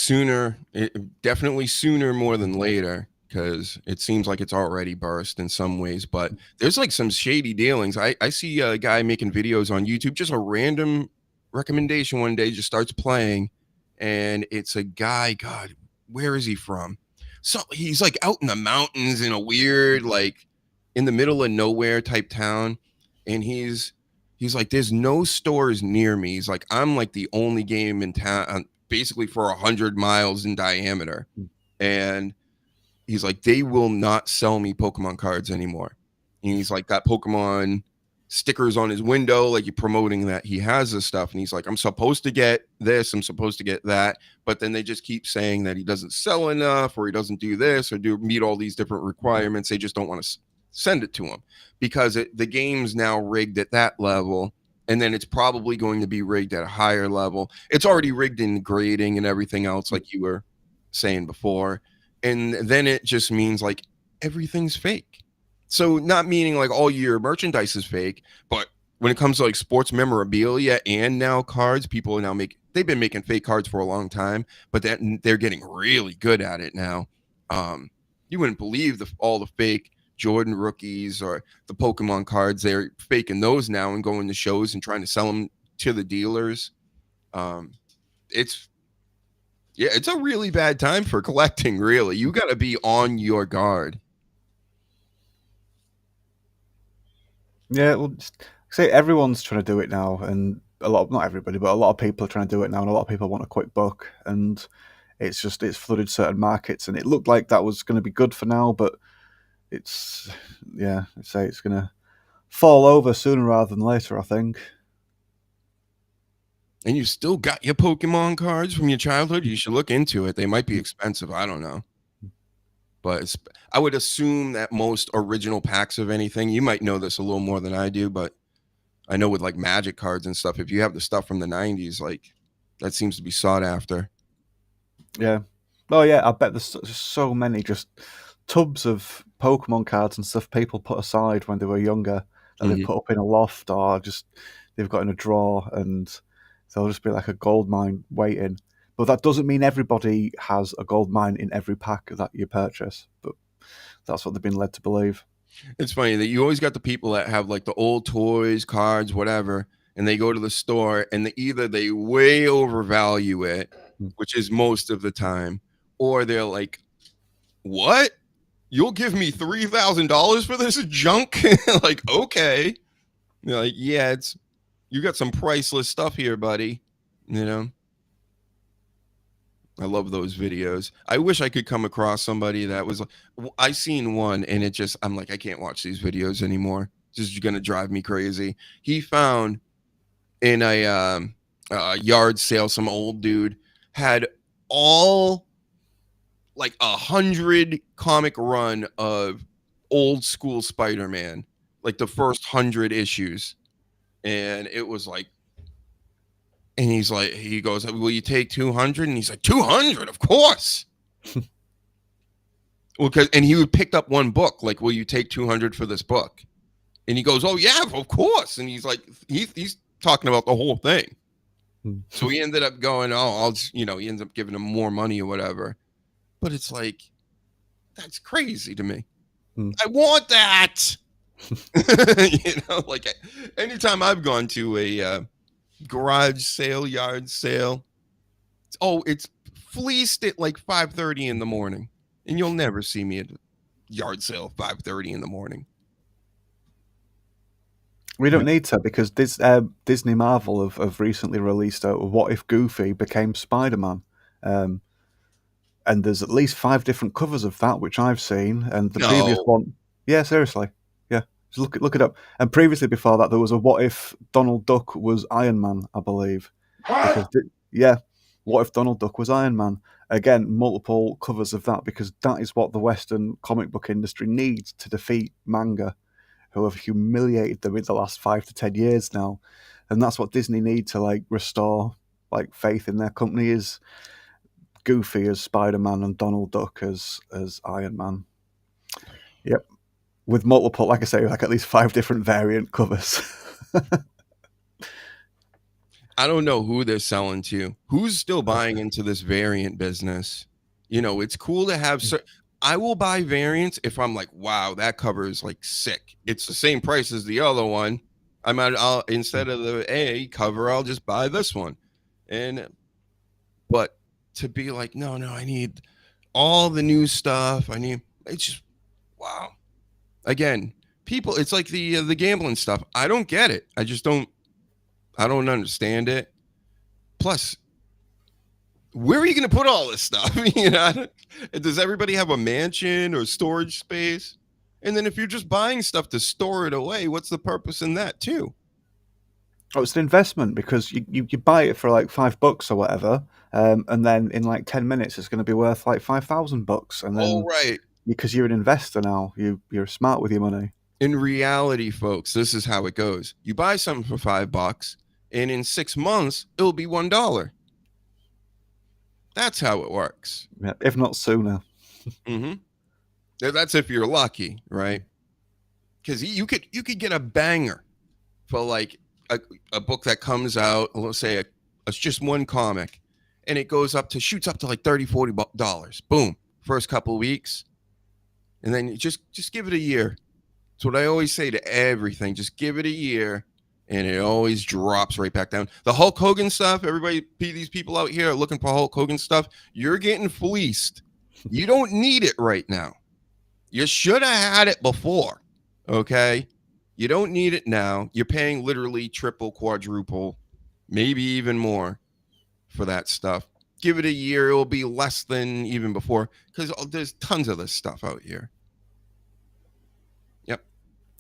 definitely sooner more than later, because it seems like it's already burst in some ways. But there's like some shady dealings. I see a guy making videos on YouTube, just a random recommendation one day, just starts playing, and it's a guy. God, where is he from? So he's like out in the mountains in a weird, like in the middle of nowhere type town, and he's like, there's no stores near me. He's like, I'm like the only game in town, basically for 100 miles in diameter. And he's like, they will not sell me Pokemon cards anymore. And he's like, got Pokemon stickers on his window, like he promoting that he has this stuff. And he's like, I'm supposed to get this, I'm supposed to get that. But then they just keep saying that he doesn't sell enough, or he doesn't do this, or meet all these different requirements. They just don't want to send it to him, because the game's now rigged at that level. And then it's probably going to be rigged at a higher level. It's already rigged in grading and everything else, like you were saying before. And then it just means like everything's fake. So not meaning like all your merchandise is fake, but when it comes to like sports memorabilia and now cards, people are now they've been making fake cards for a long time, but they're getting really good at it now. You wouldn't believe all the fake Jordan rookies or the Pokemon cards. They're faking those now and going to shows and trying to sell them to the dealers. It's a really bad time for collecting, really. You got to be on your guard. Yeah, well, say everyone's trying to do it now, and not everybody, but a lot of people are trying to do it now, and a lot of people want a quick buck, and it's flooded certain markets, and it looked like that was going to be good for now, but it's going to fall over sooner rather than later, I think. And you still got your Pokemon cards from your childhood? You should look into it. They might be expensive. I don't know. But I would assume that most original packs of anything, you might know this a little more than I do, but I know with like Magic cards and stuff, if you have the stuff from the 90s, like that seems to be sought after. Yeah. Oh, yeah, I bet there's so many just tubs of Pokemon cards and stuff people put aside when they were younger that they put up in a loft, or just they've got in a drawer, and they'll just be like a gold mine waiting. But that doesn't mean everybody has a gold mine in every pack that you purchase, but that's what they've been led to believe. It's funny that you always got the people that have like the old toys, cards, whatever, and they go to the store and either they way overvalue it, which is most of the time, or they're like, what? You'll give me $3,000 for this junk? Like, okay. You're like, yeah, you got some priceless stuff here, buddy. You know? I love those videos. I wish I could come across somebody that was I seen one, and I'm like, I can't watch these videos anymore. This is going to drive me crazy. He found in a yard sale, some old dude had all like 100 comic run of old school Spider-Man, like the first 100 issues. And it was like, and he goes, will you take 200? And he's like, 200, of course. Well, and he would pick up one book, like, will you take 200 for this book? And he goes, oh yeah, of course. And he's like, he's talking about the whole thing. So he ended up going, he ends up giving him more money or whatever. But it's like, that's crazy to me. I want that. Like anytime I've gone to a garage sale, yard sale, it's fleeced at like 5:30 in the morning, and you'll never see me at a yard sale 5:30 in the morning. We don't need to, because Disney Marvel have recently released a What If Goofy Became Spider-Man. And there's at least 5 different covers of that, which I've seen. And the previous one... Yeah, seriously. Yeah, just look it up. And previously, before that, there was a What If Donald Duck was Iron Man, I believe. What If Donald Duck was Iron Man? Again, multiple covers of that, because that is what the Western comic book industry needs to defeat manga, who have humiliated them in the last 5 to 10 years now. And that's what Disney need to like restore like faith in their company, is Goofy as Spider-Man and Donald Duck as Iron Man. Yep. With multiple, like I say, like at least 5 different variant covers. I don't know who they're selling to. Who's still buying into this variant business? You know, it's cool to have. I will buy variants if I'm like, wow, that cover is like sick. It's the same price as the other one. I'll instead of the A cover, I'll just buy this one. But to be like, no, I need all the new stuff. It's just wow. Again, people, it's like the gambling stuff. I don't get it. I don't understand it. Plus, where are you going to put all this stuff? You know, does everybody have a mansion or storage space? And then if you're just buying stuff to store it away, what's the purpose in that too? Oh, it's an investment because you buy it for like $5 or whatever, and then in like 10 minutes it's going to be worth like $5,000, and then right, because you're an investor now, you're smart with your money. In reality, folks, this is how it goes. You buy something for $5, and in 6 months it'll be $1. That's how it works. Yeah, if not sooner. Mm-hmm. That's if you're lucky, right? Because you could get a banger for like a book that comes out, let's say it's just one comic, and it shoots up to like $30-$40. Boom, first couple of weeks, and then you just give it a year. That's what I always say to everything. Just give it a year, and it always drops right back down. The Hulk Hogan stuff, everybody, these people out here are looking for Hulk Hogan stuff. You're getting fleeced. You don't need it right now. You should have had it before, okay? You don't need it now. You're paying literally triple, quadruple, maybe even more for that stuff. Give it a year. It will be less than even before because there's tons of this stuff out here. Yep.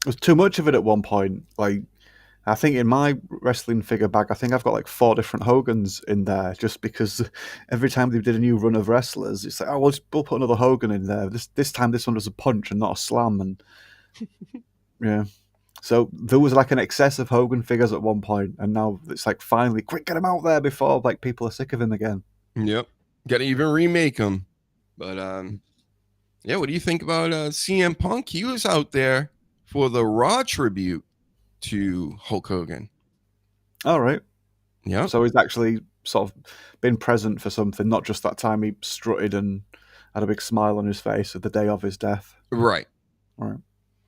There's too much of it at one point. Like, I think in my wrestling figure bag, I think I've got like 4 different Hogans in there just because every time they did a new run of wrestlers, it's like, oh, we'll put another Hogan in there. This time this one was a punch and not a slam. And yeah. So there was like an excess of Hogan figures at one point, and now it's like finally, quick, get him out there before like people are sick of him again. Yep. Got to even remake him. But yeah, what do you think about CM Punk? He was out there for the Raw tribute to Hulk Hogan. All right. Yeah. So he's actually sort of been present for something, not just that time he strutted and had a big smile on his face at the day of his death. Right. All right.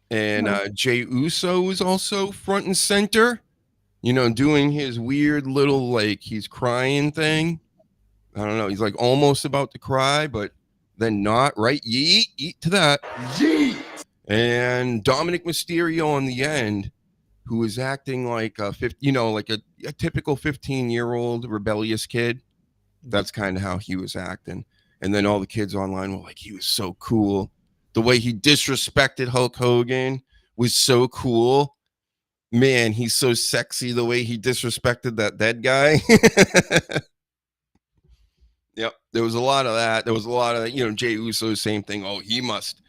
And Jey Uso is also front and center, you know, doing his weird little, like, he's crying thing. I don't know. He's like almost about to cry, but then not, right? Yeet to that. Yeet. And Dominic Mysterio on the end, who is acting like a typical 15-year-old rebellious kid. That's kind of how he was acting. And then all the kids online were like, he was so cool. The way he disrespected Hulk Hogan was so cool. Man, he's so sexy the way he disrespected that dead guy. Yep. There was a lot of that. There was a lot of, you know, Jey Uso, same thing. Oh, he must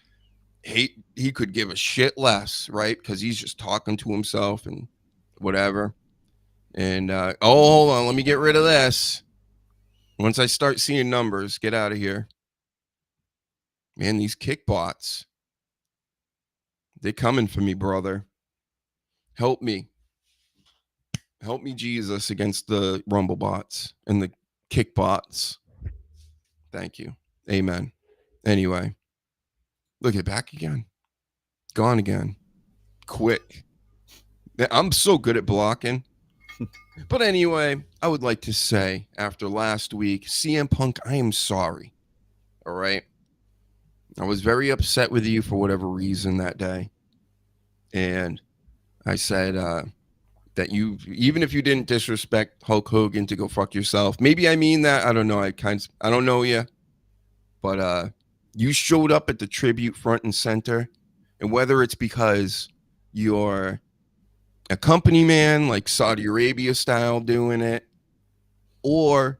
hate. He could give a shit less, right? Because he's just talking to himself and whatever. And, hold on. Let me get rid of this. Once I start seeing numbers, get out of here. Man, these kick bots. They're coming for me, brother. Help me. Help me, Jesus, against the Rumble bots and the kick bots. Thank you. Amen. Anyway, look at back again. Gone again. Quick. I'm so good at blocking. But anyway, I would like to say after last week, CM Punk, I am sorry. All right. I was very upset with you for whatever reason that day. And I said that you, even if you didn't disrespect Hulk Hogan, to go fuck yourself. Maybe I mean that. I don't know. I don't know you. But you showed up at the tribute front and center. And whether it's because you're a company man, like Saudi Arabia style doing it, or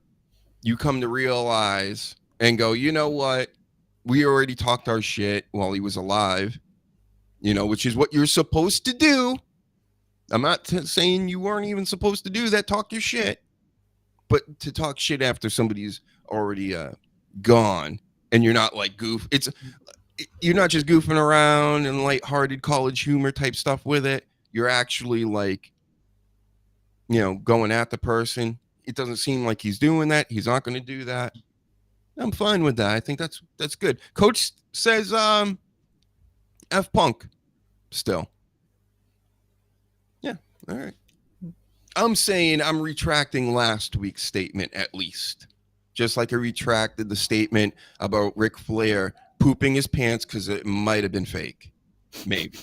you come to realize and go, you know what? We already talked our shit while he was alive, you know, which is what you're supposed to do. I'm not saying you weren't even supposed to do that, talk your shit. But to talk shit after somebody's already gone and you're not like you're not just goofing around and lighthearted college humor type stuff with it. You're actually like going at the person. It doesn't seem like he's doing that. He's not going to do that. I'm fine with that. I think that's good. Coach says F Punk still. Yeah, all right. I'm saying I'm retracting last week's statement at least. Just like I retracted the statement about Ric Flair pooping his pants because it might have been fake. Maybe.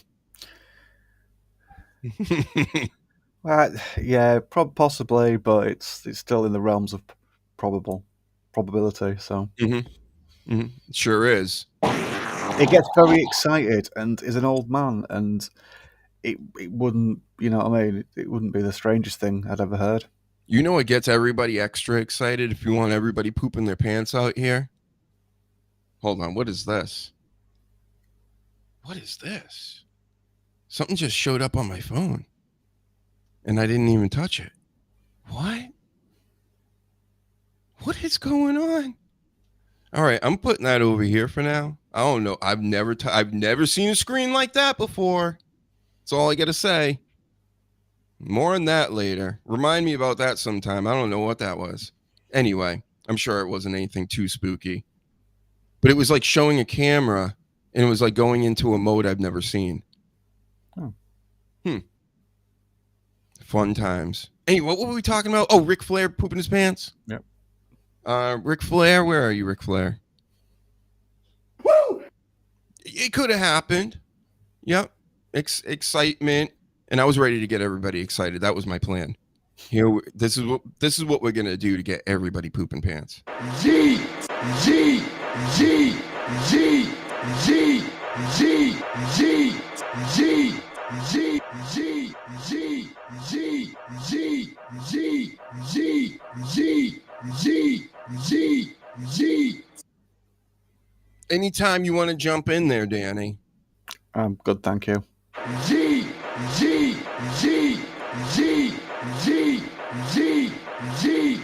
Yeah, possibly, but it's still in the realms of probability. So Sure is. he gets very excited and is an old man, and it wouldn't, you know what I mean? It wouldn't be the strangest thing I'd ever heard. You know what gets everybody extra excited if you want everybody pooping their pants out here? Hold on, what is this? What is this? Something just showed up on my phone, and I didn't even touch it. What? What is going on? All right, I'm putting that over here for now. I don't know. I've never seen a screen like that before. That's all I got to say. More on that later. Remind me about that sometime. I don't know what that was. Anyway, I'm sure it wasn't anything too spooky. But it was like showing a camera, and it was like going into a mode I've never seen. Fun times. Hey, what were we talking about? Oh, Ric Flair pooping his pants? Yep. Ric Flair, where are you, Ric Flair? Woo! It could have happened. Yep. Excitement. And I was ready to get everybody excited. That was my plan. Here, this is what we're gonna do to get everybody pooping pants. G, G, G, G, G, G, G, G, G, G, G, G, G, G, G, G, G, G, G. Anytime you want to jump in there, Danny. Good, thank you. G, G, G, G, G, G, G, G,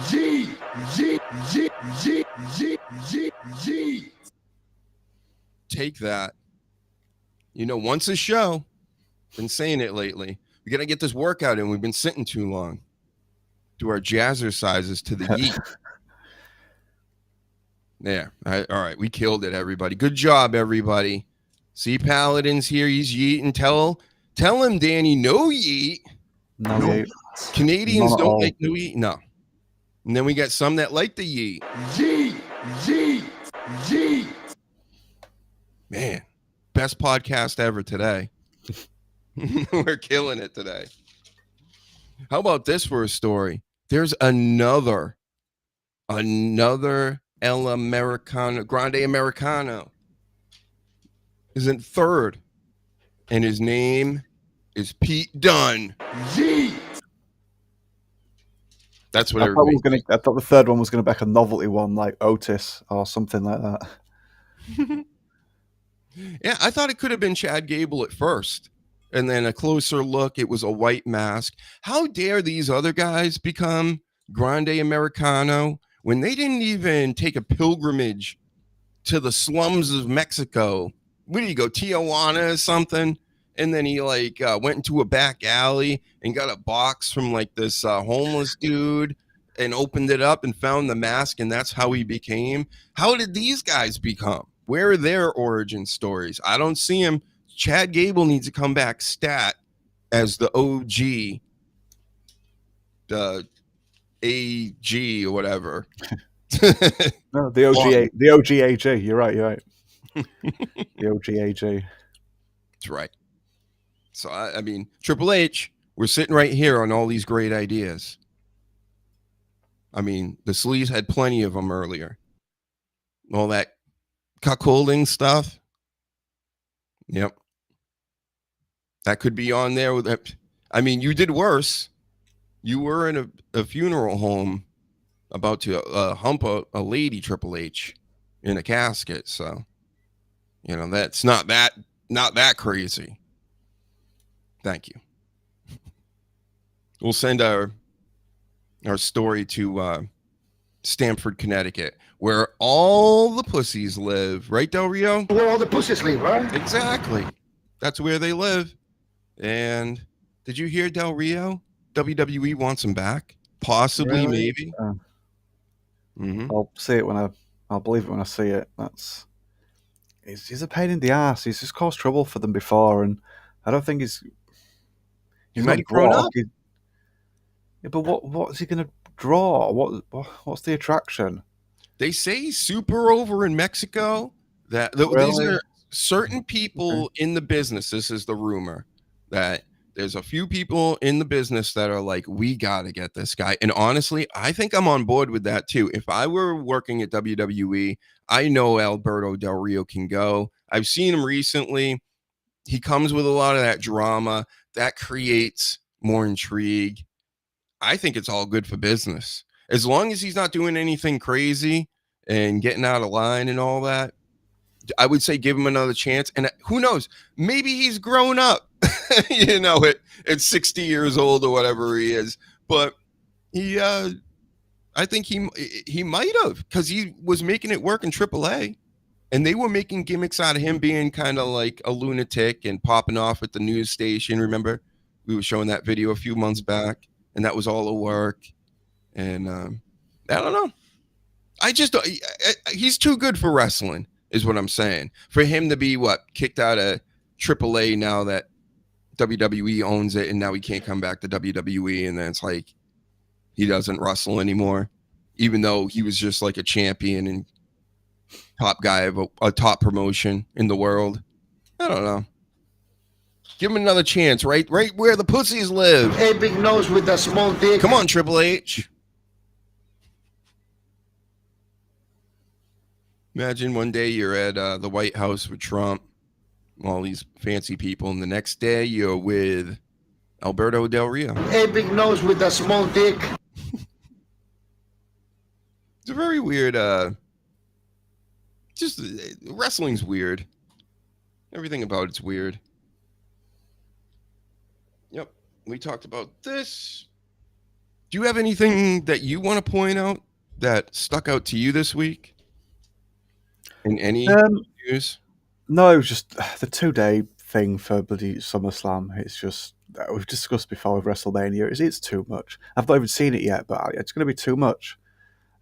G, G, G, G, G, G. Take that. Once a show. Been saying it lately. We gotta get this workout in. We've been sitting too long. Do our jazzercises to the yeet. There. All right. We killed it, everybody. Good job, everybody. See, Paladin's here. He's yeeting. Tell him, Danny, no yeet. No yeet. Canadians Not at don't all. like no yeet. No. And then we got some that like the yeet. G, G, G. Man, best podcast ever today. We're killing it today. How about this for a story? There's another El Americano, Grande Americano is in third, and his name is Pete Dunne. G. That's what I everybody. I thought the third one was going to be like a novelty one, like Otis or something like that. Yeah, I thought it could have been Chad Gable at first. And then a closer look, it was a white mask. How dare these other guys become Grande Americano when they didn't even take a pilgrimage to the slums of Mexico? Where did he go? Tijuana or something? And then he went into a back alley and got a box from this homeless dude and opened it up and found the mask, and that's how he became. How did these guys become? Where are their origin stories? I don't see him. Chad Gable needs to come back stat as the OG, the AG or whatever. No, the OG AG. You're right. The OG AG. That's right. So, I mean, Triple H, we're sitting right here on all these great ideas. I mean, the Sleaze had plenty of them earlier. All that cuckolding stuff. Yep. That could be on there. I mean, you did worse. You were in a funeral home about to hump a lady, Triple H, in a casket. So, that's not that crazy. Thank you. We'll send our story to Stamford, Connecticut, where all the pussies live. Right, Del Rio? Where all the pussies live, right? Exactly. That's where they live. And did you hear Del Rio? WWE wants him back. Possibly, Really? maybe. Mm-hmm. I'll believe it when I see it. He's a pain in the ass. He's just caused trouble for them before, and I don't think he's might have grown up. Yeah, but what's he going to draw? What's the attraction? They say he's super over in Mexico. These are certain people in the business. This is the rumor that there's a few people in the business that are like, we got to get this guy. And honestly, I think I'm on board with that too. If I were working at WWE, I know Alberto Del Rio can go. I've seen him recently. He comes with a lot of that drama that creates more intrigue. I think it's all good for business. As long as he's not doing anything crazy and getting out of line and all that, I would say give him another chance. And who knows? Maybe he's grown up, at 60 years old or whatever he is. But I think he might have, because he was making it work in AAA. And they were making gimmicks out of him being kind of like a lunatic and popping off at the news station. Remember? We were showing that video a few months back, and that was all a work. And I don't know. He's too good for wrestling, is what I'm saying. For him to be kicked out of AAA now that WWE owns it, and now he can't come back to WWE, and then it's like he doesn't wrestle anymore, even though he was just like a champion and top guy of a top promotion in the world. I don't know. Give him another chance, right where the pussies live. Hey, big nose with a small dick. Come on, Triple H. Imagine one day you're at the White House with Trump, all these fancy people, and the next day you're with Alberto Del Rio. Hey, big nose with a small dick. It's a very weird, wrestling's weird. Everything about it's weird. Yep, we talked about this. Do you have anything that you want to point out that stuck out to you this week? In any news? No, it was just the 2-day thing for bloody SummerSlam. It's just, we've discussed before with WrestleMania, it's too much. I've not even seen it yet, but it's going to be too much.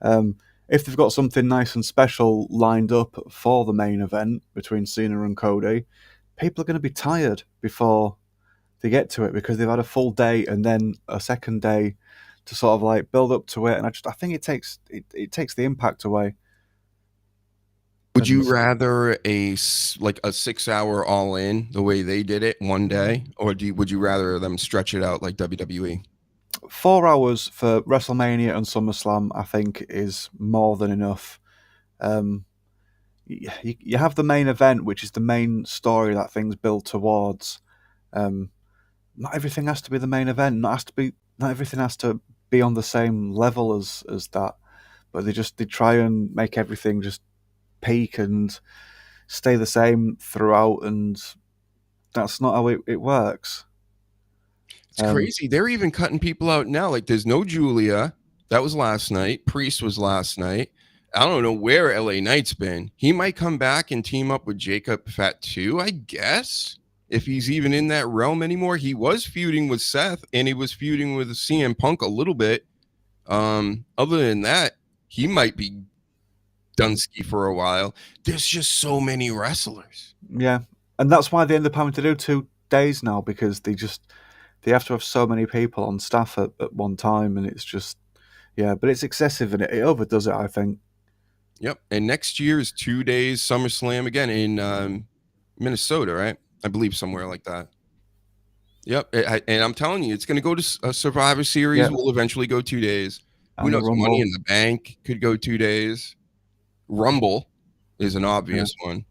If they've got something nice and special lined up for the main event between Cena and Cody, people are going to be tired before they get to it, because they've had a full day and then a second day to sort of like build up to it, and I think it takes the impact away. Would you rather a 6-hour all in the way they did it one day, or would you rather them stretch it out like WWE? 4 hours for WrestleMania and SummerSlam, I think, is more than enough. You have the main event, which is the main story that things build towards. Not everything has to be the main event. Not everything has to be on the same level as that. But they try and make everything just peak and stay the same throughout, and that's not how it works. It's crazy. They're even cutting people out now. Like, there's no Julia. That was last night. Priest was last night. I don't know where LA Knight's been. He might come back and team up with Jacob Fatu, I guess, if he's even in that realm anymore. He was feuding with Seth, and he was feuding with CM Punk a little bit. Other than that, he might be Dunsky for a while. There's just so many wrestlers. Yeah, and that's why they end up having to do 2 days now, because they have to have so many people on staff at one time, and it's just, but it's excessive, and it overdoes it, I think. Yep, and next year is 2 days SummerSlam again in Minnesota, right? I believe somewhere like that. Yep, and I'm telling you, it's going to go to a Survivor Series. Yep. Will eventually go 2 days. Who And knows? Rumble. Money in the Bank could go 2 days. Rumble is an obvious one.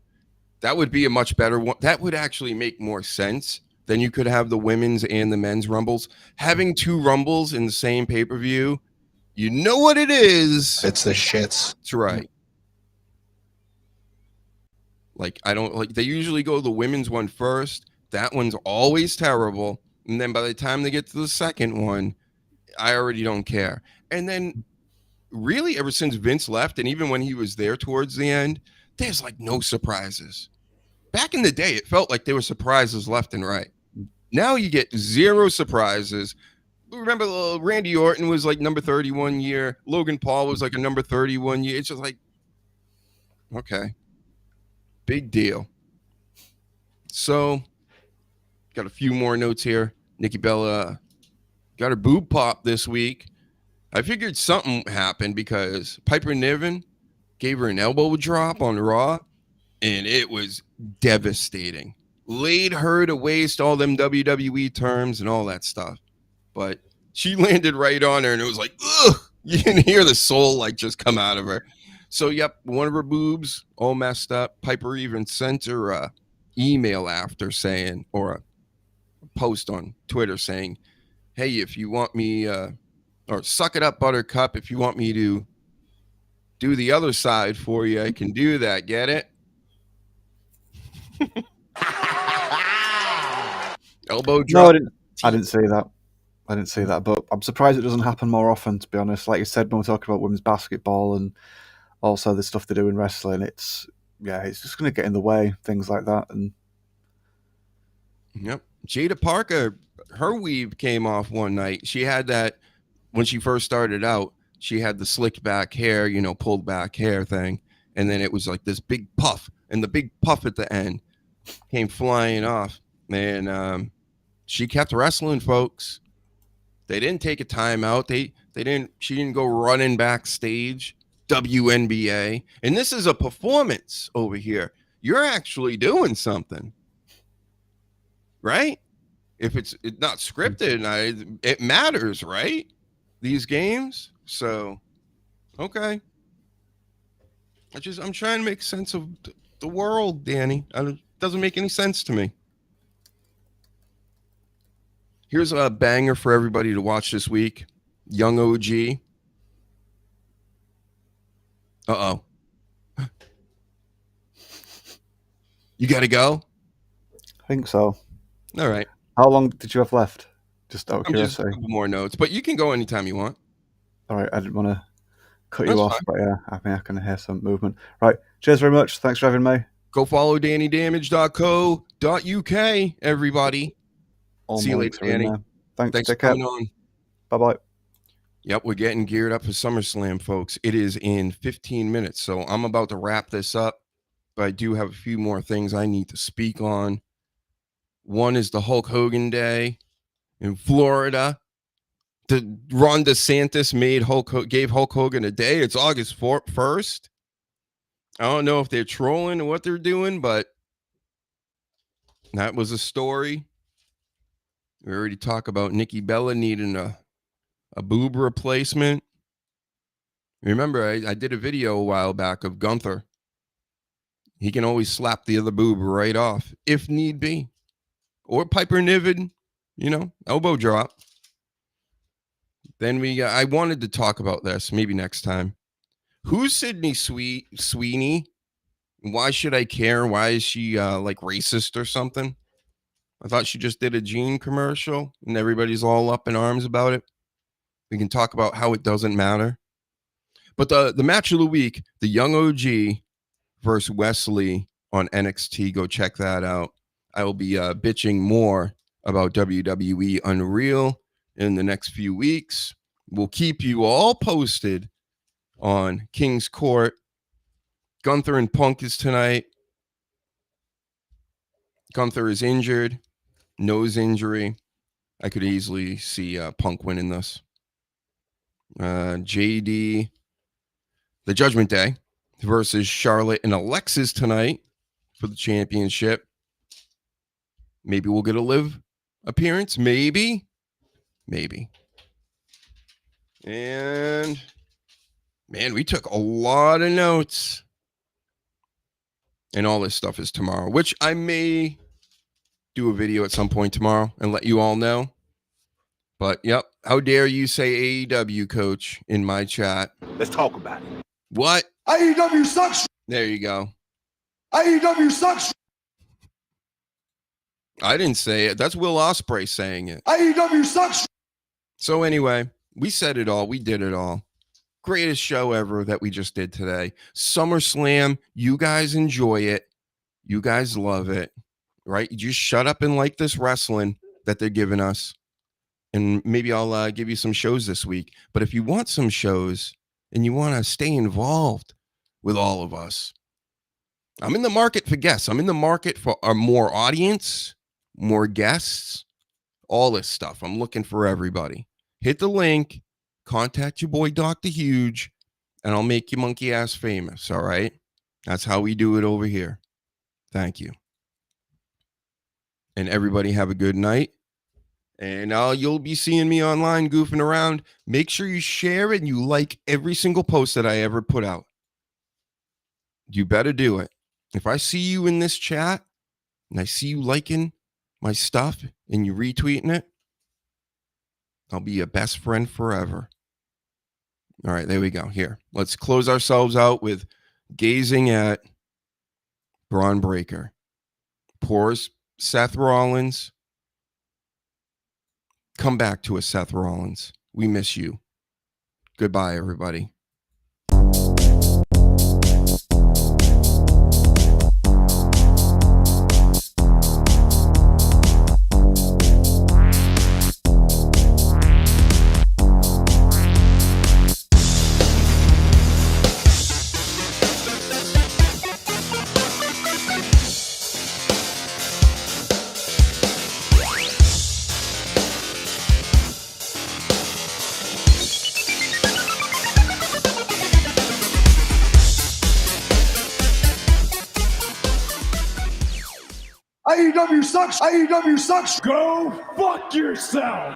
That would be a much better one. That would actually make more sense. Then you could have the women's and the men's Rumbles. Having 2 Rumbles in the same pay-per-view, you know what it is. It's the shits. That's right. Like, they usually go the women's one first. That one's always terrible. And then by the time they get to the second one, I already don't care. And then really ever since Vince left, and even when he was there towards the end, there's like no surprises. Back in the day, it felt like there were surprises left and right. Now you get 0 surprises. remember Randy Orton was like number 30 one year. Logan Paul was like a number 30 one year. It's just like, okay, big deal. So, got a few more notes here. Nikki Bella got her boob pop this week. I figured something happened because Piper Niven gave her an elbow drop on Raw, and it was devastating. Laid her to waste, all them WWE terms and all that stuff. But she landed right on her, and it was like, ugh! You can hear the soul like just come out of her. So, yep, one of her boobs all messed up. Piper even sent her a email after saying, or a post on Twitter saying, hey, if you want me, or suck it up, Buttercup, if you want me to do the other side for you, I can do that. Get it? Elbow drop. No, I didn't see that. I didn't see that, but I'm surprised it doesn't happen more often, to be honest. Like you said, when we're talking about women's basketball and also the stuff they do in wrestling, it's just going to get in the way, things like that. And Yep. Jada Parker, her weave came off one night. She had that when she first started out. She had the slicked back hair, pulled back hair thing. And then it was like this big puff. And the big puff at the end came flying off. And she kept wrestling, folks. They didn't take a timeout. She didn't go running backstage. WNBA. And this is a performance over here. You're actually doing something. Right? If it's not scripted, it matters, right? These games. So, okay. I'm trying to make sense of the world, Danny. It doesn't make any sense to me. Here's a banger for everybody to watch this week. Young OG. Uh-oh. You got to go? I think so. All right. How long did you have left? Just out of Just a curiosity. couple more notes, but you can go anytime you want. All right, I didn't want to cut That's you off, fine. but yeah, I think I can hear some movement. Right, cheers very much. Thanks for having me. Go follow DannyDamage.co.uk, everybody. All See you my later, links are in Danny. there. Thanks. Thanks for Take care. coming on. Bye-bye. Yep, we're getting geared up for SummerSlam, folks. It is in 15 minutes, so I'm about to wrap this up, but I do have a few more things I need to speak on. One is the Hulk Hogan Day in Florida. Ron DeSantis gave Hulk Hogan a day. It's August 1st. I don't know if they're trolling or what they're doing, but that was a story. We already talked about Nikki Bella needing a boob replacement. Remember, I did a video a while back of Gunther. He can always slap the other boob right off if need be. Or Piper Niven, elbow drop. Then I wanted to talk about this maybe next time. Who's Sydney Sweeney? Why should I care? Why is she like racist or something? I thought she just did a Gene commercial and everybody's all up in arms about it. We can talk about how it doesn't matter. But the match of the week, the Young OG versus Wesley on NXT. Go check that out. I will be bitching more about WWE Unreal in the next few weeks. We'll keep you all posted on King's Court. Gunther and Punk is tonight. Gunther is injured. Nose injury. I could easily see Punk winning this. JD, the Judgment Day versus Charlotte and Alexis tonight for the championship. Maybe we'll get a live appearance. Maybe. And man, we took a lot of notes. And all this stuff is tomorrow, which I may do a video at some point tomorrow and let you all know. But yep, how dare you say AEW, coach, in my chat? Let's talk about it. What? AEW sucks. There you go. AEW sucks. I didn't say it. That's Will Ospreay saying it. AEW sucks. So anyway, we said it all. We did it all. Greatest show ever that we just did today. SummerSlam. You guys enjoy it. You guys love it, right? You just shut up and like this wrestling that they're giving us. and maybe I'll give you some shows this week. But if you want some shows and you want to stay involved with all of us, I'm in the market for guests. I'm in the market for more audience, more guests, all this stuff. I'm looking for everybody. Hit the link, contact your boy Dr. Huge, and I'll make you monkey ass famous, all right? That's how we do it over here. Thank you. And everybody have a good night. And you'll be seeing me online goofing around. Make sure you share it and you like every single post that I ever put out. You better do it. If I see you in this chat and I see you liking my stuff and you retweeting it, I'll be your best friend forever. All right, there we go. Here, let's close ourselves out with gazing at Braun Breaker. Pours Seth Rollins. Come back to us, Seth Rollins. We miss you. Goodbye, everybody. AEW sucks. AEW sucks. Go fuck yourself!